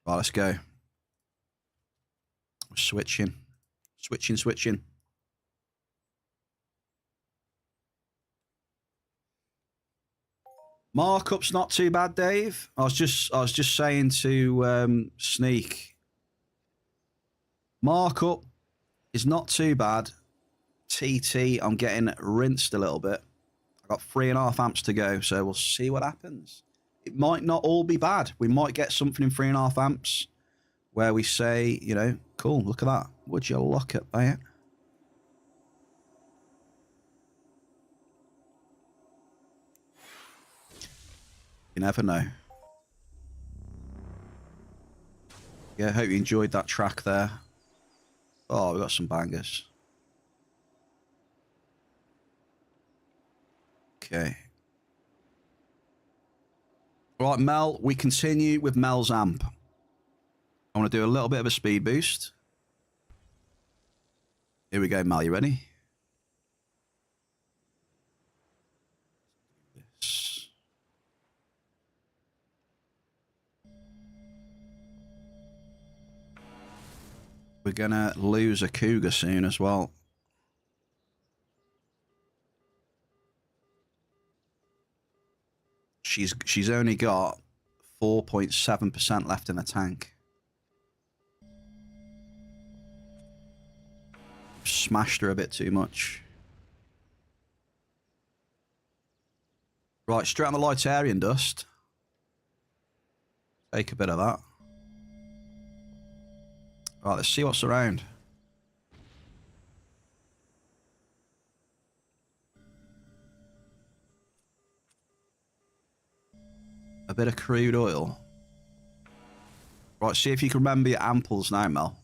Right, let's go. We're switching. Switching. Markup's not too bad, Dave. I was just saying to Sneak. Markup is not too bad. TT, I'm getting rinsed a little bit. I've got 3.5 amps to go, so we'll see what happens. It might not all be bad. We might get something in 3.5 amps where we say, you know, cool, look at that. Would you look at that? You never know. Yeah, hope you enjoyed that track there. Oh, we got some bangers. Okay. Right, Mel, we continue with Mel's amp. I want to do a little bit of a speed boost. Here we go, Mel. You ready? Yes. We're going to lose a cougar soon as well. She's only got 4.7% left in the tank. Smashed her a bit too much. Right, straight on the Lightarian dust. Take a bit of that. Right, let's see what's around. A bit of crude oil. Right, see if you can remember your amples now, Mel.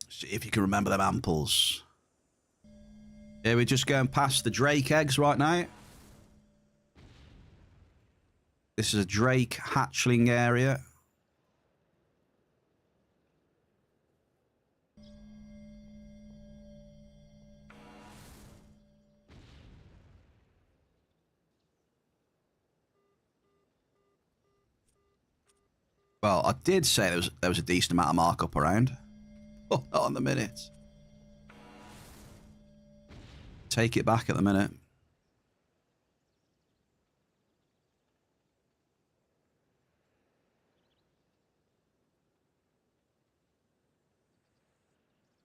See if you can remember them amples. Here we're just going past the Drake eggs right now. This is a Drake hatchling area. Well, I did say there was a decent amount of markup around. Oh, not on the minute. Take it back at the minute.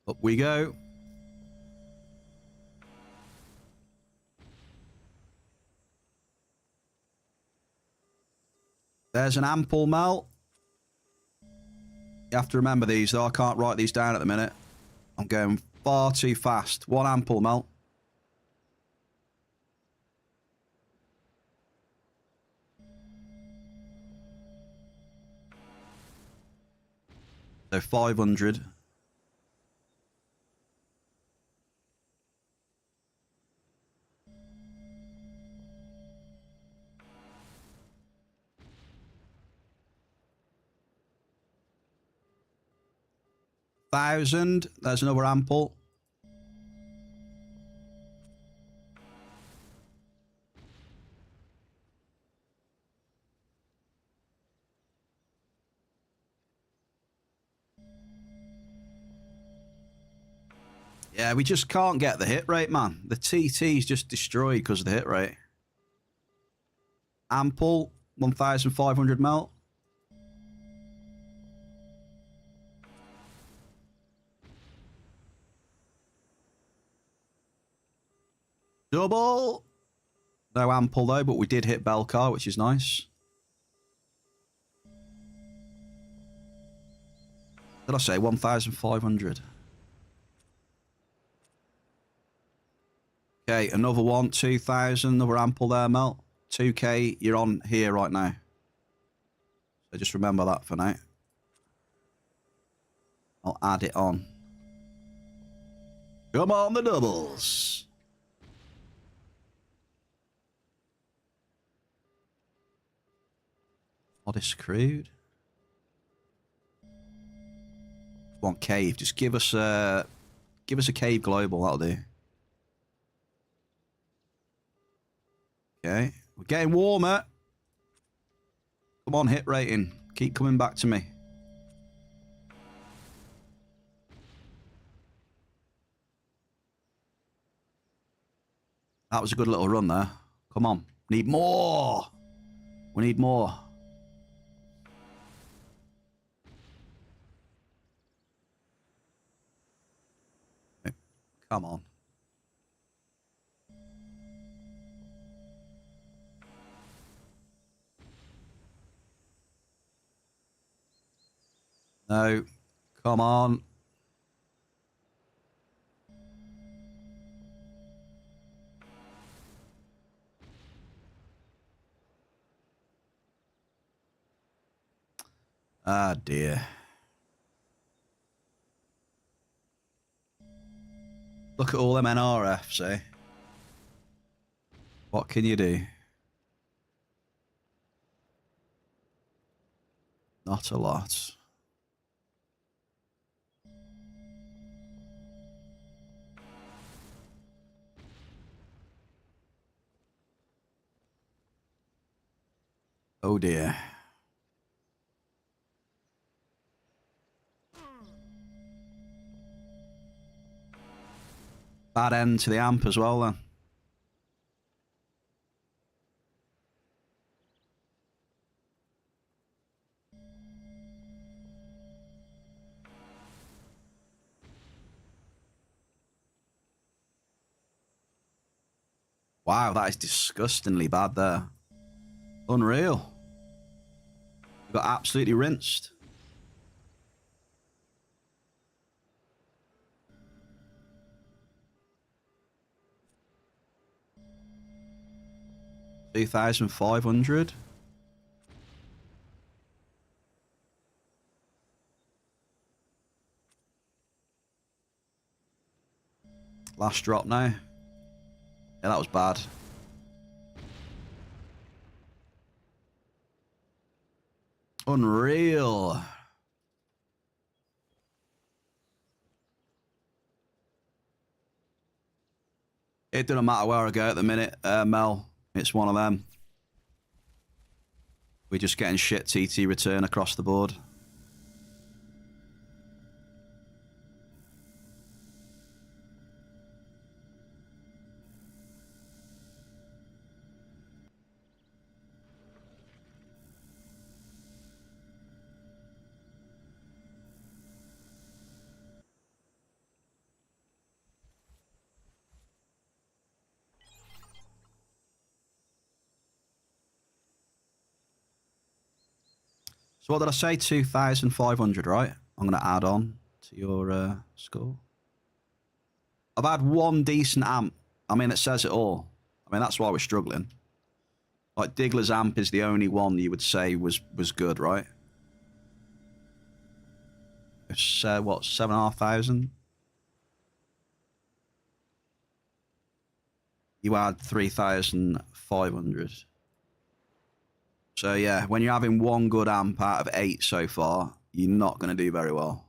Up we go. There's an ample, Mel. You have to remember these, though. I can't write these down at the minute. I'm going far too fast. One ample, Mel. So 500. Thousand. There's another ample. Yeah, we just can't get the hit rate, man. The TT's just destroyed because of the hit rate. Ample, 1,500 mil. Double. No ample though, but we did hit Belcar, which is nice. Did I say 1,500? Okay, another one, 2,000, another ample there, Mel. 2K, you're on here right now. So just remember that for now. I'll add it on. Come on, the doubles. Modest crude. Come on, cave. Just give us a cave global. That'll do. Okay, we're getting warmer. Come on, hit rating. Keep coming back to me. That was a good little run there. Come on. Need more. We need more. Come on. No. Come on. Ah, dear. Look at all them NRFs, eh? What can you do? Not a lot. Oh, dear. Bad end to the amp as well, then. Wow, that is disgustingly bad there. Unreal. We got absolutely rinsed. $2,500. Last drop now. Yeah, that was bad. Unreal. It doesn't matter where I go at the minute, Mel. It's one of them. We're just getting shit TT return across the board. So what did I say? 2,500, right? I'm going to add on to your score. I've had one decent amp. I mean, it says it all. I mean, that's why we're struggling. Like, Diggler's amp is the only one you would say was good, right? It's, what, 7,500? You had 3,500. So, yeah, when you're having one good amp out of 8 so far, you're not going to do very well.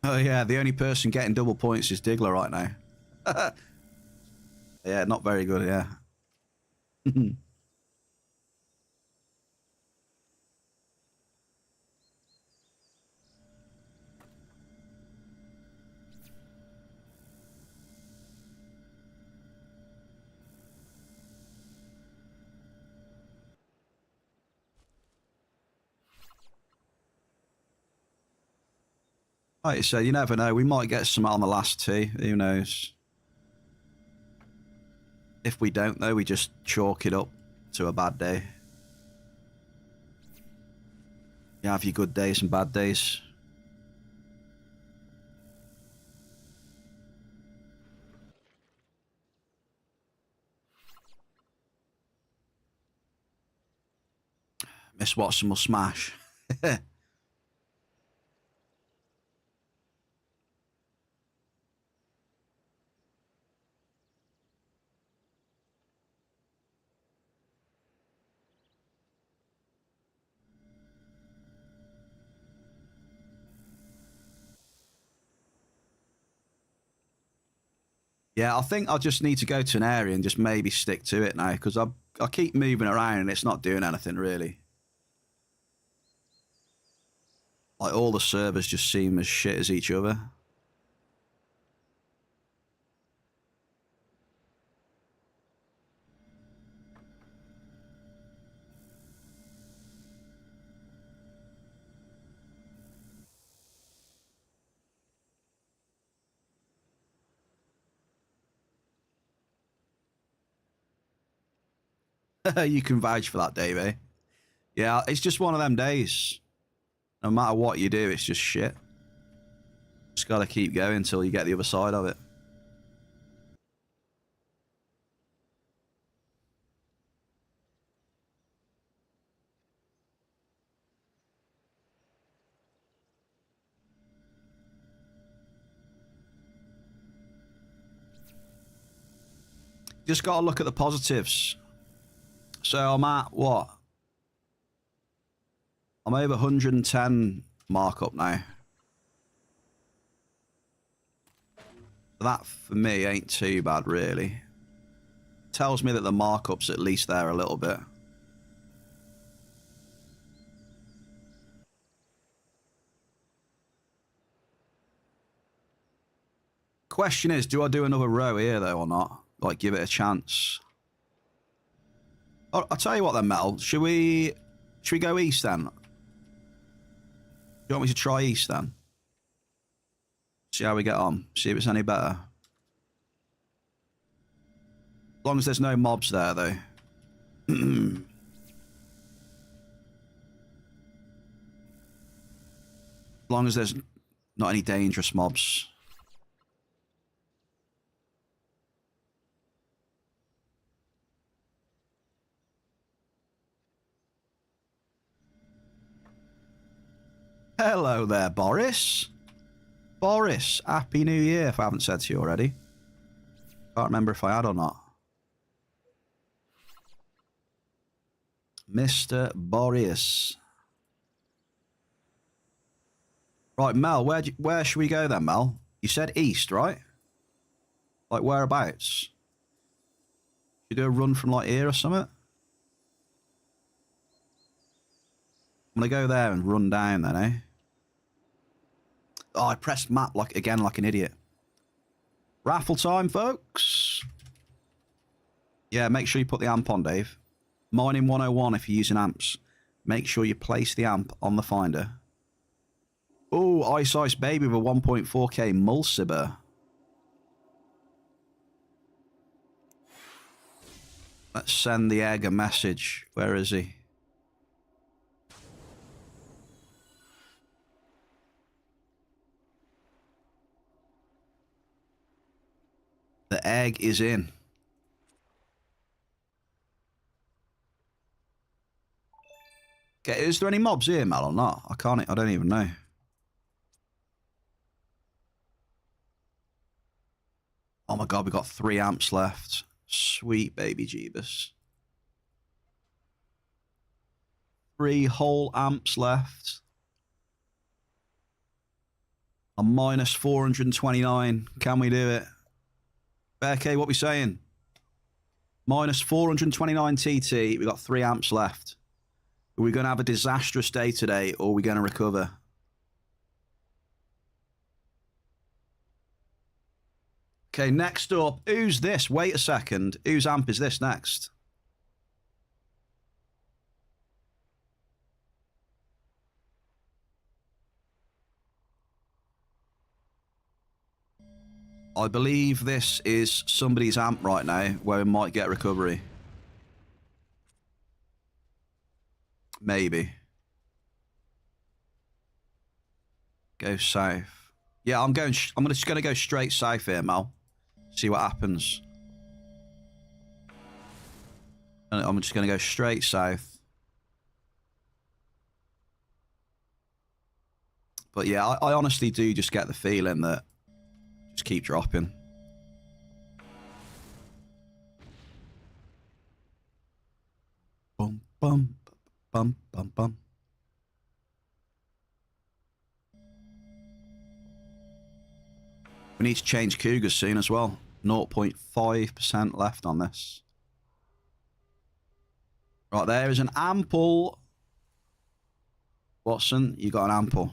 Oh, yeah, the only person getting double points is Diggler right now. Yeah, not very good, yeah. Like you said, you never know. We might get some on the last two. Who knows? If we don't, though, we just chalk it up to a bad day. You have your good days and bad days. Miss Watson will smash. Yeah, I think I just need to go to an area and just maybe stick to it now, because I keep moving around and it's not doing anything really. Like, all the servers just seem as shit as each other. You can vouch for that, Davey. Yeah, it's just one of them days. No matter what you do, it's just shit. Just gotta keep going until you get the other side of it. Just gotta look at the positives. So I'm at what? I'm over 110 markup now. That for me ain't too bad, really. Tells me that the markup's at least there a little bit. Question is, do I do another row here though or not? Like, give it a chance. Oh, I'll tell you what then, Mel. Should we go east then? Do you want me to try east then? See how we get on. See if it's any better. As long as there's no mobs there though. As long as there's not any dangerous mobs. Hello there, Boris. Boris, Happy New Year, if I haven't said to you already. Can't remember if I had or not. Mr. Boris. Right, Mel, where should we go then, Mel? You said east, right? Like, whereabouts? Should you do a run from, like, here or something? I'm gonna go there and run down then, eh? Oh, I pressed map like an idiot. Raffle time, folks. Yeah, make sure you put the amp on, Dave. Mining 101 if you're using amps. Make sure you place the amp on the finder. Oh, Ice Baby with a 1.4k Mulciber. Let's send the egg a message. Where is he? The egg is in. Okay, is there any mobs here, Mel, or not? I don't even know. Oh my god, we got 3 amps left. Sweet baby Jeebus. 3 whole amps left. I'm minus 429. Can we do it? BEARCAVE, what we saying? Minus 429 TT. We got 3 amps left. Are we going to have a disastrous day today, or are we going to recover? Okay, next up. Who's this? Wait a second. Whose amp is this next? I believe this is somebody's amp right now, where we might get recovery. Maybe. Go south. Yeah, I'm just going to go straight south here, Mal. See what happens. And I'm just going to go straight south. But yeah, I honestly do just get the feeling that just keep dropping. Bum, bum, bum, bum, bum. We need to change Cougars soon as well. 0.5% left on this. Right, there is an ample. Watson, you got an ample.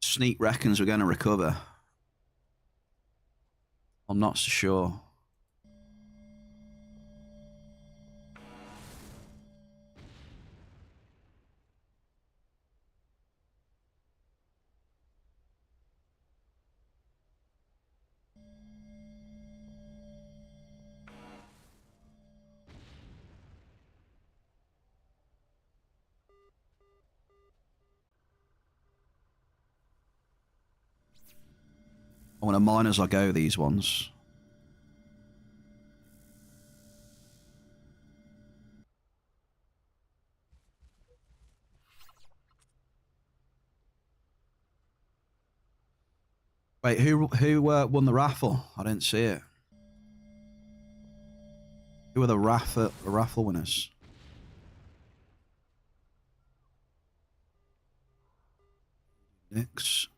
Sneak reckons we're going to recover. I'm not so sure. I want to mine as I go, these ones. Wait, who won the raffle? I didn't see it. Who are the raffle winners? Nix.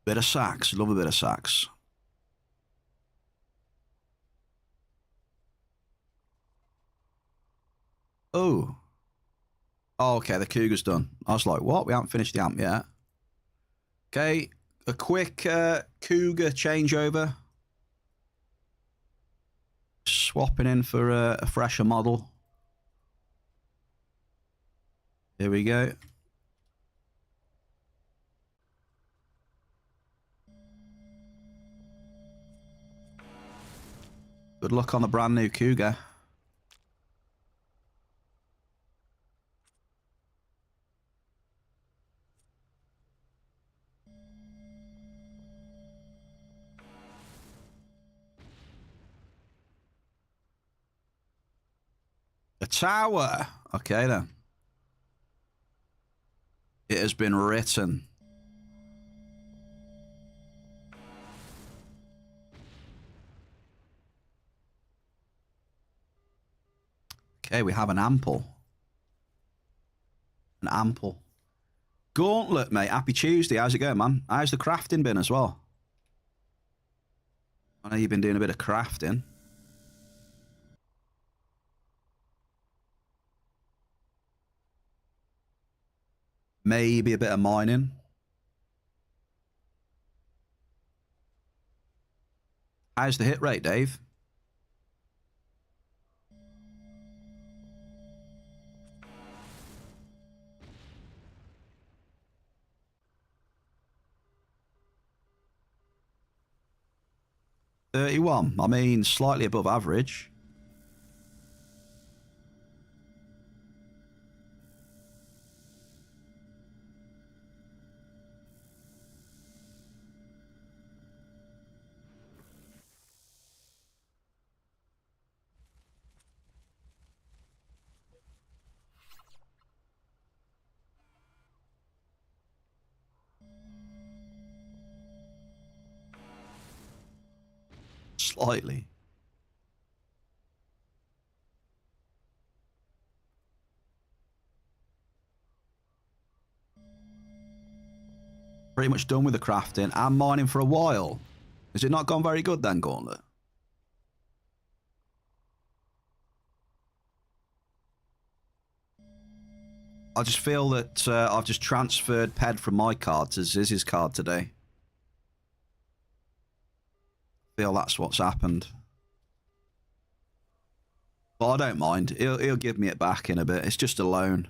Bit of sax. Love a bit of sax. Oh. Oh, okay, the Cougar's done. I was like, what? We haven't finished the amp yet. Okay, a quick Cougar changeover. Swapping in for a fresher model. Here we go. Good luck on the brand new Cougar. A tower. Okay, then. It has been written. Okay, we have an ample. An ample. Gauntlet, mate. Happy Tuesday. How's it going, man? How's the crafting been as well? I know you've been doing a bit of crafting. Maybe a bit of mining. How's the hit rate, Dave? $31. I mean, slightly above average. Slightly. Pretty much done with the crafting and mining for a while. Has it not gone very good then, Gauntlet? I just feel that I've just transferred Ped from my card to Ziz's card today. I feel that's what's happened. But I don't mind. He'll give me it back in a bit. It's just a loan.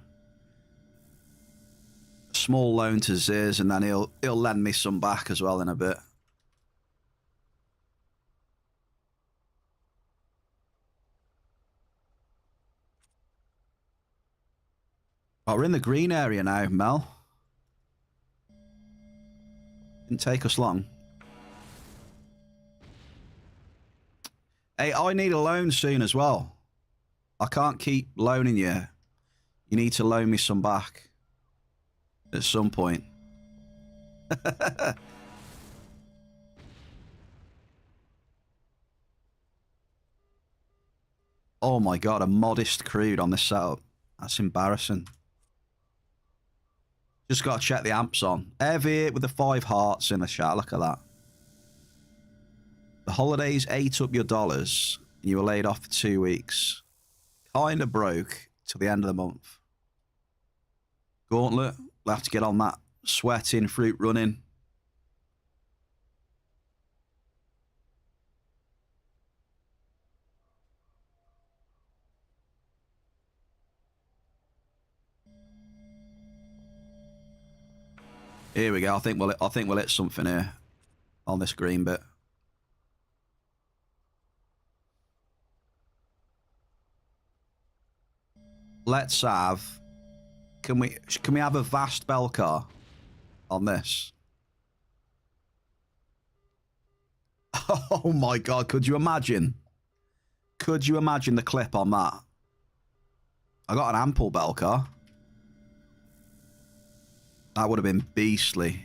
A small loan to Ziz, and then he'll lend me some back as well in a bit. Oh, we're in the green area now, Mel. Didn't take us long. Hey, I need a loan soon as well. I can't keep loaning you. You need to loan me some back. At some point. Oh my god, a modest crude on this setup. That's embarrassing. Just got to check the amps on. Heavy with the 5 hearts in the chat. Look at that. The holidays ate up your dollars and you were laid off for 2 weeks. Kind of broke till the end of the month. Gauntlet, we'll have to get on that sweating, fruit running. Here we go. I think we'll hit something here on this green bit. let's have... Can we have a vast bell car on this? Oh my God, could you imagine? Could you imagine the clip on that? I got an ample bell car. That would have been beastly.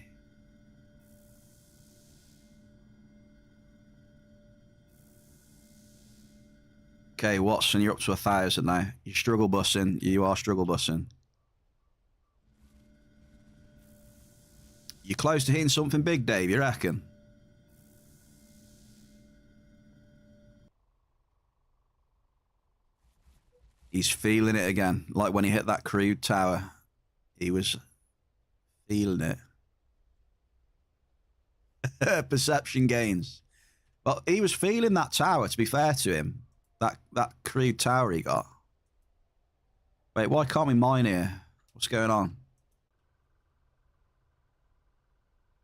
Okay, Watson, you're up to 1,000 now. You're struggle bussing. You are struggle bussing. You're close to hitting something big, Dave, you reckon? He's feeling it again. Like when he hit that crude tower. He was feeling it. Perception gains. Well, he was feeling that tower, to be fair to him. That crude tower he got. Wait, why can't we mine here? What's going on?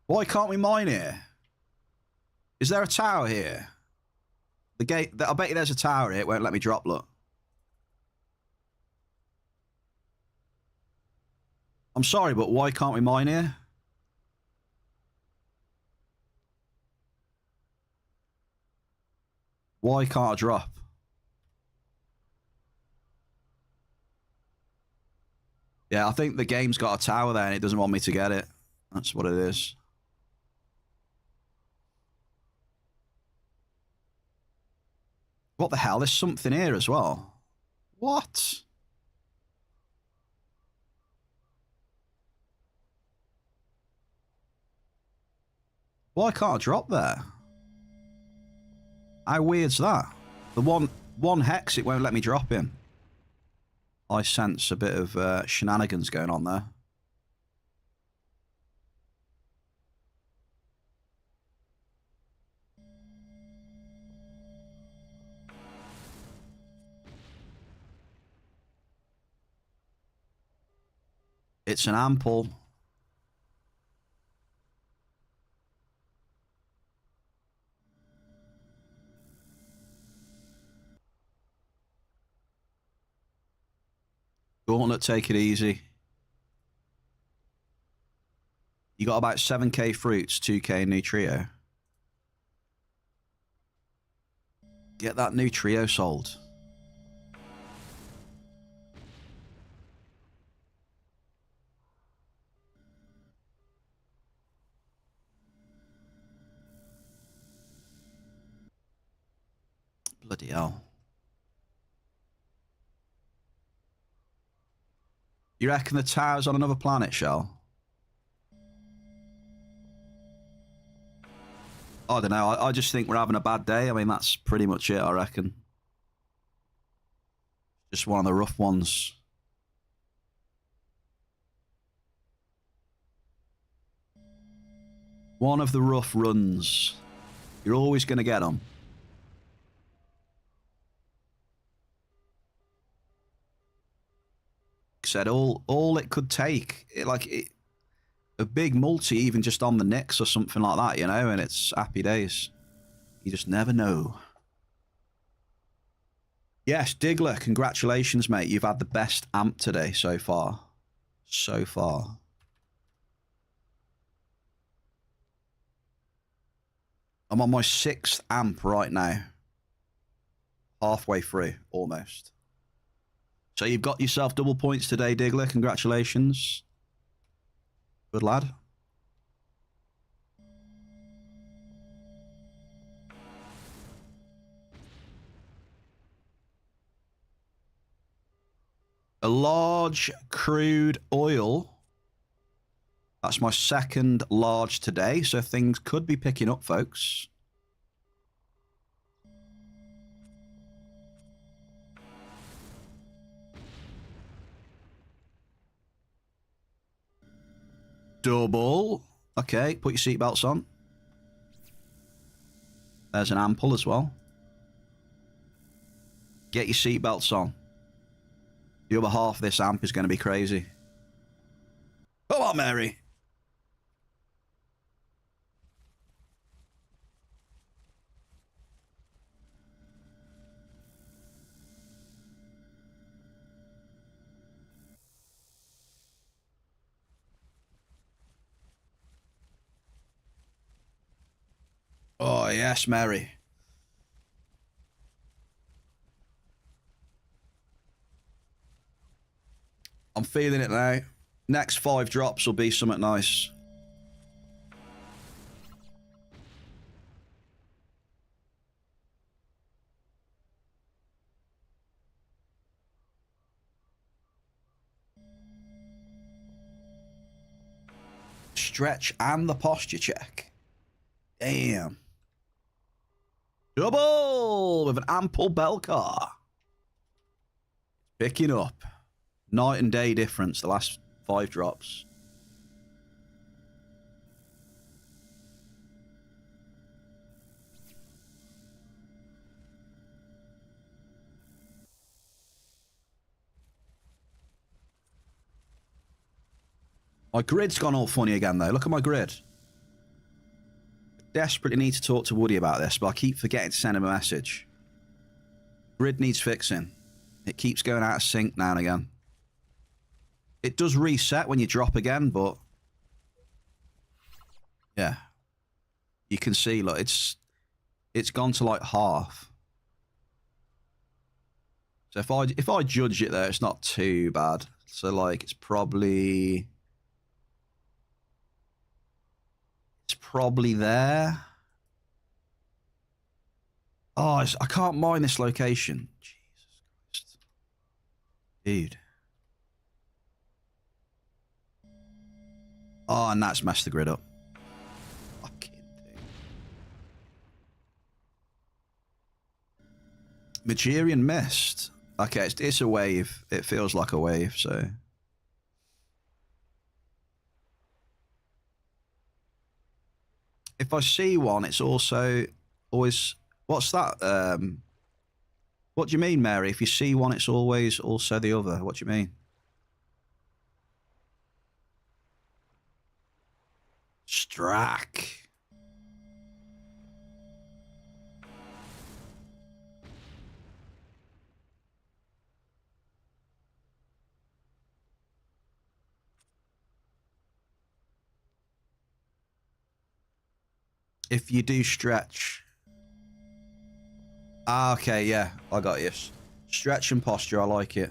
Why can't we mine here? Is there a tower here? The gate... I bet you there's a tower here. It won't let me drop, look. I'm sorry, but why can't we mine here? Why can't I drop? Yeah, I think the game's got a tower there and it doesn't want me to get it. That's what it is. What the hell? There's something here as well. What? Why can't I drop there? How weird's that? The one hex, it won't let me drop in. I sense a bit of shenanigans going on there. It's an ample. Gauntlet, take it easy. You got about 7k fruits, 2k new trio. Get that new trio sold. Bloody hell. You reckon the tower's on another planet, Shell? I don't know. I just think we're having a bad day. I mean, that's pretty much it, I reckon. Just one of the rough ones. One of the rough runs. You're always going to get them. Said all it could take, a big multi, even just on the Knicks or something like that, you know, and it's happy days. You just never know. Yes, Diggler, congratulations, mate. You've had the best amp today so far. So far. I'm on my 6th amp right now. Halfway through, almost. So you've got yourself double points today, Diggler. Congratulations. Good lad. A large crude oil. That's my 2nd large today, so things could be picking up, folks. Double. Okay, put your seatbelts on. There's an ample as well. Get your seatbelts on. The other half of this amp is going to be crazy. Come on, Mary. yes, Mary. I'm feeling it now. Next 5 drops will be something nice. Stretch and the posture check. Damn. Double with an ample bell car. Picking up. Night and day difference, the last 5 drops. My grid's gone all funny again, though. Look at my grid. Desperately need to talk to Woody about this, but I keep forgetting to send him a message. Grid needs fixing. It keeps going out of sync now and again. It does reset when you drop again, but yeah, you can see, look, it's gone to like half. So if I judge it there, it's not too bad. So like it's probably there. Oh, I can't mine this location. Jesus Christ. Dude. Oh, and that's messed the grid up. Fucking thing. Magirian Mist. Okay, it's a wave. It feels like a wave, so... If I see one, it's also always... What's that? What do you mean, Mary? If you see one, it's always also the other. What do you mean? Strack. If you do stretch... Ah, okay, yeah, I got you. Stretch and posture, I like it.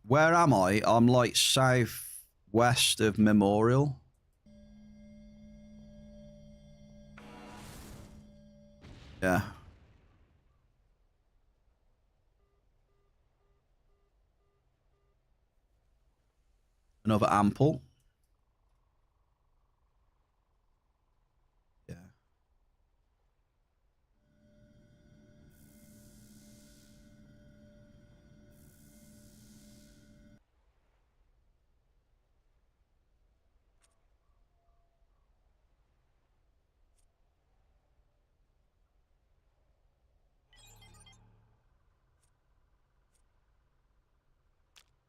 Where am I? I'm like southwest of Memorial. Yeah. Another ample. Yeah.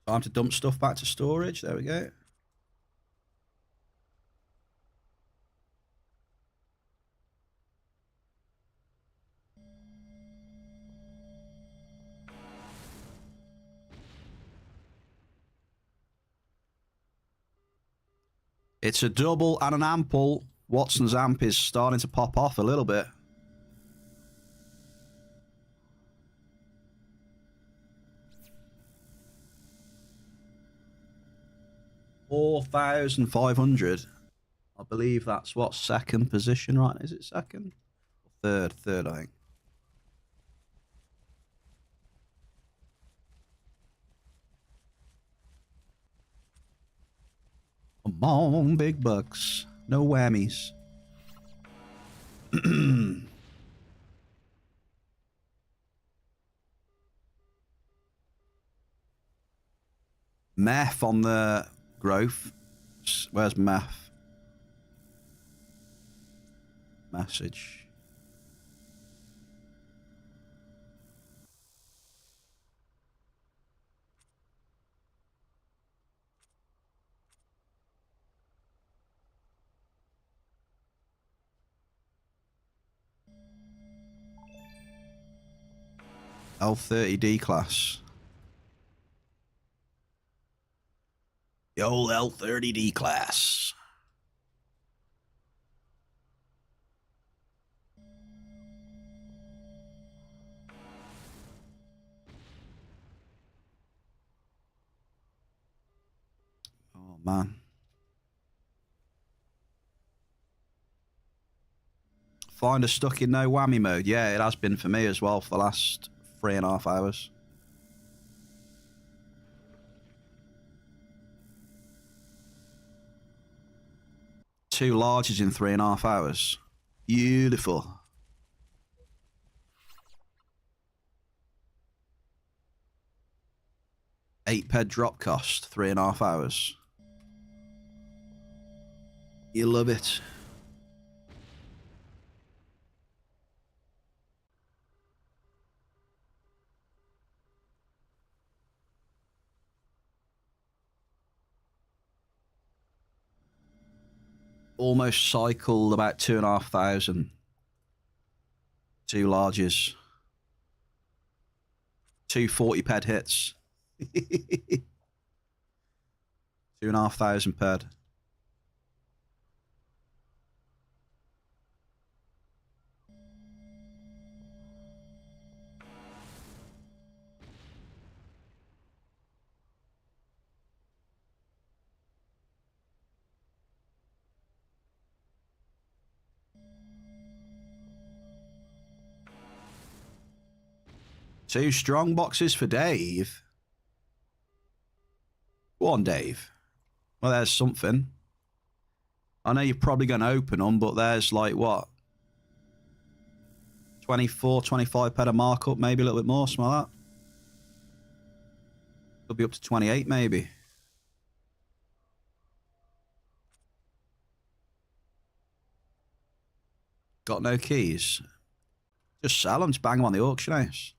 Time to dump stuff back to storage. There we go. It's a double and an ample. Watson's amp is starting to pop off a little bit. $4,500. I believe that's what, second position, right? Is it second? Third, I think. Come on, big bucks. No whammies. Meth on the growth. Where's meth? Message. L30D class. The old L30D class. man. Find us stuck in no whammy mode. Yeah, it has been for me as well for the last 3.5 hours. Two larges in 3.5 hours. Beautiful. 8 drop cost, 3.5 hours. You love it. Almost cycled about 2,500. 2 larges. 2 40 hits. 2,500 ped. Two strong boxes for Dave. Go on, Dave. Well, there's something. I know you're probably going to open them, but there's like, what? 24, 25 a markup, maybe a little bit more, something like that. Could be up to 28, maybe. Got no keys. Just sell them, just bang them on the auction house.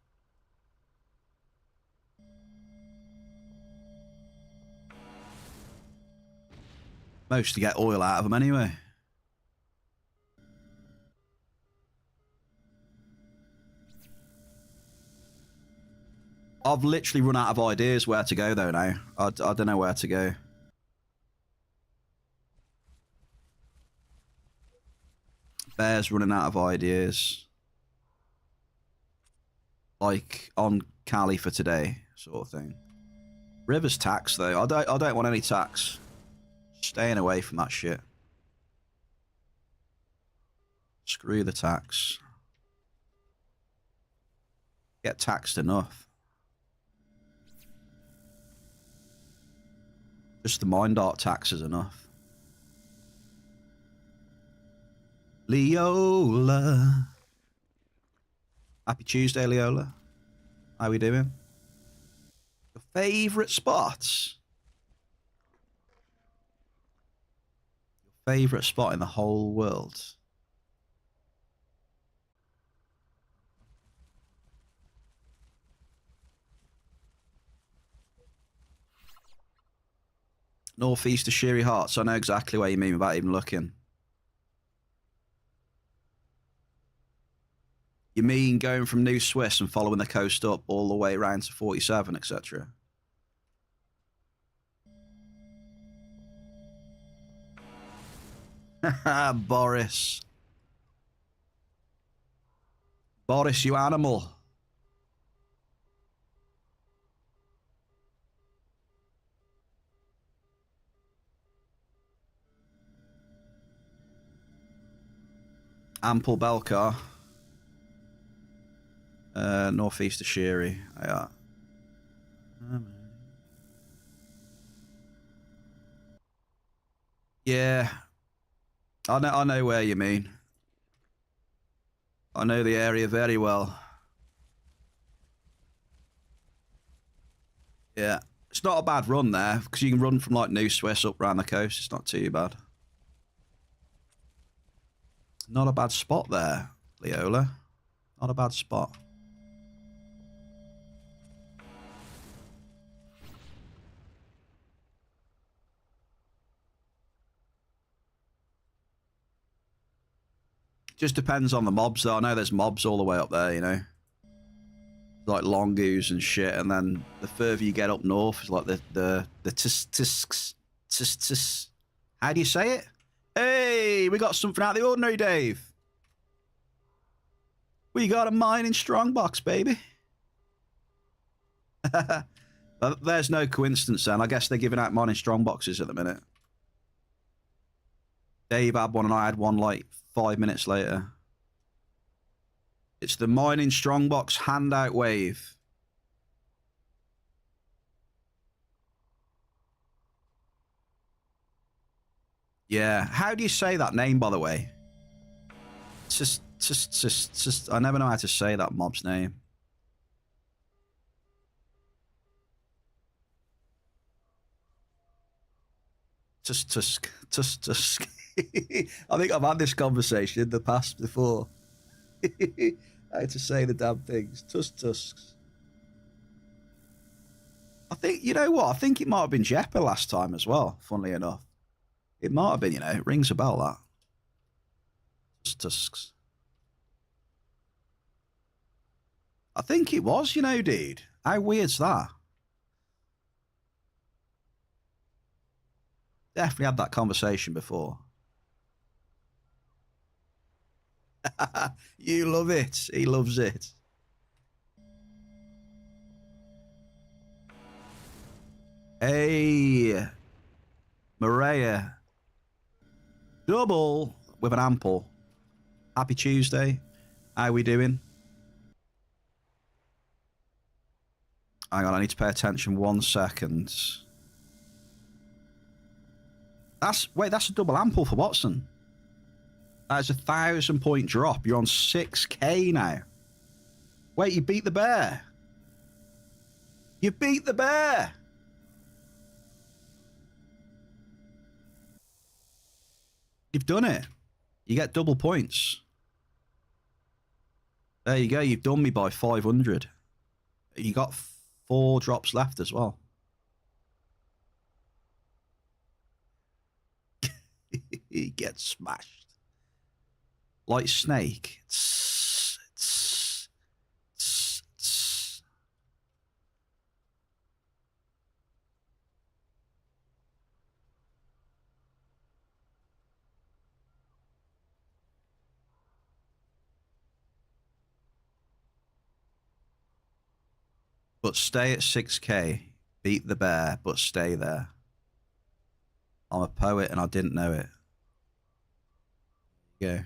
Most to get oil out of them anyway. I've literally run out of ideas where to go though now. I don't know where to go. Bear's running out of ideas. Like on Cali for today, sort of thing. River's tax though. I don't want any tax. Staying away from that shit. Screw the tax. Get taxed enough. Just the mind art tax is enough. Leola. Happy Tuesday, Leola. How we doing? Your favourite spots? Your favourite spot in the whole world? Northeast of Sheery Hearts. I know exactly what you mean without even looking. You mean going from New Swiss and following the coast up all the way around to 47, etc.? Boris. Boris, you animal. Ample Belcar. Northeast of Sheery. Yeah. Yeah. I know where you mean. I know the area very well. Yeah. It's not a bad run there, because you can run from like New Swiss up around the coast. It's not too bad. Not a bad spot there, Leola. Not a bad spot. Just depends on the mobs, though. I know there's mobs all the way up there, you know. Like longoos and shit, and then the further you get up north is like the tisks. How do you say it? Hey, we got something out of the ordinary, Dave. We got a mining strongbox, baby. There's no coincidence then. I guess they're giving out mining strong boxes at the minute. Dave had one and I had one like 5 minutes later. It's the mining strongbox handout wave. Yeah. How do you say that name, by the way? Just, I never know how to say that mob's name. Tusk. I think I've had this conversation in the past before. How to say the damn things. Tusks. I think, you know what? I think it might have been Jeppa last time as well, funnily enough. It might have been, you know, it rings a bell, that. Tusks. I think it was, you know, dude. How weird's that? Definitely had that conversation before. You love it. He loves it. Hey, Maria. Double with an ample. Happy Tuesday. How we doing? Hang on, I need to pay attention 1 second. That's a double ample for Watson. That's a 1,000-point drop. You're on 6k now. Wait, you beat the bear. You beat the bear. You've done it. You get double points. There you go. You've done me by 500. You got 4 drops left as well. He gets smashed. Like Snake. But stay at 6k. Beat the bear, but stay there. I'm a poet and I didn't know it. Yeah.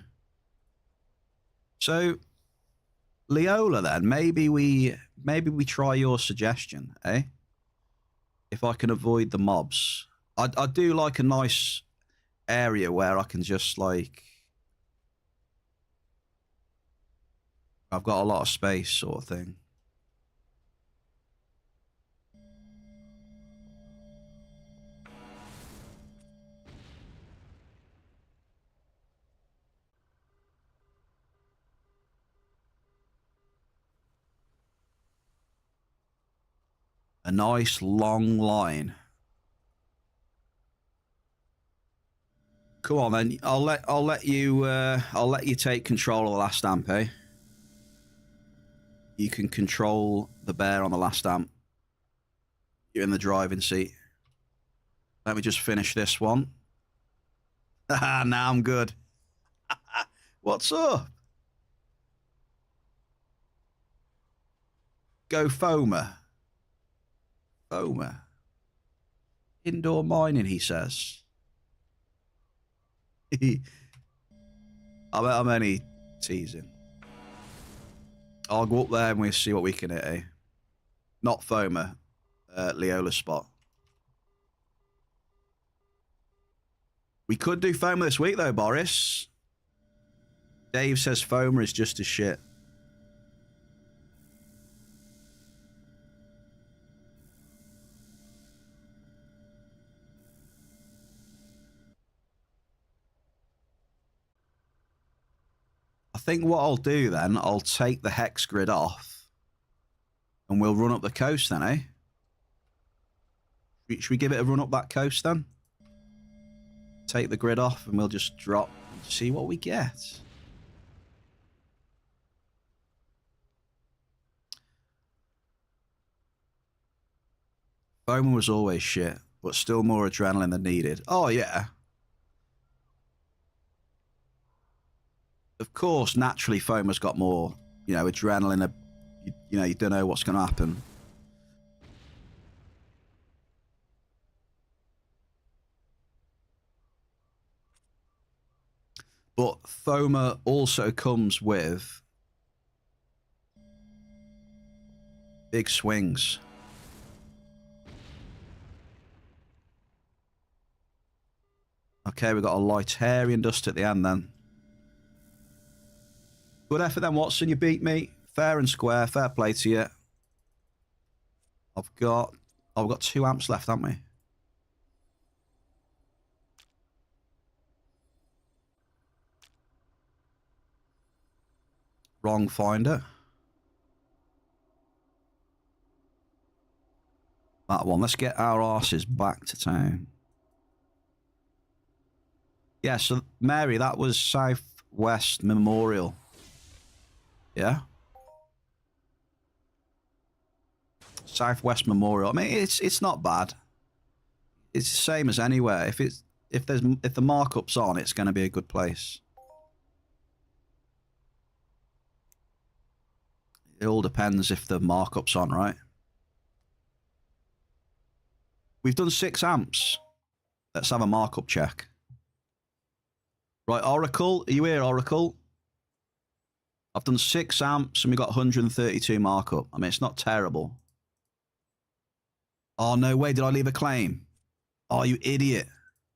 So, Leola, then maybe we try your suggestion, eh? If I can avoid the mobs, I do like a nice area where I can just like, I've got a lot of space, sort of thing. A nice long line. Come on then. I'll let you take control of the last amp, eh? You can control the bear on the last amp. You're in the driving seat. Let me just finish this one. Now I'm good. What's up? Go Foamer. Foamer. Indoor mining, he says. I'm only teasing. I'll go up there and we'll see what we can hit, eh? Not Foamer. Leola's spot. We could do Foamer this week, though, Boris. Dave says Foamer is just as shit. I think what I'll do then, I'll take the hex grid off and we'll run up the coast then, eh? Should we give it a run up that coast then? Take the grid off and we'll just drop and see what we get. Foamer was always shit, but still more adrenaline than needed. Oh, yeah. Of course, naturally, Foamer's got more, you know, adrenaline. You know, you don't know what's going to happen. But Thoma also comes with big swings. Okay, we got a Lightarian dust at the end then. Good effort then, Watson. You beat me. Fair and square. Fair play to you. I've got 2 amps left, haven't we? Wrong finder. That one. Let's get our arses back to town. Yeah, so Mary, that was Southwest Memorial. Yeah? Southwest Memorial. I mean, it's not bad. It's the same as anywhere. If the markup's on, it's going to be a good place. It all depends if the markup's on, right? We've done 6 amps. Let's have a markup check. Right, Oracle, are you here, Oracle? I've done 6 amps and we got 132 markup. I mean, it's not terrible. Oh, no way. Did I leave a claim? Oh, you idiot.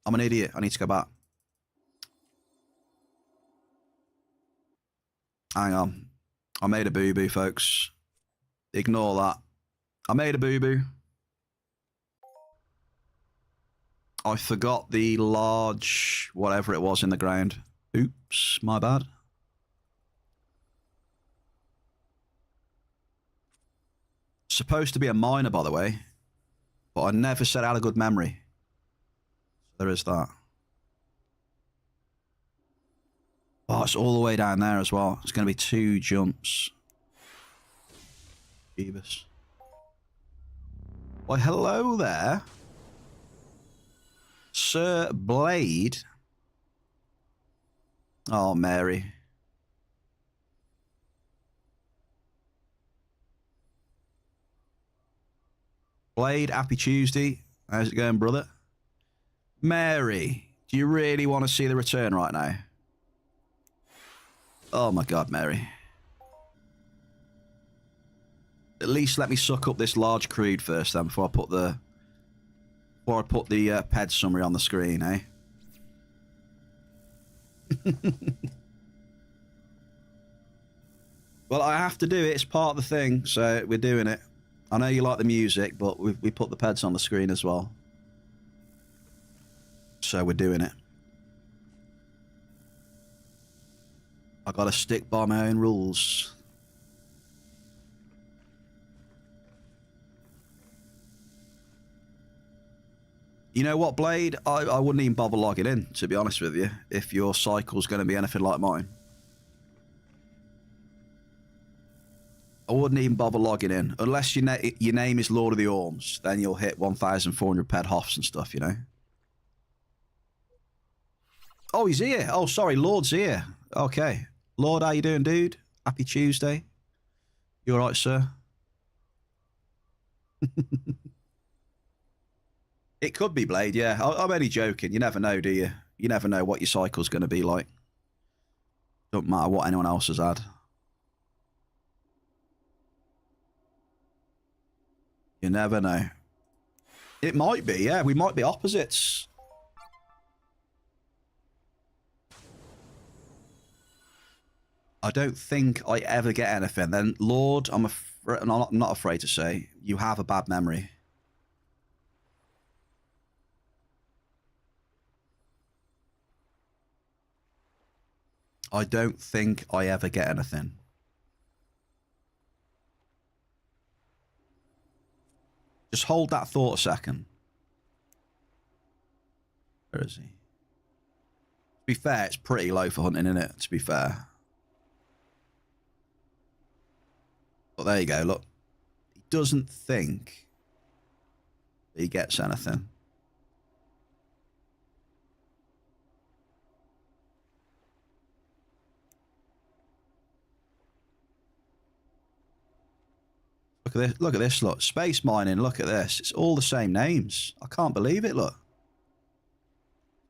I'm an idiot. I need to go back. Hang on. I made a boo-boo, folks. Ignore that. I made a boo-boo. I forgot the large whatever it was in the ground. Oops, my bad. Supposed to be a miner, by the way. But I never said I had a good memory. So there is that. Oh, it's all the way down there as well. It's going to be 2 jumps. Jeebus. Why, hello there. Sir Blade. Oh, Mary. Blade, happy Tuesday. How's it going, brother? Mary, do you really want to see the return right now? Oh my God, Mary. At least let me suck up this large crude first then before I put the PED summary on the screen, eh? Well, I have to do it. It's part of the thing, so we're doing it. I know you like the music, but we put the PEDs on the screen as well. So we're doing it. I gotta stick by my own rules. You know what, Blade? I wouldn't even bother logging in, to be honest with you, if your cycle's going to be anything like mine. I wouldn't even bother logging in. Unless your name is Lord of the Orms, then you'll hit 1,400 PED Hoffs and stuff, you know? Oh, he's here. Oh, sorry, Lord's here. Okay. Lord, how you doing, dude? Happy Tuesday. You all right, sir? It could be Blade, yeah. I'm only joking. You never know, do you? You never know what your cycle's going to be like. Don't matter what anyone else has had. You never know. It might be, yeah. We might be opposites. I don't think I ever get anything. Then, Lord, I'm not afraid to say, you have a bad memory. I don't think I ever get anything. Just hold that thought a second. Where is he? To be fair, it's pretty low for hunting, isn't it? To be fair. But there you go, look. He doesn't think he gets anything. Look at this, look at this, look. Space mining, look at this. It's all the same names. I can't believe it, look.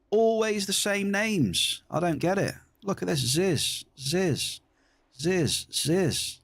Always the same names. I don't get it. Look at this. Ziz. Ziz. Ziz. Ziz.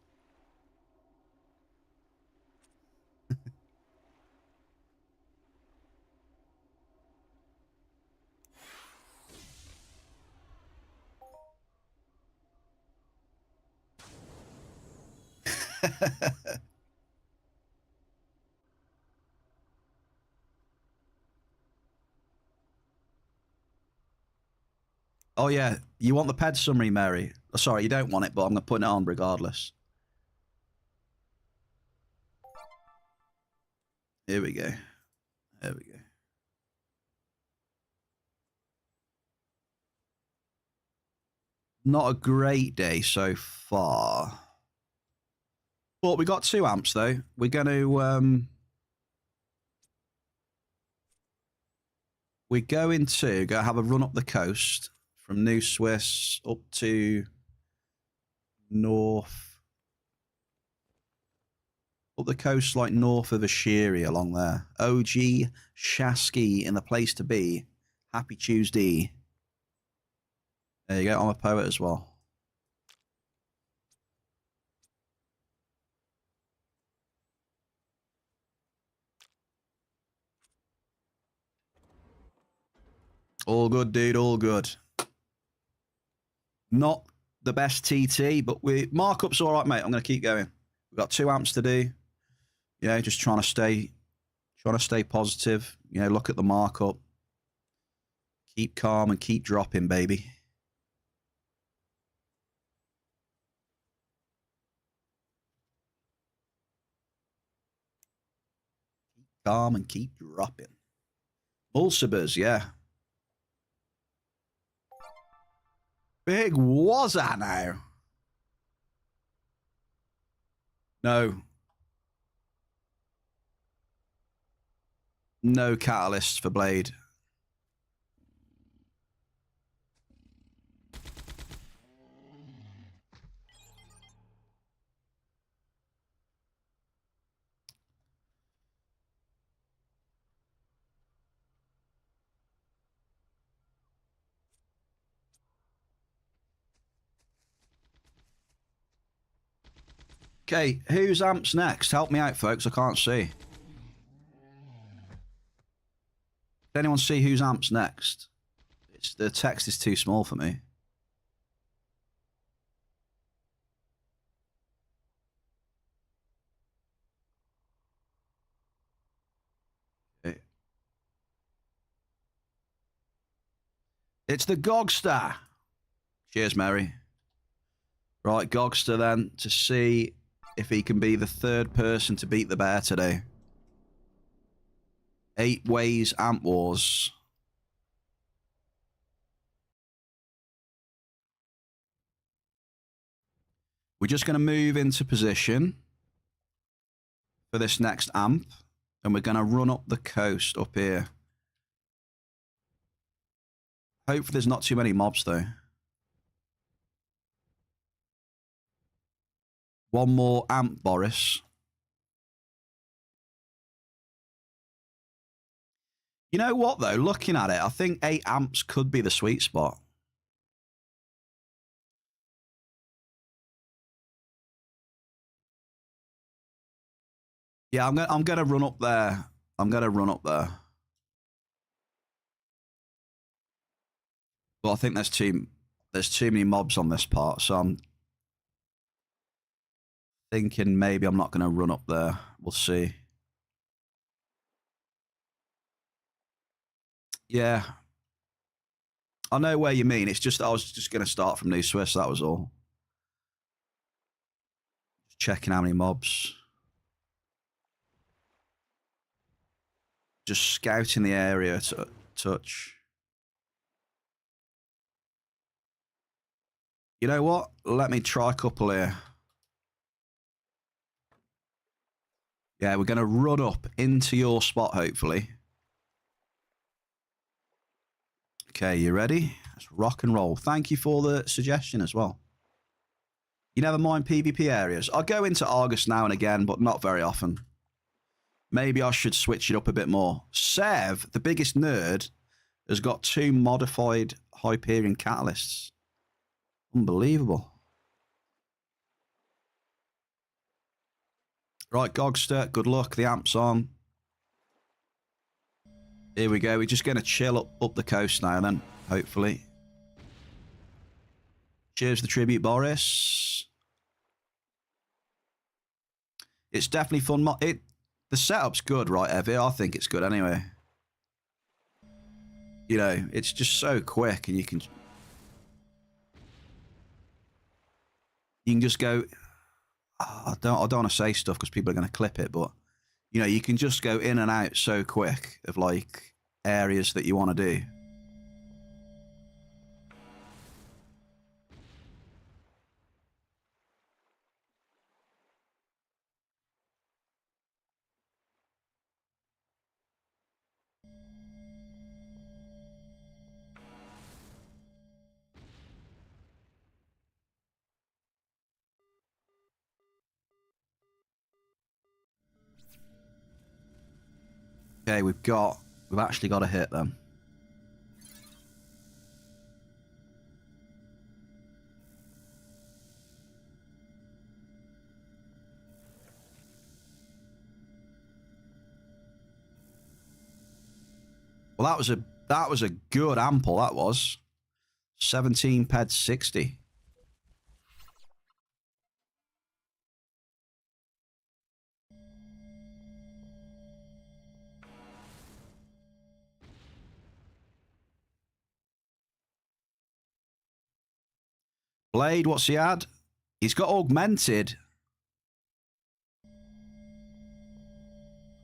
Oh, yeah. You want the ped summary, Mary? Oh, sorry, you don't want it, but I'm going to put it on regardless. Here we go. There we go. Not a great day so far. But we got 2 amps, though. We're going to... we're going to go have a run up the coast from New Swiss up to north. Up the coast, like north of Ashiri along there. OG Shasky in the place to be. Happy Tuesday. There you go. I'm a poet as well. All good, dude. All good. Not the best TT, but markup's all right, mate. I'm going to keep going. We've got 2 amps to do. Yeah, just trying to stay positive. You know, look at the markup. Keep calm and keep dropping, baby. Keep calm and keep dropping. Mulsibers, yeah. Big was I now? No. No catalysts for Blade. Okay, whose amp's next? Help me out, folks. I can't see. Did anyone see whose amp's next? The text is too small for me. Okay. It's the Gogster. Cheers, Mary. Right, Gogster then, to see if he can be the 3rd person to beat the bear today. 8 ways amp wars. We're just going to move into position for this next amp, and we're going to run up the coast up here. Hopefully there's not too many mobs, though. One more amp, Boris. You know what, though? Looking at it, I think 8 amps could be the sweet spot. Yeah, I'm gonna run up there. I'm gonna run up there. But I think there's too many mobs on this part, so I'm thinking maybe I'm not gonna run up there. We'll see. Yeah. I know where you mean. It's just I was just gonna start from New Swiss, that was all. Just checking how many mobs. Just scouting the area to touch. You know what? Let me try a couple here. Yeah, we're going to run up into your spot, hopefully. Okay, you ready? Let's rock and roll. Thank you for the suggestion as well. You never mind PvP areas. I go into Argus now and again, but not very often. Maybe I should switch it up a bit more. Sev, the biggest nerd, has got 2 modified Hyperion catalysts. Unbelievable. Right, Gogster, good luck. The amp's on. Here we go. We're just going to chill up the coast now then, hopefully. Cheers the tribute, Boris. It's definitely fun. The setup's good, right, Evie? I think it's good anyway. You know, it's just so quick and you can just go... Oh, I don't want to say stuff because people are going to clip it, but, you know, you can just go in and out so quick of, like, areas that you want to do. Okay, we've actually got a hit then. Well, that was a good ample, that was. 17 ped 60. Blade, what's he had? He's got augmented.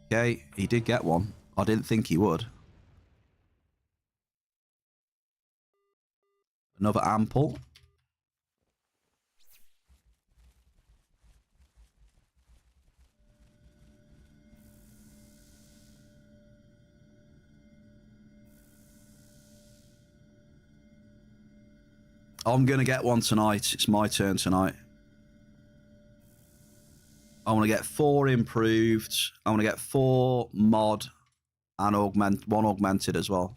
Okay, he did get one. I didn't think he would. Another ample. I'm going to get one tonight. It's my turn tonight. I want to get 4 improved. I want to get 4 mod and one augmented as well.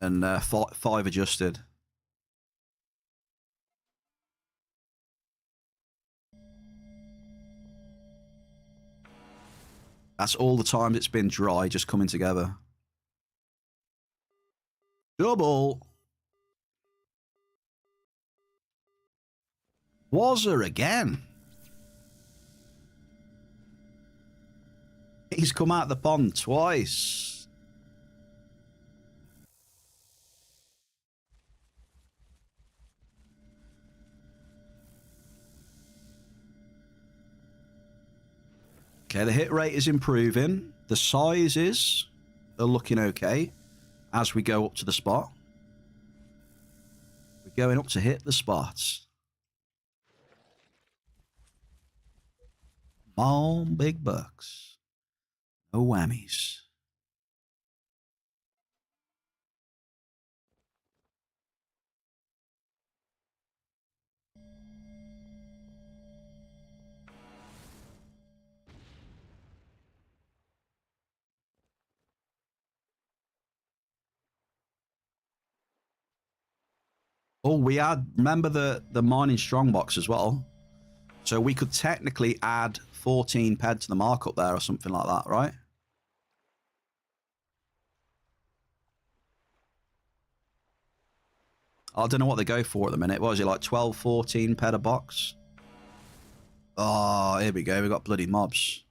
And 5 adjusted. That's all the times it's been dry, just coming together. Double. Was there again? He's come out the pond twice. Okay, the hit rate is improving. The sizes are looking okay as we go up to the spot. We're going up to hit the spots. Come on, big bucks. No whammies. Oh, we had, remember the mining strongbox as well? So we could technically add 14 ped to the markup there or something like that, right? I don't know what they go for at the minute. What is it, like 12, 14 ped a box? Oh, here we go. We got bloody mobs.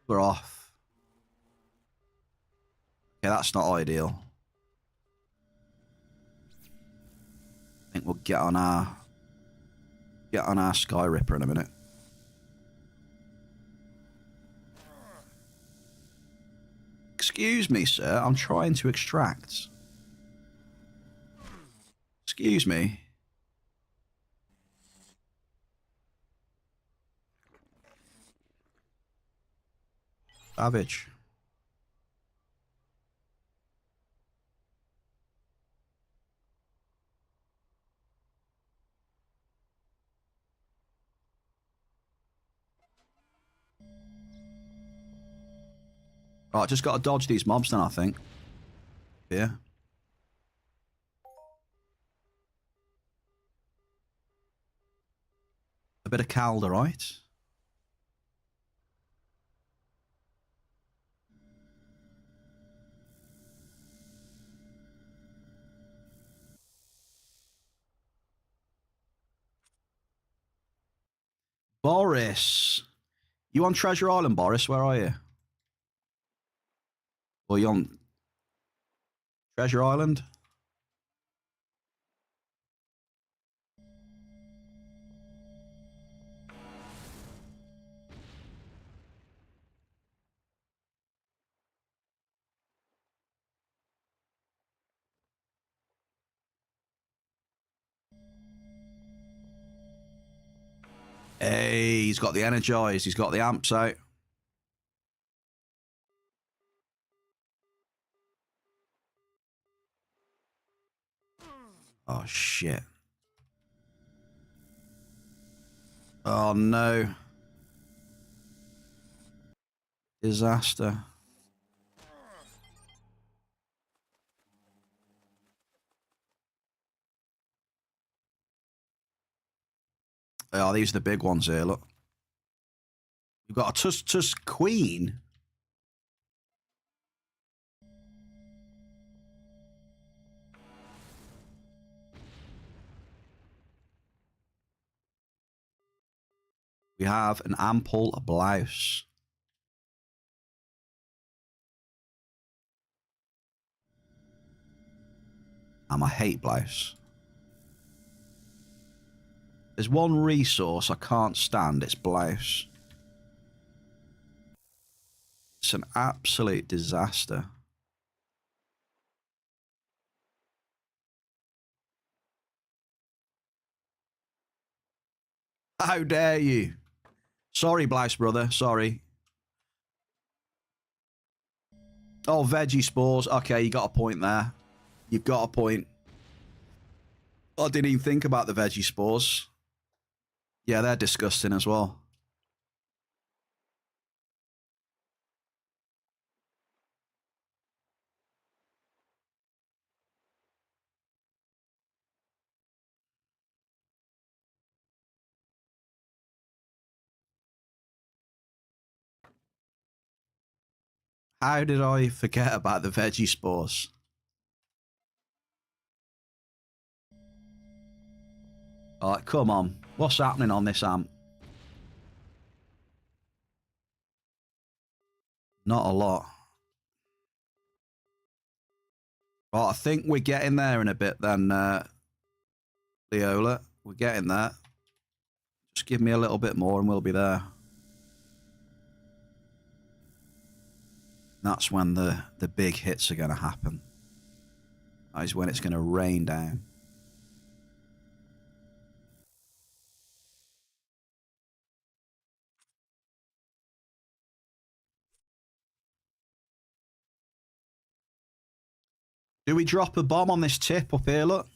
We're off. Okay, that's not ideal. I think we'll get on our Sky Ripper in a minute. Excuse me, sir. I'm trying to extract. Excuse me. Savage. Right, just got to dodge these mobs then, I think. Yeah. A bit of calderite. Boris. You on Treasure Island, Boris? Where are you? Or you on Treasure Island? Hey, he's got the energized. He's got the amps out. Oh, shit. Oh, no. Disaster. Oh, these are the big ones here, look. We've got a Tusk Queen. We have an ample blouse. And I hate blouse. There's one resource I can't stand, it's blouse. It's an absolute disaster. How dare you? Sorry, blouse brother, sorry. Oh, veggie spores. Okay, you got a point there. You've got a point. I didn't even think about the veggie spores. Yeah, they're disgusting as well. How did I forget about the veggie spores? All right, come on. What's happening on this amp? Not a lot. Right, I think we're getting there in a bit then, Leola. We're getting there. Just give me a little bit more and we'll be there. That's when the big hits are going to happen. That is when it's going to rain down. Do we drop a bomb on this tip up here, look?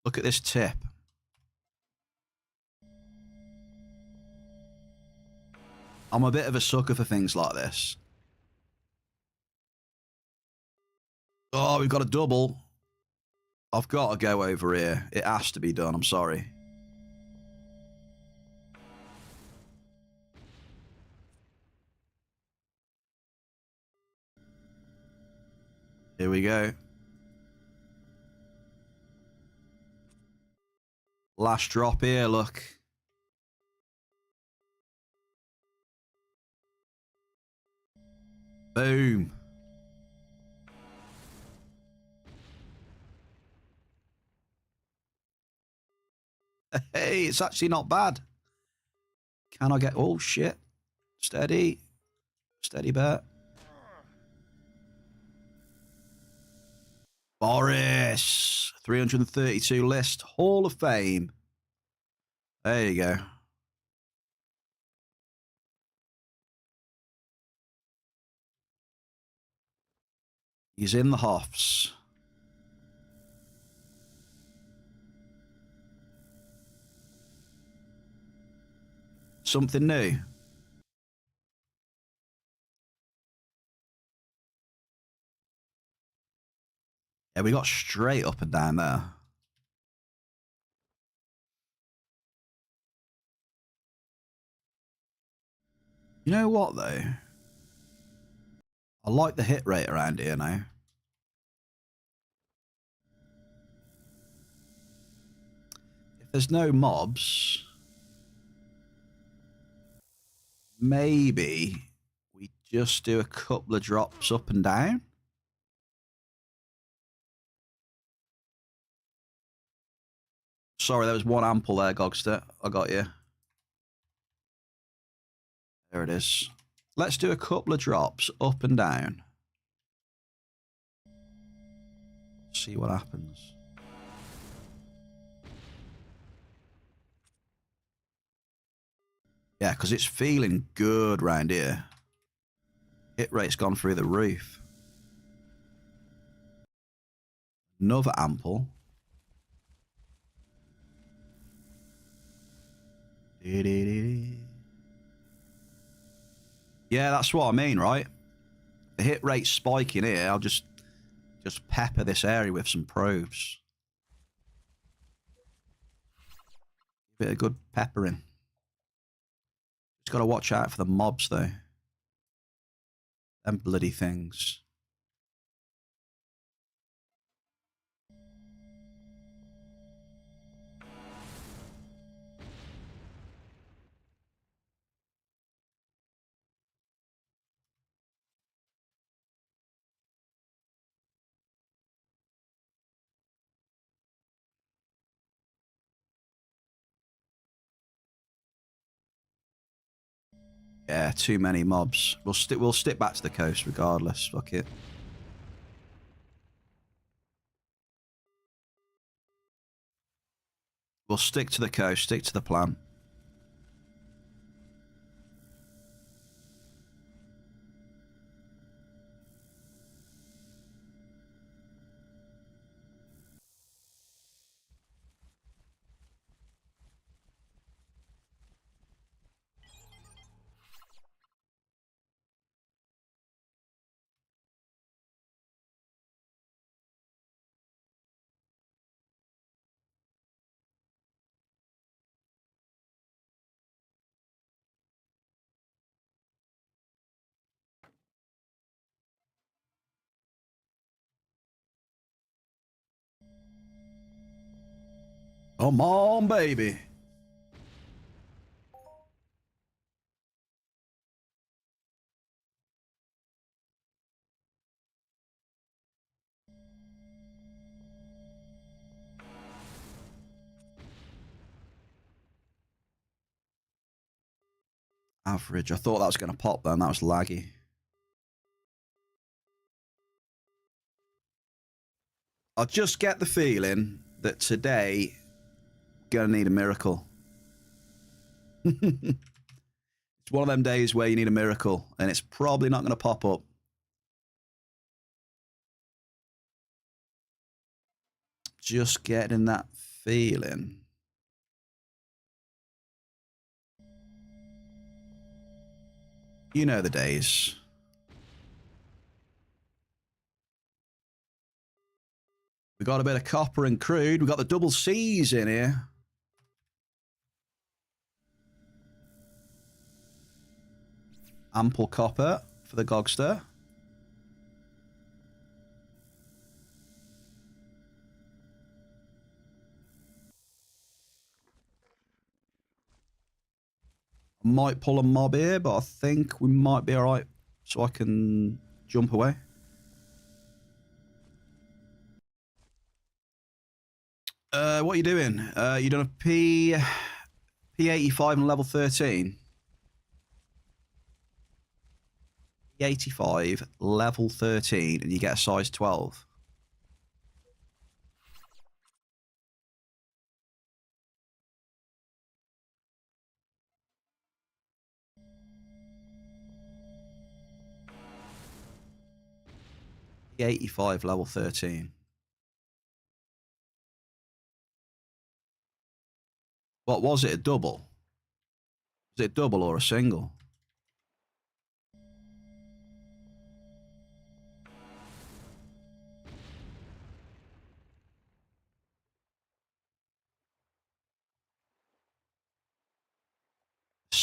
Look at this tip. I'm a bit of a sucker for things like this. Oh, we've got a double. I've got to go over here. It has to be done, I'm sorry. Here we go. Last drop here, look. Boom. Hey, it's actually not bad. Can I get... Oh, shit. Steady. Steady bet. Boris. 332 list. Hall of Fame. There you go. He's in the Hoffs. Something new. Yeah, we got straight up and down there. You know what, though? I like the hit rate around here now. If there's no mobs, maybe we just do a couple of drops up and down. Sorry, there was one ample there, Gogster. I got you. There it is. Let's do a couple of drops up and down. See what happens. Yeah, because it's feeling good round here. Hit rate's gone through the roof. Another ample. Yeah, that's what I mean, right? The hit rate's spiking here. I'll just pepper this area with some probes. Bit of good peppering. Just got to watch out for the mobs, though. Them bloody things. Yeah, too many mobs. We'll stick back to the coast regardless. Fuck it. We'll stick to the coast, stick to the plan. Come on, baby. Average. I thought that was going to pop then. That was laggy. I just get the feeling that today, going to need a miracle. It's one of them days where you need a miracle, and it's probably not going to pop up. Just getting that feeling. You know the days. We got a bit of copper and crude. We got the double C's in here. Ample copper for the Gogster. Might pull a mob here, but I think we might be all right, so I can jump away. What are you doing? You done a P85 and level 13? P85, level 13, and you get a size 12. P85, level 13. What was it, a double? Was it a double or a single?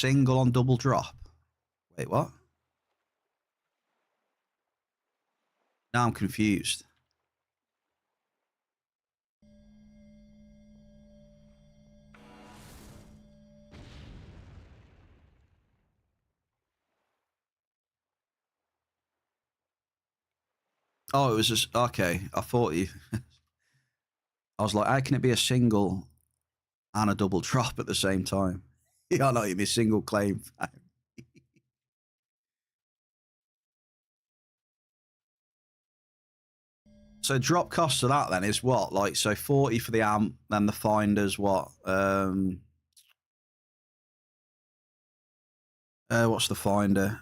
single on double drop. Wait, what? Now I'm confused. Oh, it was just, okay. I thought you, I was like, how can it be a single and a double drop at the same time? Yeah, I know, it'd be a single claim. So drop cost of that then is what? Like, so 40 for the amp, then the finder's what? What's the finder?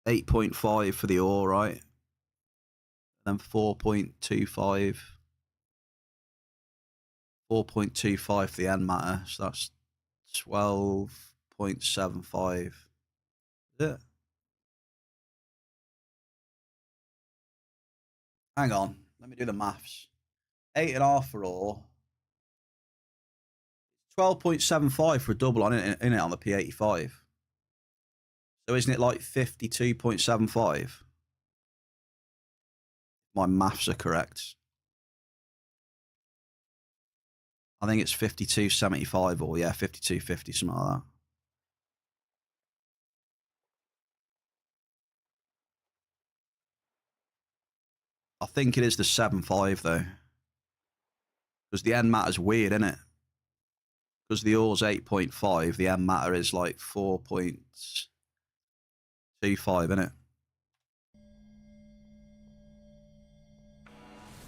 8.5 for the ore, right? Then 4.25 for the end matter. So that's 12.75. Yeah. Hang on. Let me do the maths. 8.5 for ore. 12.75 for a double on it, in it on the P85. So isn't it like 52.75? My maths are correct. I think it's 52.75 or yeah, 52.50, something like that. I think it is the 7.5 though. Because the end matter's weird, isn't it? Because the ore's 8.5, the end matter is like 4.25, isn't it?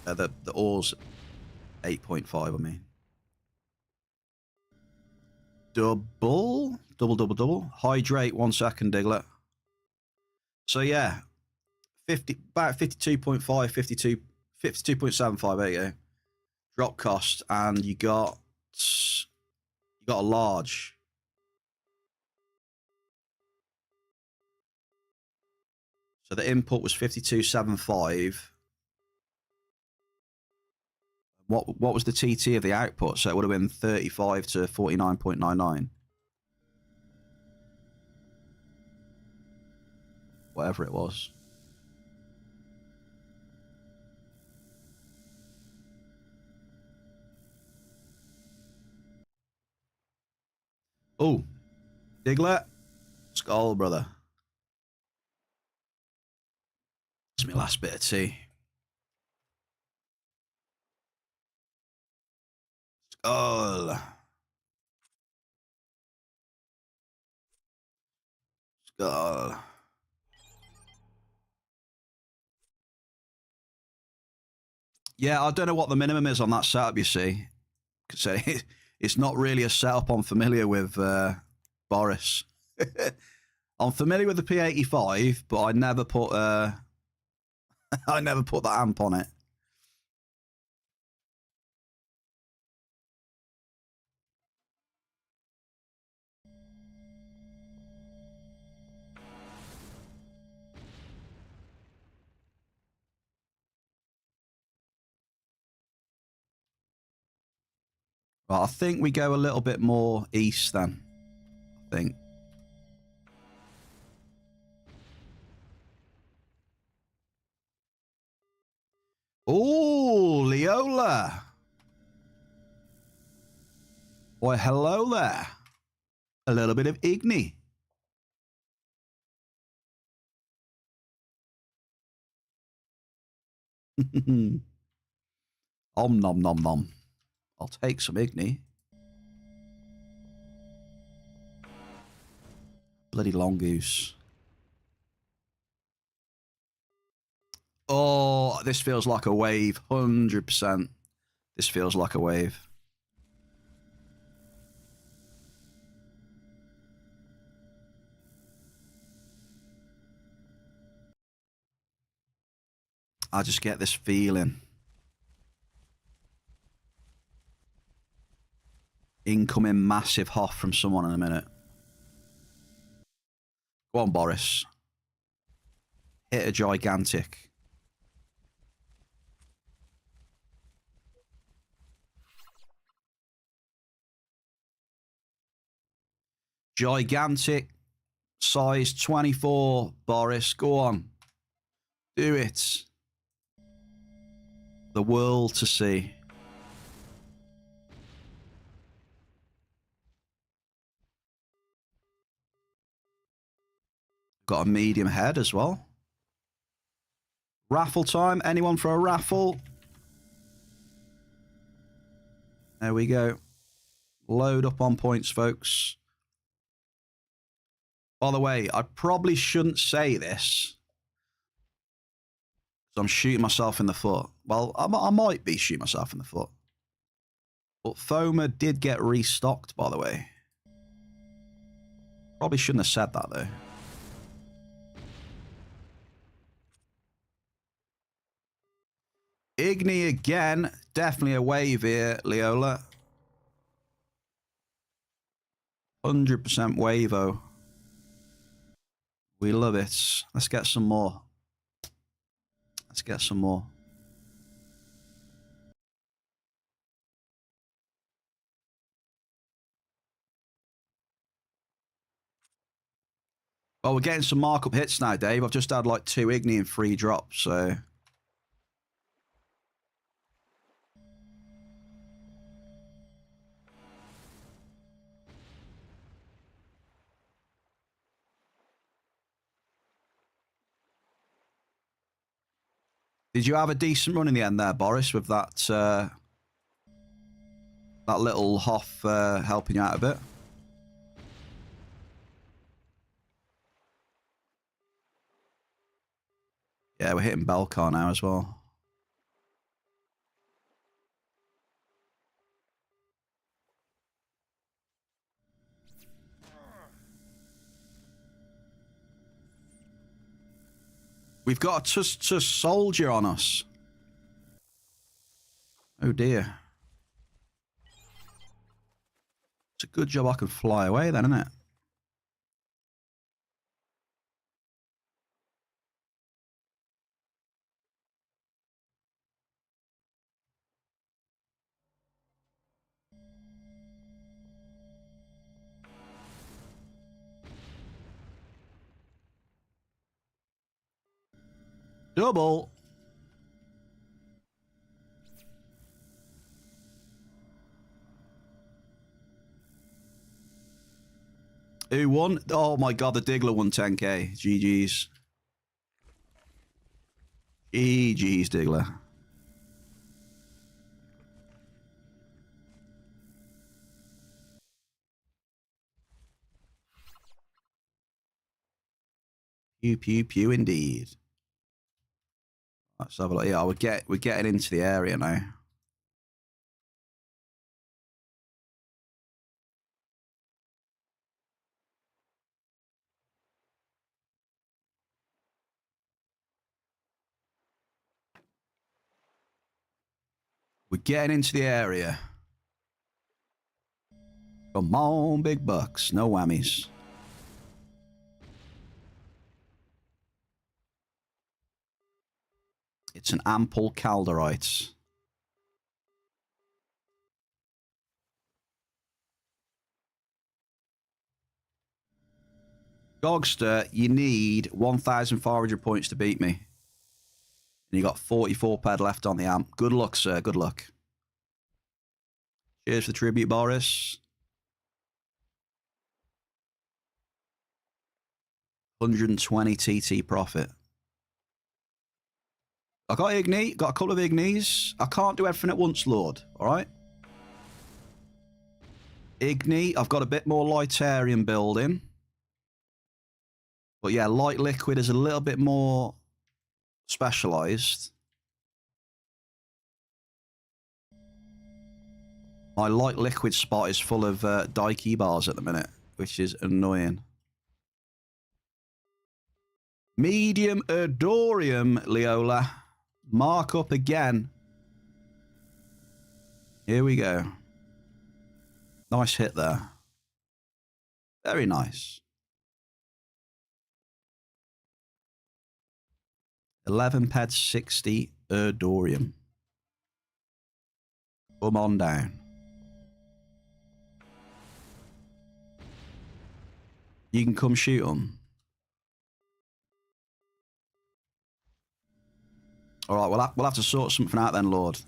The ore's 8.5, I mean. Double. Hydrate, 1 second, Diglett. So yeah, about 52.5, 52.75, there you go. Drop cost, and you got a large. So the input was 52.75. What was the TT of the output? So it would have been 35 to 49.99. Whatever it was. Oh, Diglett. Skull, brother. That's my last bit of tea. Skull. Skull. Yeah, I don't know what the minimum is on that setup, you see. So it's not really a setup I'm familiar with, Boris. I'm familiar with the P85, but I never put I never put the amp on it. Right, I think we go a little bit more east then. I think. Oh, Leola. Why, hello there. A little bit of Igni. Om nom nom nom. I'll take some Igni. Bloody long goose. Oh, this feels like a wave. 100%. This feels like a wave. I just get this feeling. Incoming massive Hoff from someone in a minute. Go on, Boris. Hit a gigantic. Gigantic size 24, Boris. Go on. Do it. The world to see. Got a medium head as well. Raffle time. Anyone for a raffle? There we go. Load up on points, folks. By the way, I probably shouldn't say this. I'm shooting myself in the foot. Well, I might be shooting myself in the foot. But Thoma did get restocked, by the way. Probably shouldn't have said that, though. Igni again. Definitely a wave here, Leola. 100% wave-o. We love it. Let's get some more. Let's get some more. Well, we're getting some markup hits now, Dave. I've just had like 2 Igni and 3 drops, so... Did you have a decent run in the end there, Boris, with that that little Hoff helping you out a bit? Yeah, we're hitting Belcar now as well. We've got a Tuss soldier on us. Oh dear. It's a good job I can fly away then, isn't it? Double. Who won? Oh my god, the Diggler won 10k. GG's. GG's, Diggler. Pew, pew, pew, indeed. Let's have a look. Yeah, we're getting into the area now. We're getting into the area. Come on, big bucks. No whammies. It's an ample calderite. Gogster, you need 1,500 points to beat me. And you got 44 ped left on the amp. Good luck, sir. Good luck. Cheers for the tribute, Boris. 120 TT profit. I got Igni. Got a couple of Ignis. I can't do everything at once, Lord. All right? Igni. I've got a bit more Lightarium building. But yeah, light liquid is a little bit more specialized. My light liquid spot is full of Daiki bars at the minute, which is annoying. Medium Erdorium, Leola. Mark up again. Here we go. Nice hit there. Very nice. 11 ped 60 Erdorium. Come on down. You can come shoot them. All right, we'll have to sort something out then, Lord.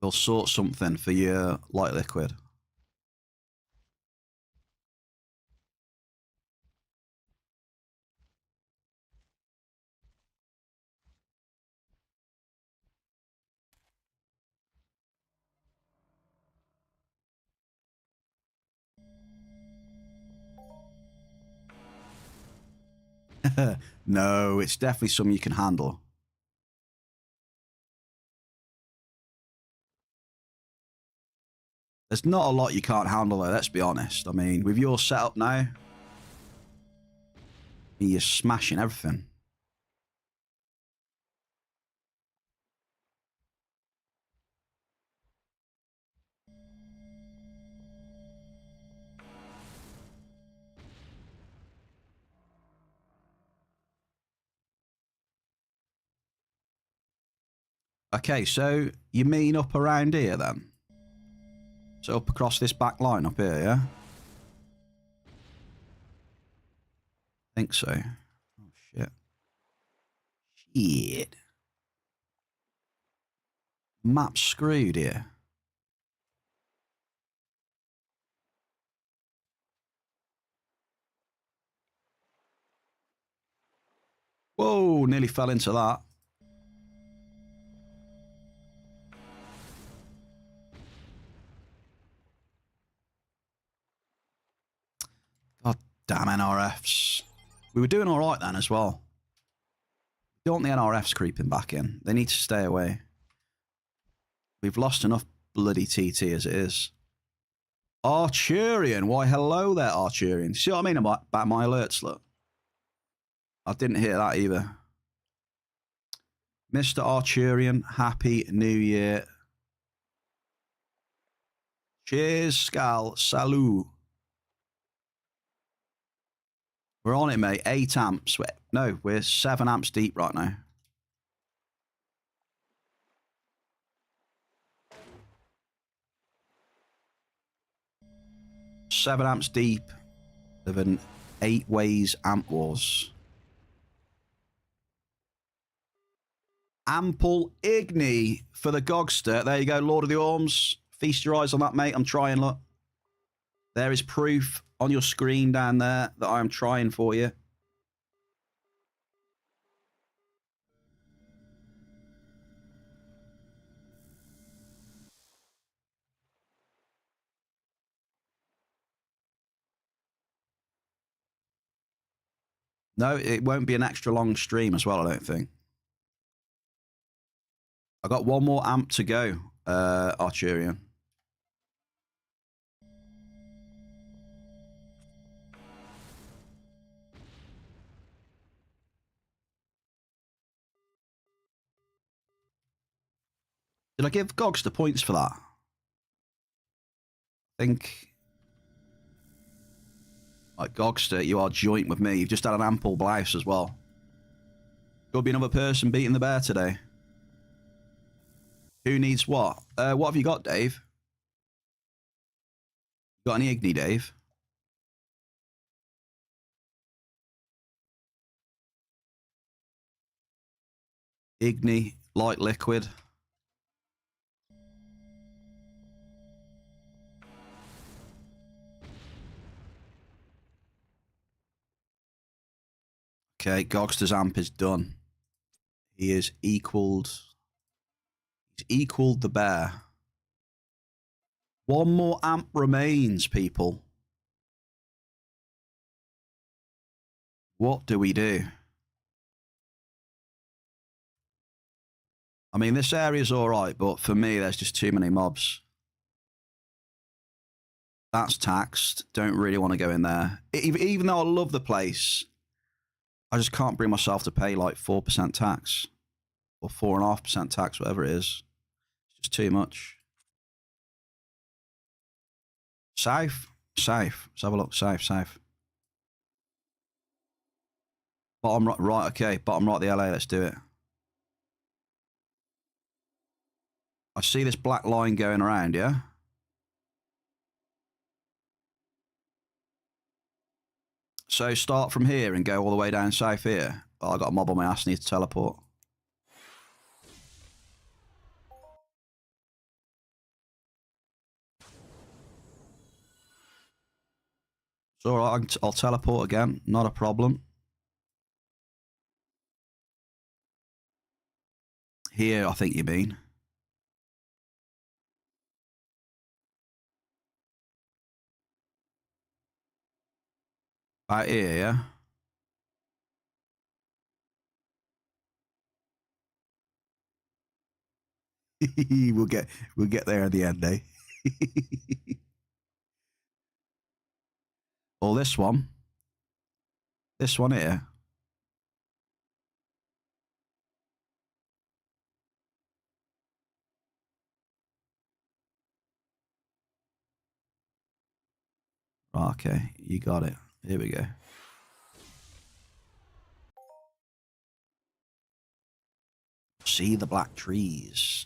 We'll sort something for your light liquid. No, it's definitely something you can handle. There's not a lot you can't handle though, let's be honest. I mean, with your setup now, you're smashing everything. Okay, so you mean up around here then? So up across this back line up here, yeah? I think so. Oh, shit. Shit. Map's screwed here. Whoa, nearly fell into that. God damn NRFs. We were doing all right then as well. Don't want the NRFs creeping back in. They need to stay away. We've lost enough bloody TT as it is. Archurian. Why, hello there, Archurian. See what I mean about my alerts, look? I didn't hear that either. Mr. Archurian, Happy New Year. Cheers, Scal. Salut. We're on it, mate. 8 amps. No, we're 7 amps deep right now. Seven amps deep of an 8 ways amp wars. Ample Igni for the Gogster. There you go, Lord of the Orms. Feast your eyes on that, mate. I'm trying, look. There is proof on your screen down there that I am trying for you. No, it won't be an extra long stream as well, I don't think. I got one more amp to go, Archurian. Did I give Gogster points for that? I think... Like, Gogster, you are joint with me. You've just had an ample blouse as well. Could be another person beating the bear today. Who needs what? What have you got, Dave? Got any Igni, Dave? Igni, light liquid. Okay, Gogster's amp is done. He is equaled. He's equaled the bear. One more amp remains, people. What do we do? I mean, this area's all right, but for me, there's just too many mobs. That's taxed. Don't really want to go in there. Even though I love the place, I just can't bring myself to pay like 4% tax. Or 4.5% tax, whatever it is. It's just too much. South? South. Let's have a look. South, south. Bottom right, right, okay. Bottom right, the LA, let's do it. I see this black line going around, yeah? So start from here and go all the way down south here. Oh, I got a mob on my ass, need to teleport. It's alright, I'll teleport again, not a problem. Here, I think you mean. Out here, yeah? we'll get there at the end, eh? Or this one. This one here. Okay, you got it. Here we go. See the black trees.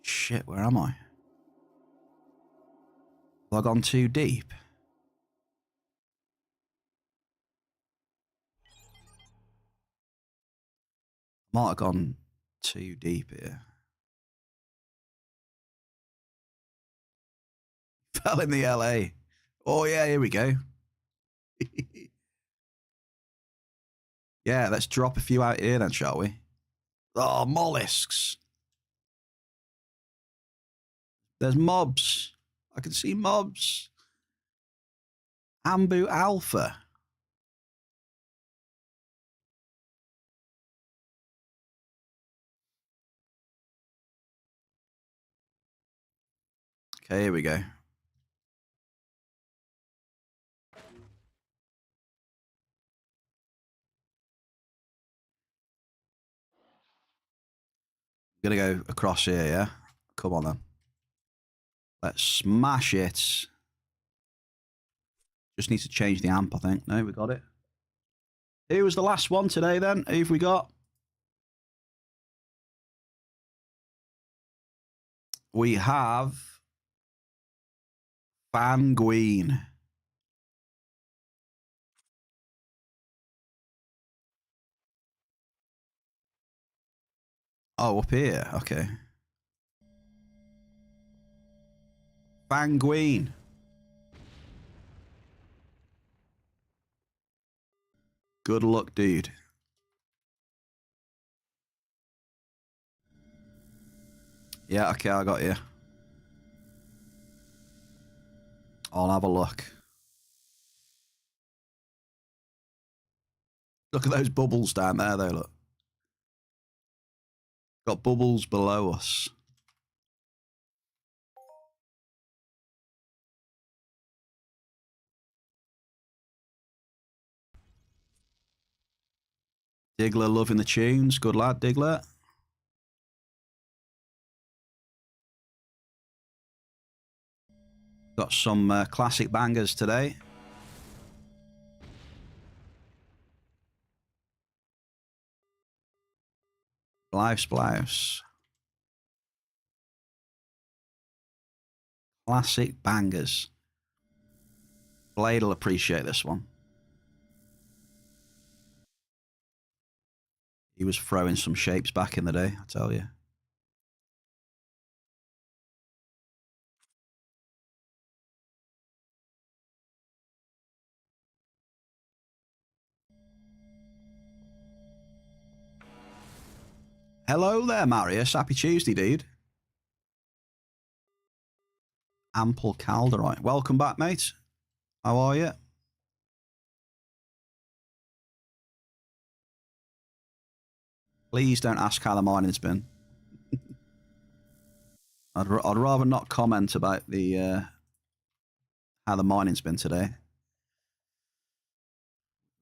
Shit, where am I? Have I gone too deep? Might have gone too deep here. Fell in the LA. Oh, yeah, here we go. Yeah, let's drop a few out here then, shall we? Oh, mollusks. There's mobs. I can see mobs. Ambu Alpha. Okay, here we go. Gonna go across here, yeah? Come on then. Let's smash it. Just need to change the amp, I think. No, we got it. Who was the last one today then? Who have we got? We have Fanguine. Oh, up here. Okay. Fanguine. Good luck, dude. Yeah, okay, I got you. I'll have a look. Look at those bubbles down there, though, look. Got bubbles below us. Diggler loving the tunes. Good lad, Diggler. Got some classic bangers today. Blouse. Classic bangers. Blade will appreciate this one. He was throwing some shapes back in the day, I tell you. Hello there, Marius. Happy Tuesday, dude. Ample Calderite. Welcome back, mate. How are you? Please don't ask how the mining's been. I'd rather not comment about the how the mining's been today.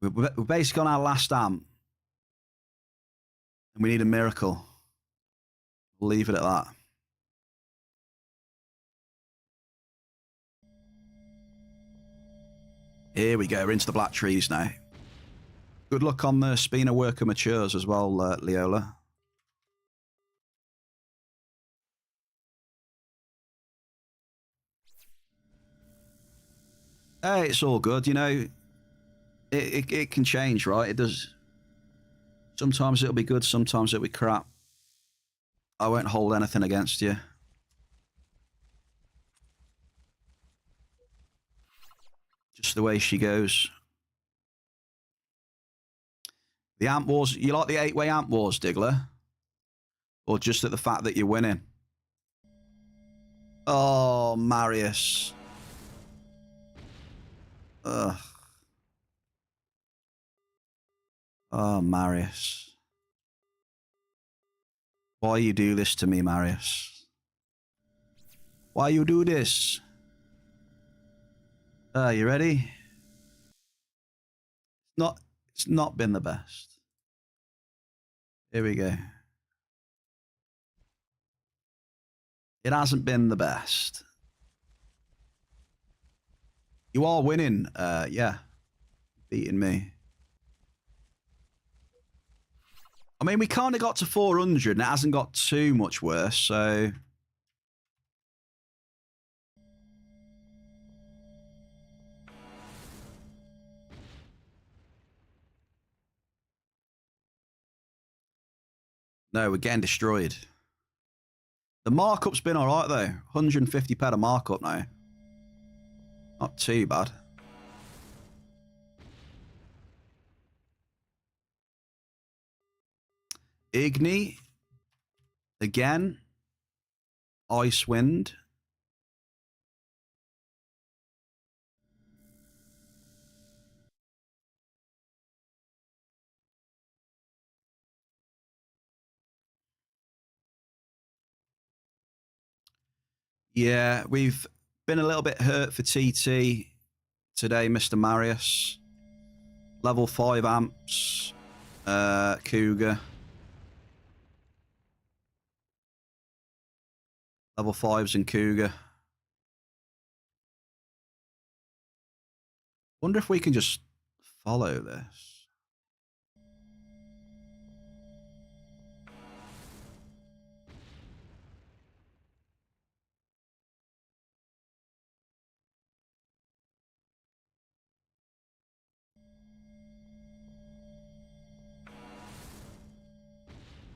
We're basically on our last amp, and we need a miracle. We'll leave it at that. Here we go. We're into the black trees now. Good luck on the Spina Worker Matures as well, Leola. Hey, it's all good. You know, it can change, right? It does. Sometimes it'll be good, sometimes it'll be crap. I won't hold anything against you. Just the way she goes. The Amp Wars, you like the 8-way Amp Wars, Diggler? Or just at the fact that you're winning? Oh, Marius. Ugh. Oh, Marius. Why you do this to me, Marius? Why you do this? You ready? It's not been the best. Here we go. It hasn't been the best. You are winning, yeah. Beating me. I mean, we kind of got to 400 and it hasn't got too much worse, so... No, we're getting destroyed. The markup's been all right, though. 150 ped of markup now. Not too bad. Igni. Again. Icewind. Yeah, we've been a little bit hurt for TT today, Mr. Marius. Level 5 amps. Cougar. Level 5s and Cougar. Wonder if we can just follow this.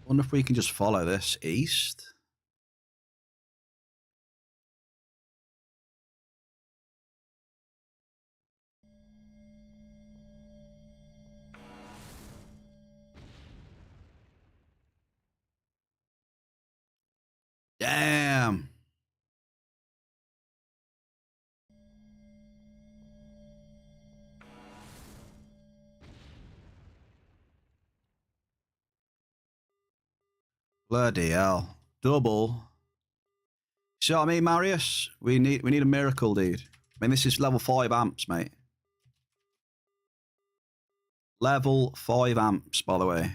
Wonder if we can just follow this east. Damn. Bloody hell. Double. See what I mean, Marius? We need a miracle, dude. I mean, this is level 5 amps, mate. Level 5 amps, by the way.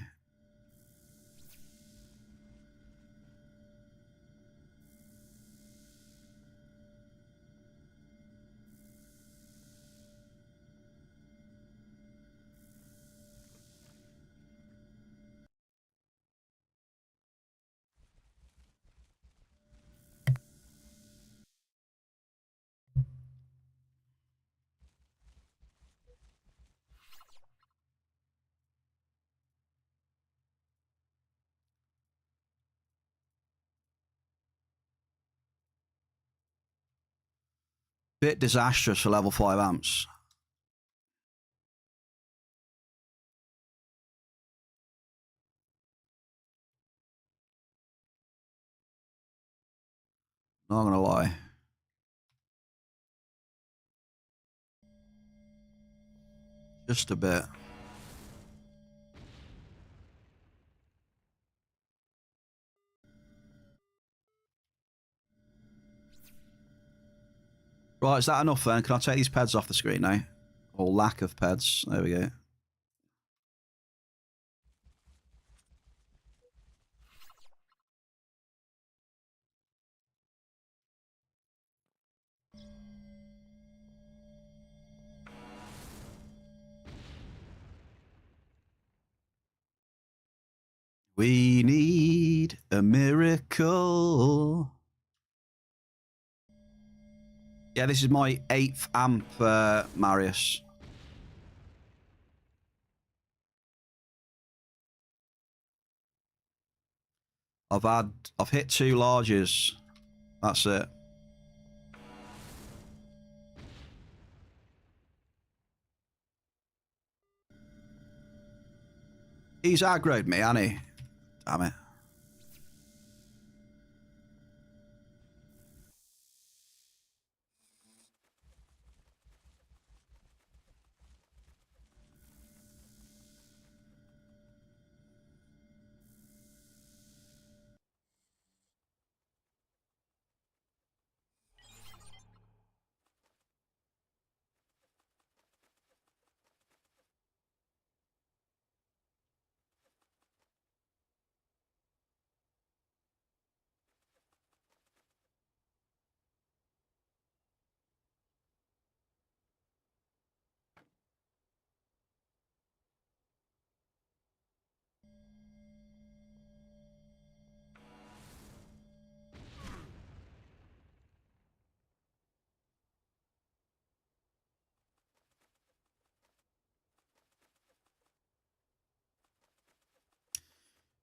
Bit disastrous for level 5 amps. Not gonna lie. Just a bit. Right, is that enough then? Can I take these peds off the screen now? Or lack of peds. There we go. We need a miracle. Yeah, this is my 8th amp, Marius. I've hit 2 larges. That's it. He's aggroed me, hasn't he? Damn it.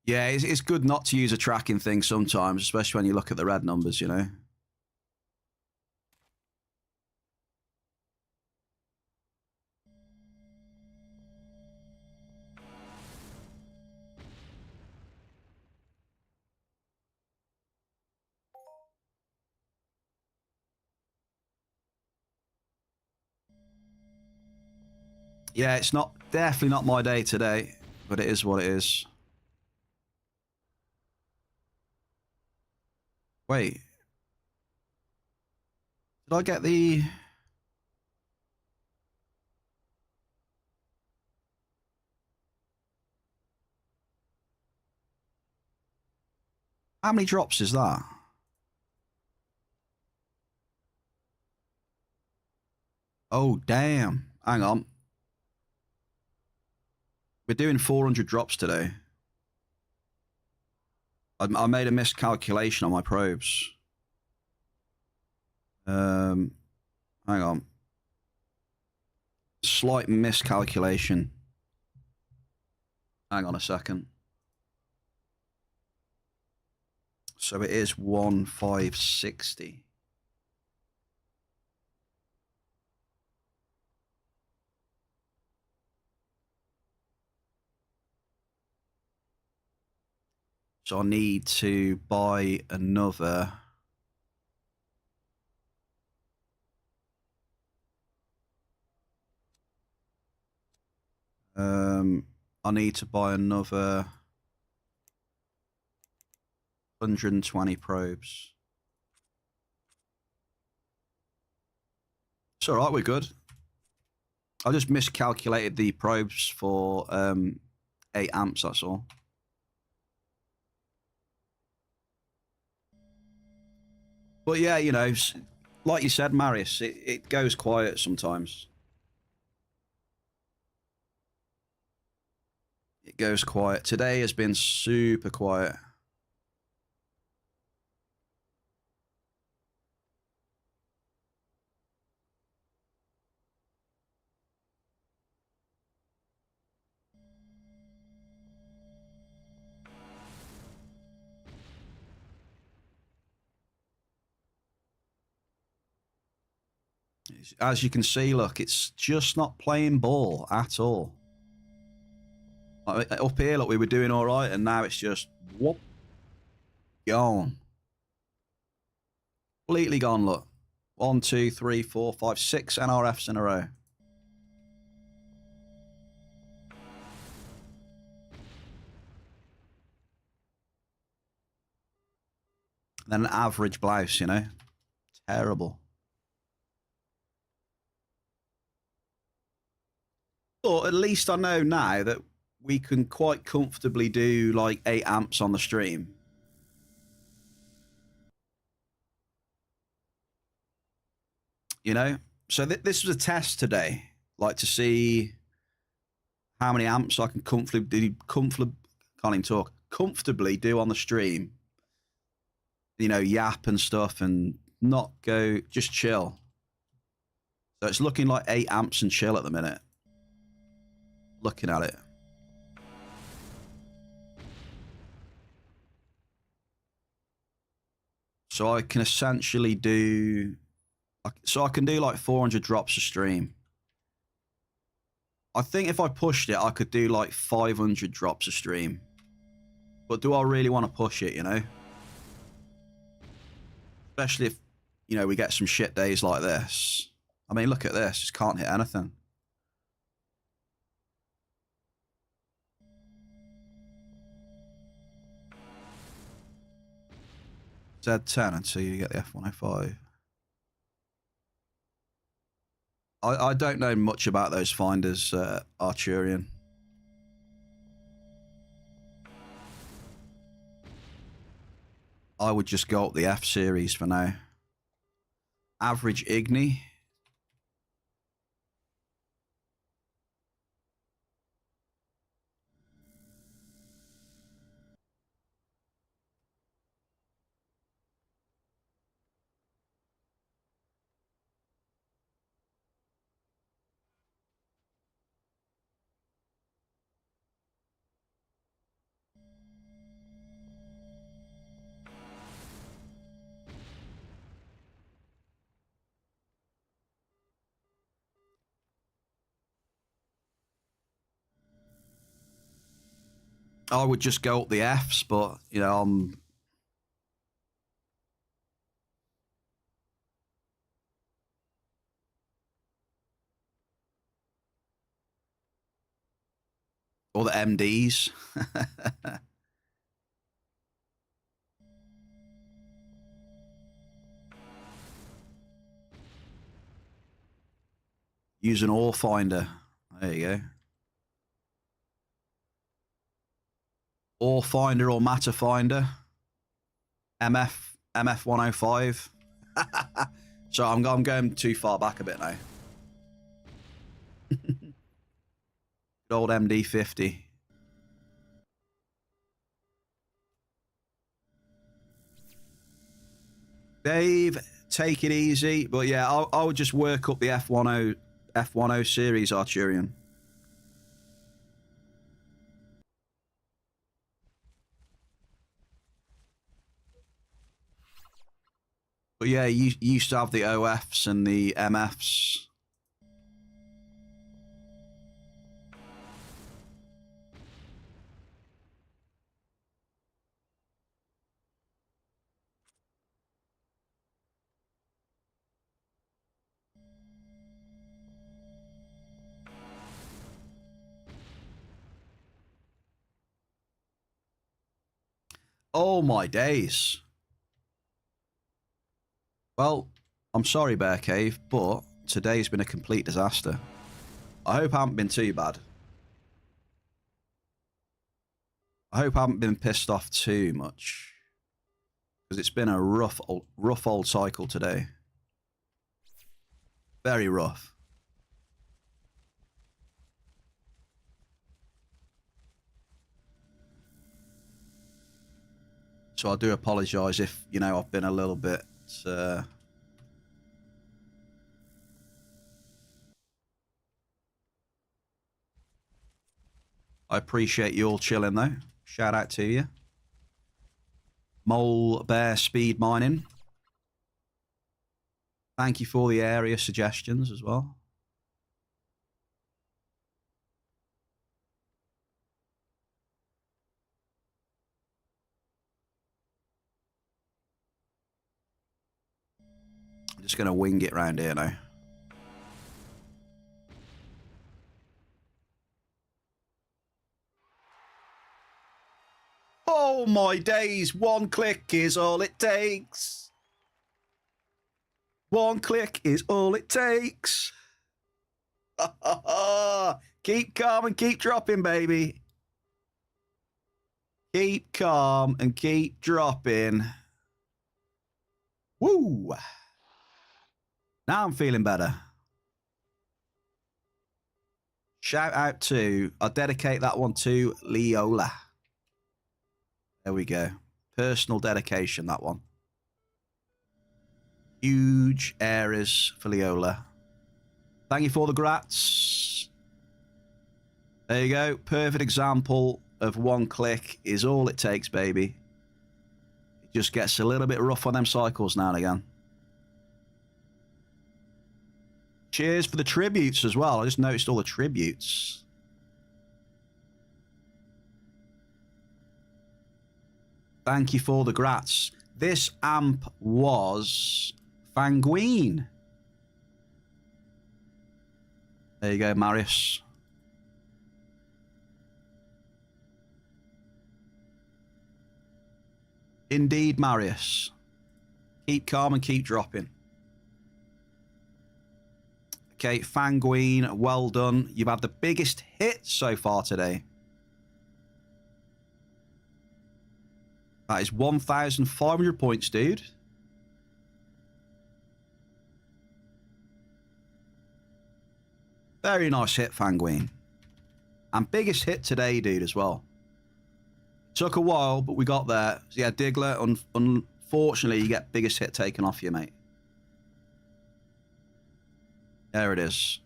Yeah, it's good not to use a tracking thing sometimes, especially when you look at the red numbers, you know? Yeah, it's definitely not my day today, but it is what it is. Wait. Did I get the... How many drops is that? Oh, damn. Hang on. We're doing 400 drops today. I made a miscalculation on my probes. Hang on. Slight miscalculation. Hang on a second. So it is 1560. So I need to buy another. I need to buy another 120 probes. It's all right, we're good. I just miscalculated the probes for 8 amps, that's all. But yeah, you know, like you said, Marius, it goes quiet sometimes. It goes quiet. Today has been super quiet. As you can see, look, it's just not playing ball at all. Up here, look, we were doing all right, and now it's just whoop, gone. Completely gone, look. 1, 2, 3, 4, 5, 6 NRFs in a row. Then an average blouse, you know? Terrible. But at least I know now that we can quite comfortably do like 8 amps on the stream. You know? So this was a test today. Like to see how many amps I can comfortably can't even talk. comfortably do on the stream. You know, yap and stuff and not go, just chill. So it's looking like 8 amps and chill at the minute. Looking at it. So I can essentially do, so I can do like 400 drops a stream. I think if I pushed it, I could do like 500 drops a stream. But do I really want to push it, you know? Especially if, you know, we get some shit days like this. I mean, look at this. Just can't hit anything. Z10 until you get the F105. I don't know much about those finders, Arturian. I would just go up the F series for now. Average Igni. I would just go up the Fs, but, you know, or the MDs. Use an ore finder. There you go. Ore finder or matter finder. MF 105. So I'm going too far back a bit now. Good old MD 50. Dave, take it easy. But yeah, I would just work up the F10 series, Arturian. But yeah, you used to have the OFs and the MFs. Oh my days. Well, I'm sorry, Bear Cave, but today's been a complete disaster. I hope I haven't been too bad. I hope I haven't been pissed off too much. Because it's been a rough old cycle today. Very rough. So I do apologise if, you know, I've been a little bit... I appreciate you all chilling, though. Shout out to you. Mole Bear Speed Mining. Thank you for the area suggestions as well. I'm just going to wing it round here now. Oh my days, one click is all it takes. One click is all it takes. Keep calm and keep dropping, baby. Keep calm and keep dropping. Woo! Now I'm feeling better. Shout out to, I'll dedicate that one to Leola. There we go. Personal dedication, that one. Huge areas for Leola. Thank you for the grats. There you go. Perfect example of one click is all it takes, baby. It just gets a little bit rough on them cycles now and again. Cheers for the tributes as well. I just noticed all the tributes. Thank you for the grats. This amp was Fanguine. There you go, Marius. Indeed, Marius. Keep calm and keep dropping. Okay, Fanguine, well done. You've had the biggest hit so far today. That is 1,500 points, dude. Very nice hit, Fanguine. And biggest hit today, dude, as well. Took a while, but we got there. So yeah, Diggler, unfortunately, you get biggest hit taken off you, mate. There it is.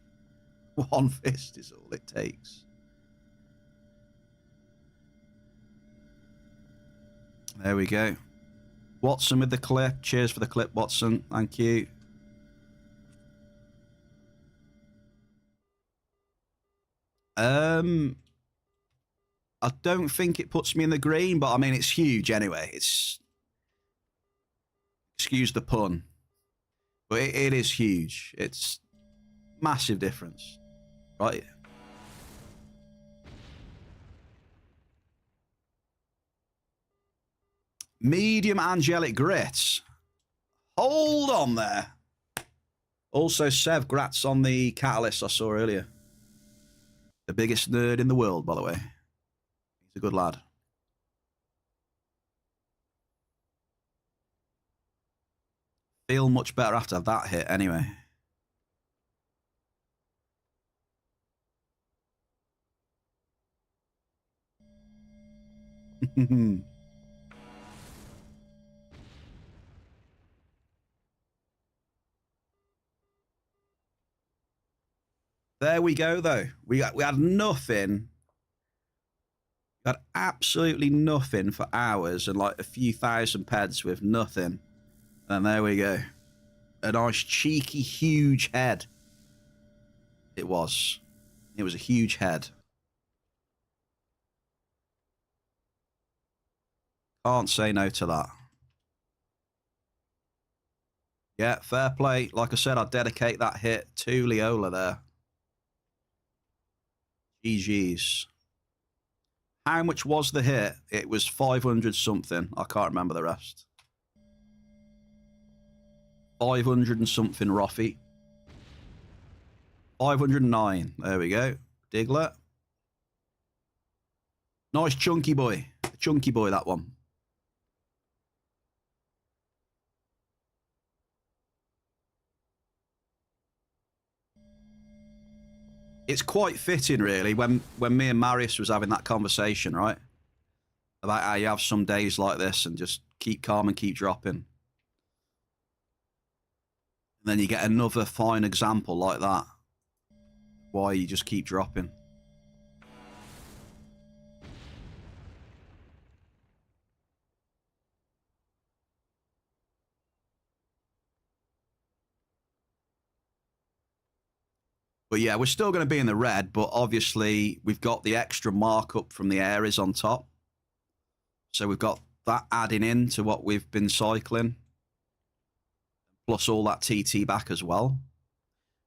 One fist is all it takes. There we go. Watson with the clip. Cheers for the clip, Watson. Thank you. I don't think it puts me in the green, but I mean, it's huge anyway. It's... Excuse the pun. But it is huge. It's massive difference. Right? Medium angelic grits. Hold on there. Also, Sev, grats on the catalyst I saw earlier. The biggest nerd in the world, by the way. He's a good lad. Feel much better after that hit, anyway. There we go, though. We had nothing. We had absolutely nothing for hours and like a few thousand peds with nothing. And there we go. A nice, cheeky, huge head. It was. It was a huge head. Can't say no to that. Yeah, fair play. Like I said, I'd dedicate that hit to Leola there. GG's. How much was the hit? It was 500 something. I can't remember the rest. 500 and something, Roffy. 509. There we go. Diggler. Nice chunky boy. Chunky boy, that one. It's quite fitting, really, when me and Marius was having that conversation, right? About how you have some days like this and just keep calm and keep dropping. And then you get another fine example like that. Why you just keep dropping. But yeah, we're still going to be in the red, but obviously we've got the extra markup from the Aries on top. So we've got that adding in to what we've been cycling. Plus all that TT back as well.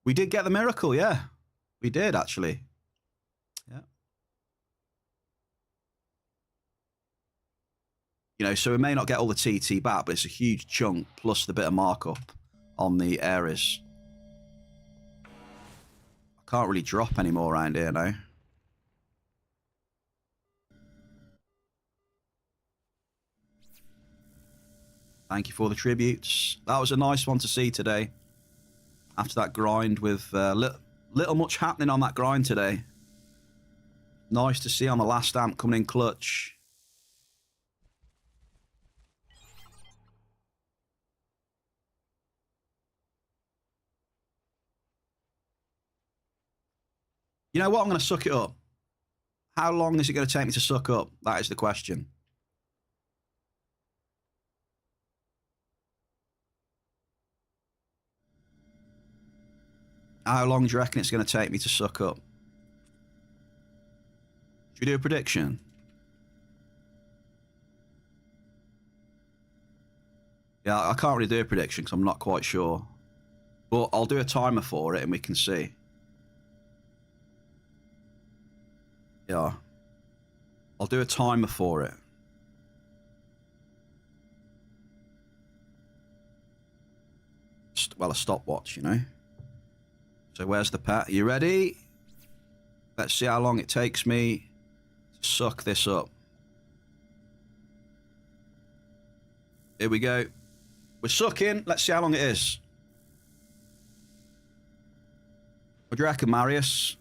We did get the miracle, yeah. We did, actually. Yeah. You know, so we may not get all the TT back, but it's a huge chunk plus the bit of markup on the Aries. Can't really drop anymore around here now. Thank you for the tributes. That was a nice one to see today. After that grind with little much happening on that grind today. Nice to see on the last amp coming in clutch. You know what? I'm going to suck it up. How long is it going to take me to suck up? That is the question. How long do you reckon it's going to take me to suck up? Should we do a prediction? Yeah, I can't really do a prediction because I'm not quite sure. But I'll do a timer for it and we can see. Yeah. I'll do a timer for it. Well, a stopwatch, you know. So where's the pet? Are you ready? Let's see how long it takes me to suck this up. Here we go. We're sucking. Let's see how long it is. What do you reckon, Marius?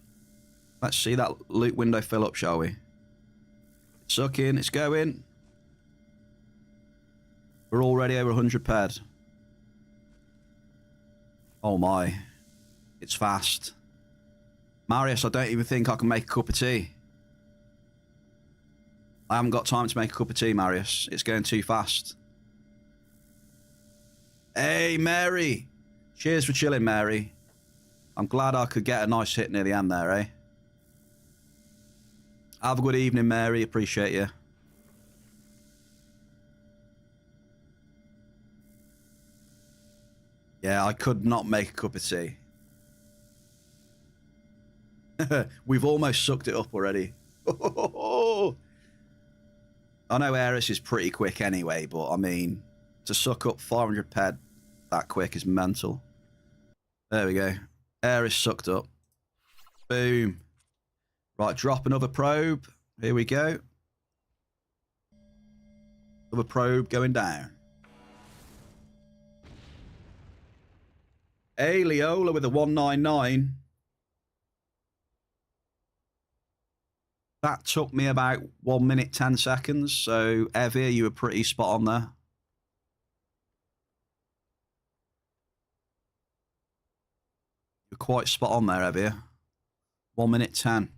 Let's see that loot window fill up, shall we? It's sucking. It's going. We're already over 100 ped. Oh my. It's fast. Marius, I don't even think I can make a cup of tea. I haven't got time to make a cup of tea, Marius. It's going too fast. Hey, Mary. Cheers for chilling, Mary. I'm glad I could get a nice hit near the end there, eh? Have a good evening, Mary. Appreciate you. Yeah, I could not make a cup of tea. We've almost sucked it up already. I know Eris is pretty quick anyway, but I mean, to suck up 500 ped that quick is mental. There we go. Eris sucked up. Boom. Right, drop another probe. Here we go. Another probe going down. Hey, Leola with a 199. That took me about 1 minute, 10 seconds. So, Evie, you were pretty spot on there. You're quite spot on there, Evie. 1 minute, 10.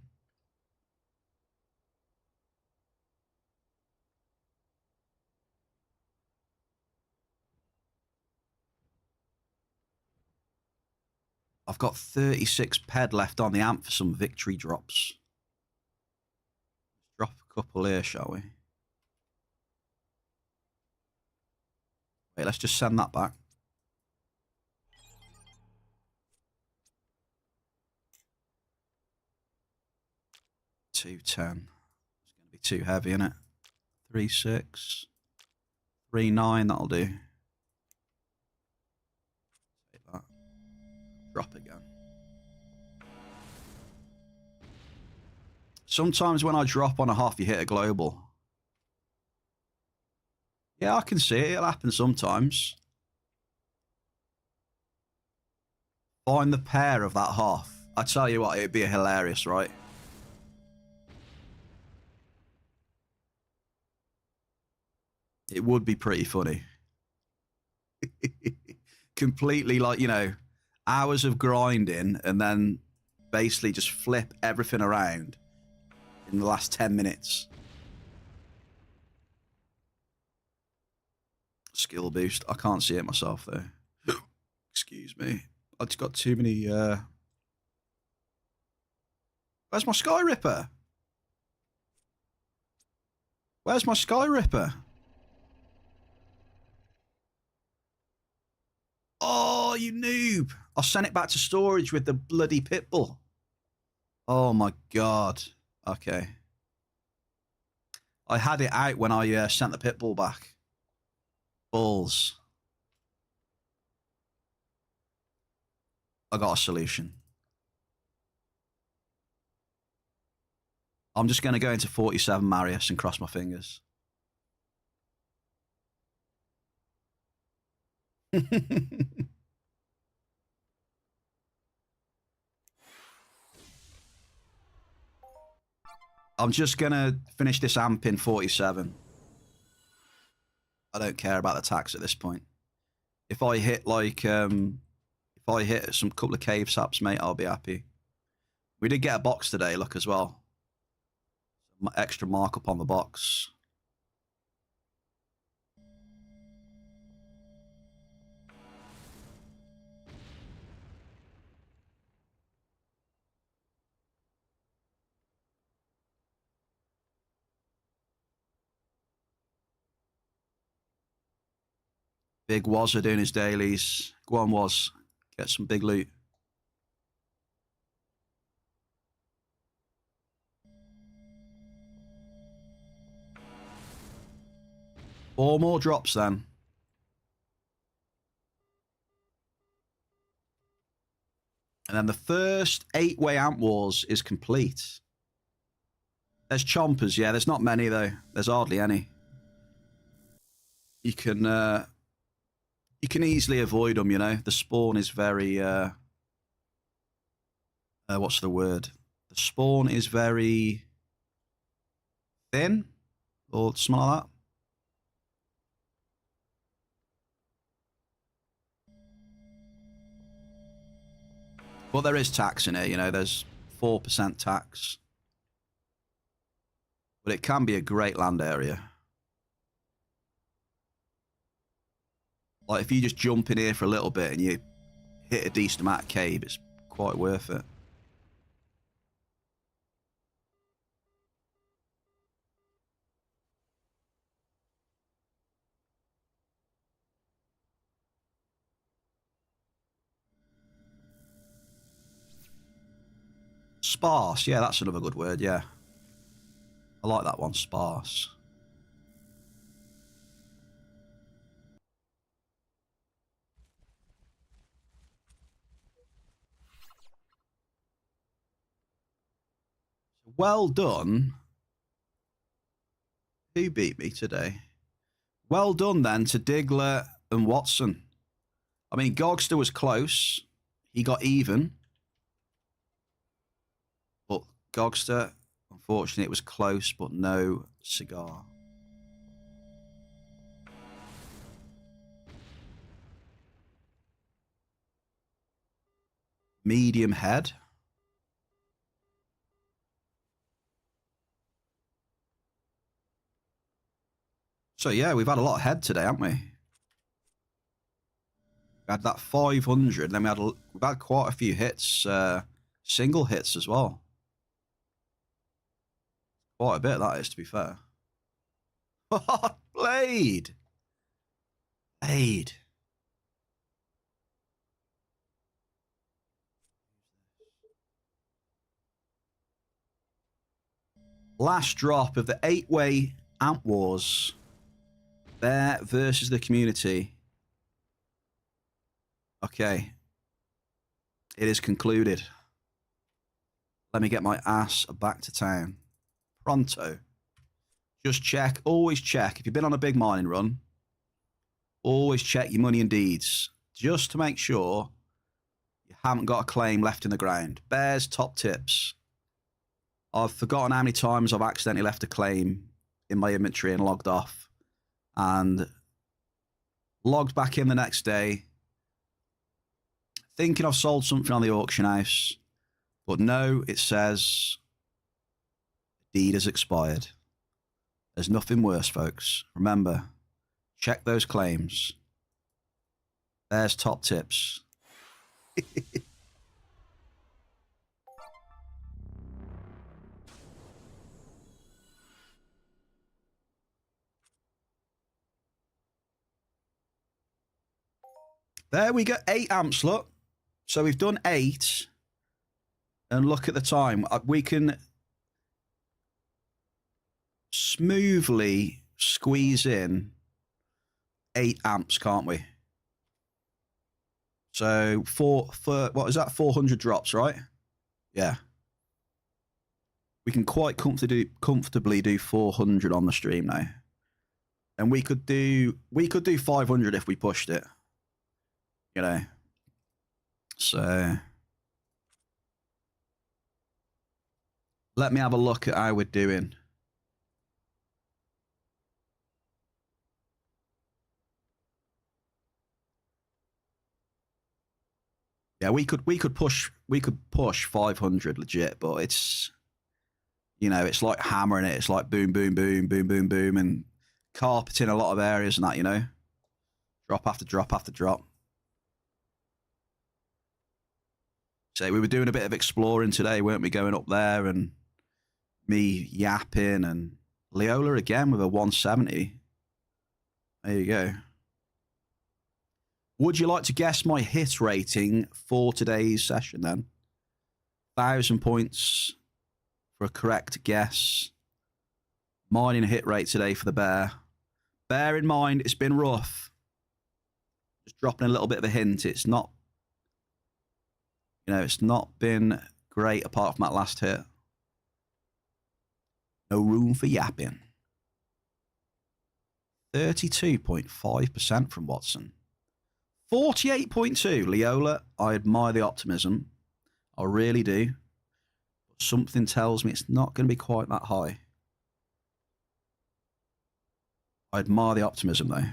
I've got 36 ped left on the amp for some victory drops. Drop a couple here, shall we? Wait, let's just send that back. $210. It's going to be too heavy, isn't it? 3.6. 3.9, that'll do. Take that. Drop again. Sometimes when I drop on a half, you hit a global. Yeah, I can see it. It'll happen sometimes. Find the pair of that half. I tell you what, it'd be hilarious, right? It would be pretty funny. Completely like, you know, hours of grinding and then basically just flip everything around in the last 10 minutes. Skill boost. I can't see it myself, though. Excuse me. I just got too many... Where's my Sky Ripper? Where's my Sky Ripper? Oh, you noob. I sent it back to storage with the bloody pitbull. Oh, my God. Okay. I had it out when I sent the pitbull back. Balls. I got a solution. I'm just going to go into 47 Marius and cross my fingers. I'm just going to finish this amp in 47. I don't care about the tax at this point. If I hit like, if I hit some couple of cave saps, mate, I'll be happy. We did get a box today, look, as well. Extra markup on the box. Big Wazza doing his dailies. Go on, Waz. Get some big loot. Four more drops then. And then the first 8-way Amp Wars is complete. There's chompers, yeah. There's not many, though. There's hardly any. You can easily avoid them, you know. The spawn is very... what's the word? The spawn is very... thin? Or something like that. But there is tax in it, you know. There's 4% tax. But it can be a great land area. Like, if you just jump in here for a little bit and you hit a decent amount of cave, it's quite worth it. Sparse, yeah, that's another good word, yeah. I like that one, sparse. Well done. Who beat me today? Well done then to Diggler and Watson. I mean, Gogster was close. He got even. But Gogster, unfortunately, it was close, but no cigar. Medium head. So, yeah, we've had a lot of head today, haven't we? We had that 500, then we've had quite a few hits, single hits as well. Quite a bit, that is, to be fair. Blade! Blade. Last drop of the 8-way Amp Wars. Bear versus the community. Okay. It is concluded. Let me get my ass back to town. Pronto. Just check. Always check. If you've been on a big mining run, always check your money and deeds. Just to make sure you haven't got a claim left in the ground. Bears, top tips. I've forgotten how many times I've accidentally left a claim in my inventory and logged off. And logged back in the next day, thinking I've sold something on the auction house. But no, it says deed has expired. There's nothing worse, folks. Remember, check those claims. There's top tips. There we go. 8 amps, look. So we've done 8. And look at the time. We can smoothly squeeze in 8 amps, can't we? So for what is that? 400 drops, right? Yeah. We can quite comfortably do 400 on the stream now. And we could do 500 if we pushed it. You know. So let me have a look at how we're doing. Yeah, we could push 500 legit, but it's, you know, it's like hammering it. It's like boom, boom, boom, boom, boom, boom, and carpeting a lot of areas and that, you know, drop after drop after drop. So we were doing a bit of exploring today, weren't we? Going up there and me yapping, and Leola again with a 170. There you go. Would you like to guess my hit rating for today's session then? 1,000 points for a correct guess. Mining hit rate today for the bear. Bear in mind, it's been rough. Just dropping a little bit of a hint. It's not, you know, it's not been great apart from that last hit. No room for yapping. 32.5% from Watson. 48.2, Leola. I admire the optimism. I really do. But something tells me it's not going to be quite that high. I admire the optimism, though.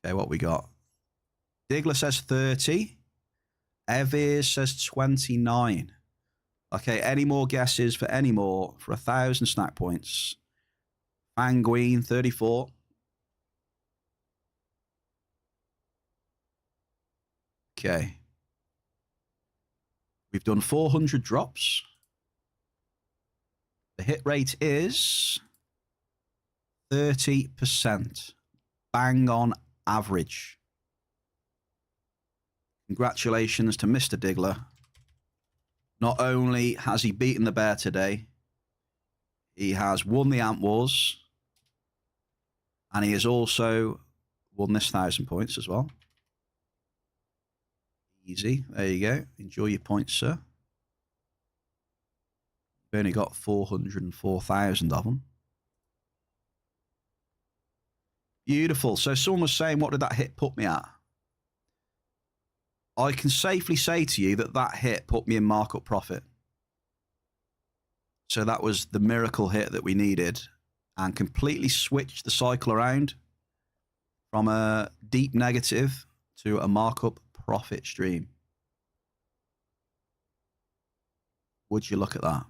Okay, what we got? Diggler says 30. Evirs says 29. Okay, any more guesses for any more for 1,000 snack points? Fanguine, 34. Okay. We've done 400 drops. The hit rate is 30%. Bang on average. Congratulations to Mr. Diggler. Not only has he beaten the bear today, he has won the Ant Wars, and he has also won this 1,000 points as well. Easy. There you go. Enjoy your points, sir. We've only got 404,000 of them. Beautiful. So someone was saying, what did that hit put me at? I can safely say to you that that hit put me in markup profit. So that was the miracle hit that we needed, and completely switched the cycle around from a deep negative to a markup profit stream. Would you look at that?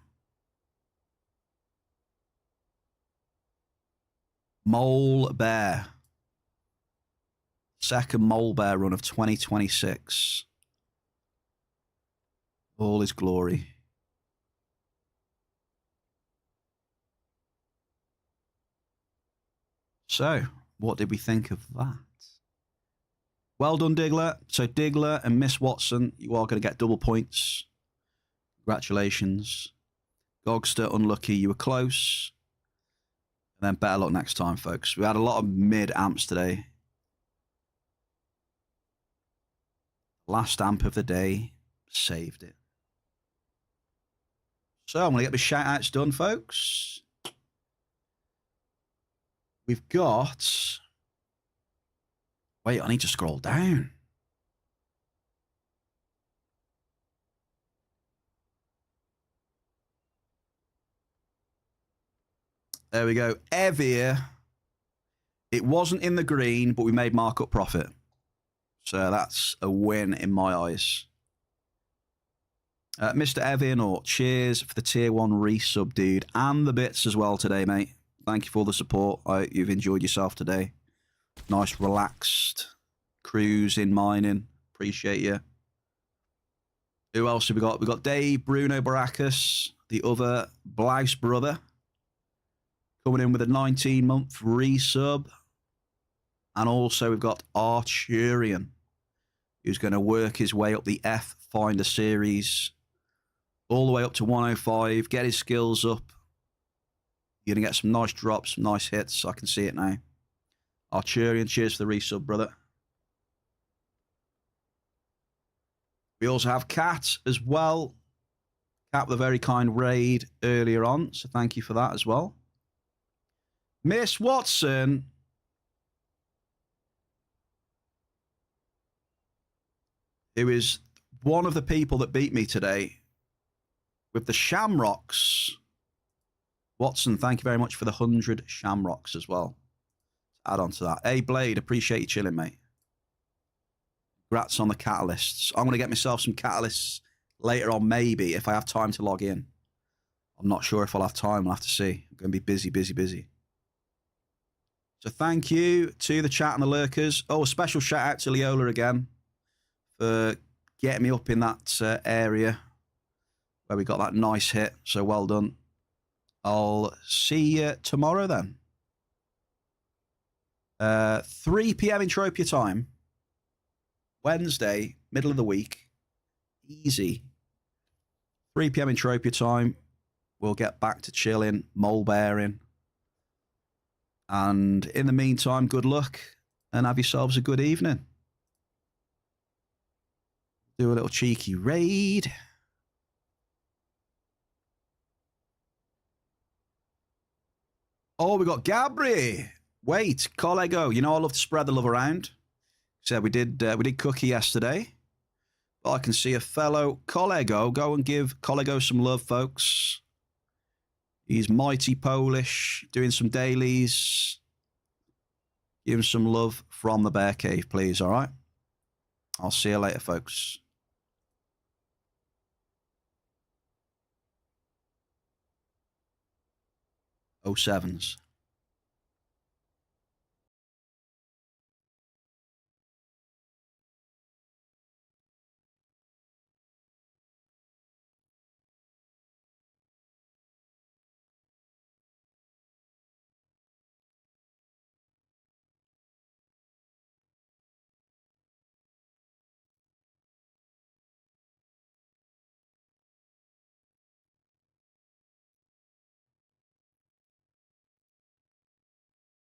Mole Bear. Second Mole Bear run of 2026. All his glory. So, what did we think of that? Well done, Diggler. So, Diggler and Miss Watson, you are going to get double points. Congratulations. Gogster, unlucky, you were close. And then better luck next time, folks. We had a lot of mid-amps today. Last amp of the day, saved it. So, I'm going to get the shout-outs done, folks. We've got... Wait, I need to scroll down. There we go. Evir. It wasn't in the green, but we made markup profit. So that's a win in my eyes. Mr. Evian, cheers for the tier 1 resub, dude. And the bits as well today, mate. Thank you for the support. You've enjoyed yourself today. Nice, relaxed cruise in mining. Appreciate you. Who else have we got? We've got Dave, Bruno Baracus, the other Blouse brother, coming in with a 19-month resub. And also we've got Arturian, who's going to work his way up the F Finder series, all the way up to 105, get his skills up. You're going to get some nice drops, some nice hits. I can see it now. Arturian, cheers for the resub, brother. We also have Kat as well. Kat with a very kind raid earlier on, so thank you for that as well. Miss Watson. Who is one of the people that beat me today with the Shamrocks. Watson, thank you very much for the 100 Shamrocks as well. Add on to that. Hey, Blade, appreciate you chilling, mate. Congrats on the catalysts. I'm going to get myself some catalysts later on, maybe, if I have time to log in. I'm not sure if I'll have time. We'll have to see. I'm going to be busy, busy, busy. So thank you to the chat and the lurkers. Oh, a special shout out to Leola again for getting me up in that area where we got that nice hit. So well done. I'll see you tomorrow then. 3 p.m. Entropia time. Wednesday, middle of the week. Easy. 3 p.m. Entropia time. We'll get back to chilling, mole bearing. And in the meantime, good luck and have yourselves a good evening. Do a little cheeky raid. Oh, we got Gabri. Wait, Collego. You know I love to spread the love around. So we did Cookie yesterday. But I can see a fellow Collego. Go and give Collego some love, folks. He's mighty Polish, doing some dailies. Give him some love from the Bear Cave, please, all right? I'll see you later, folks. 07s.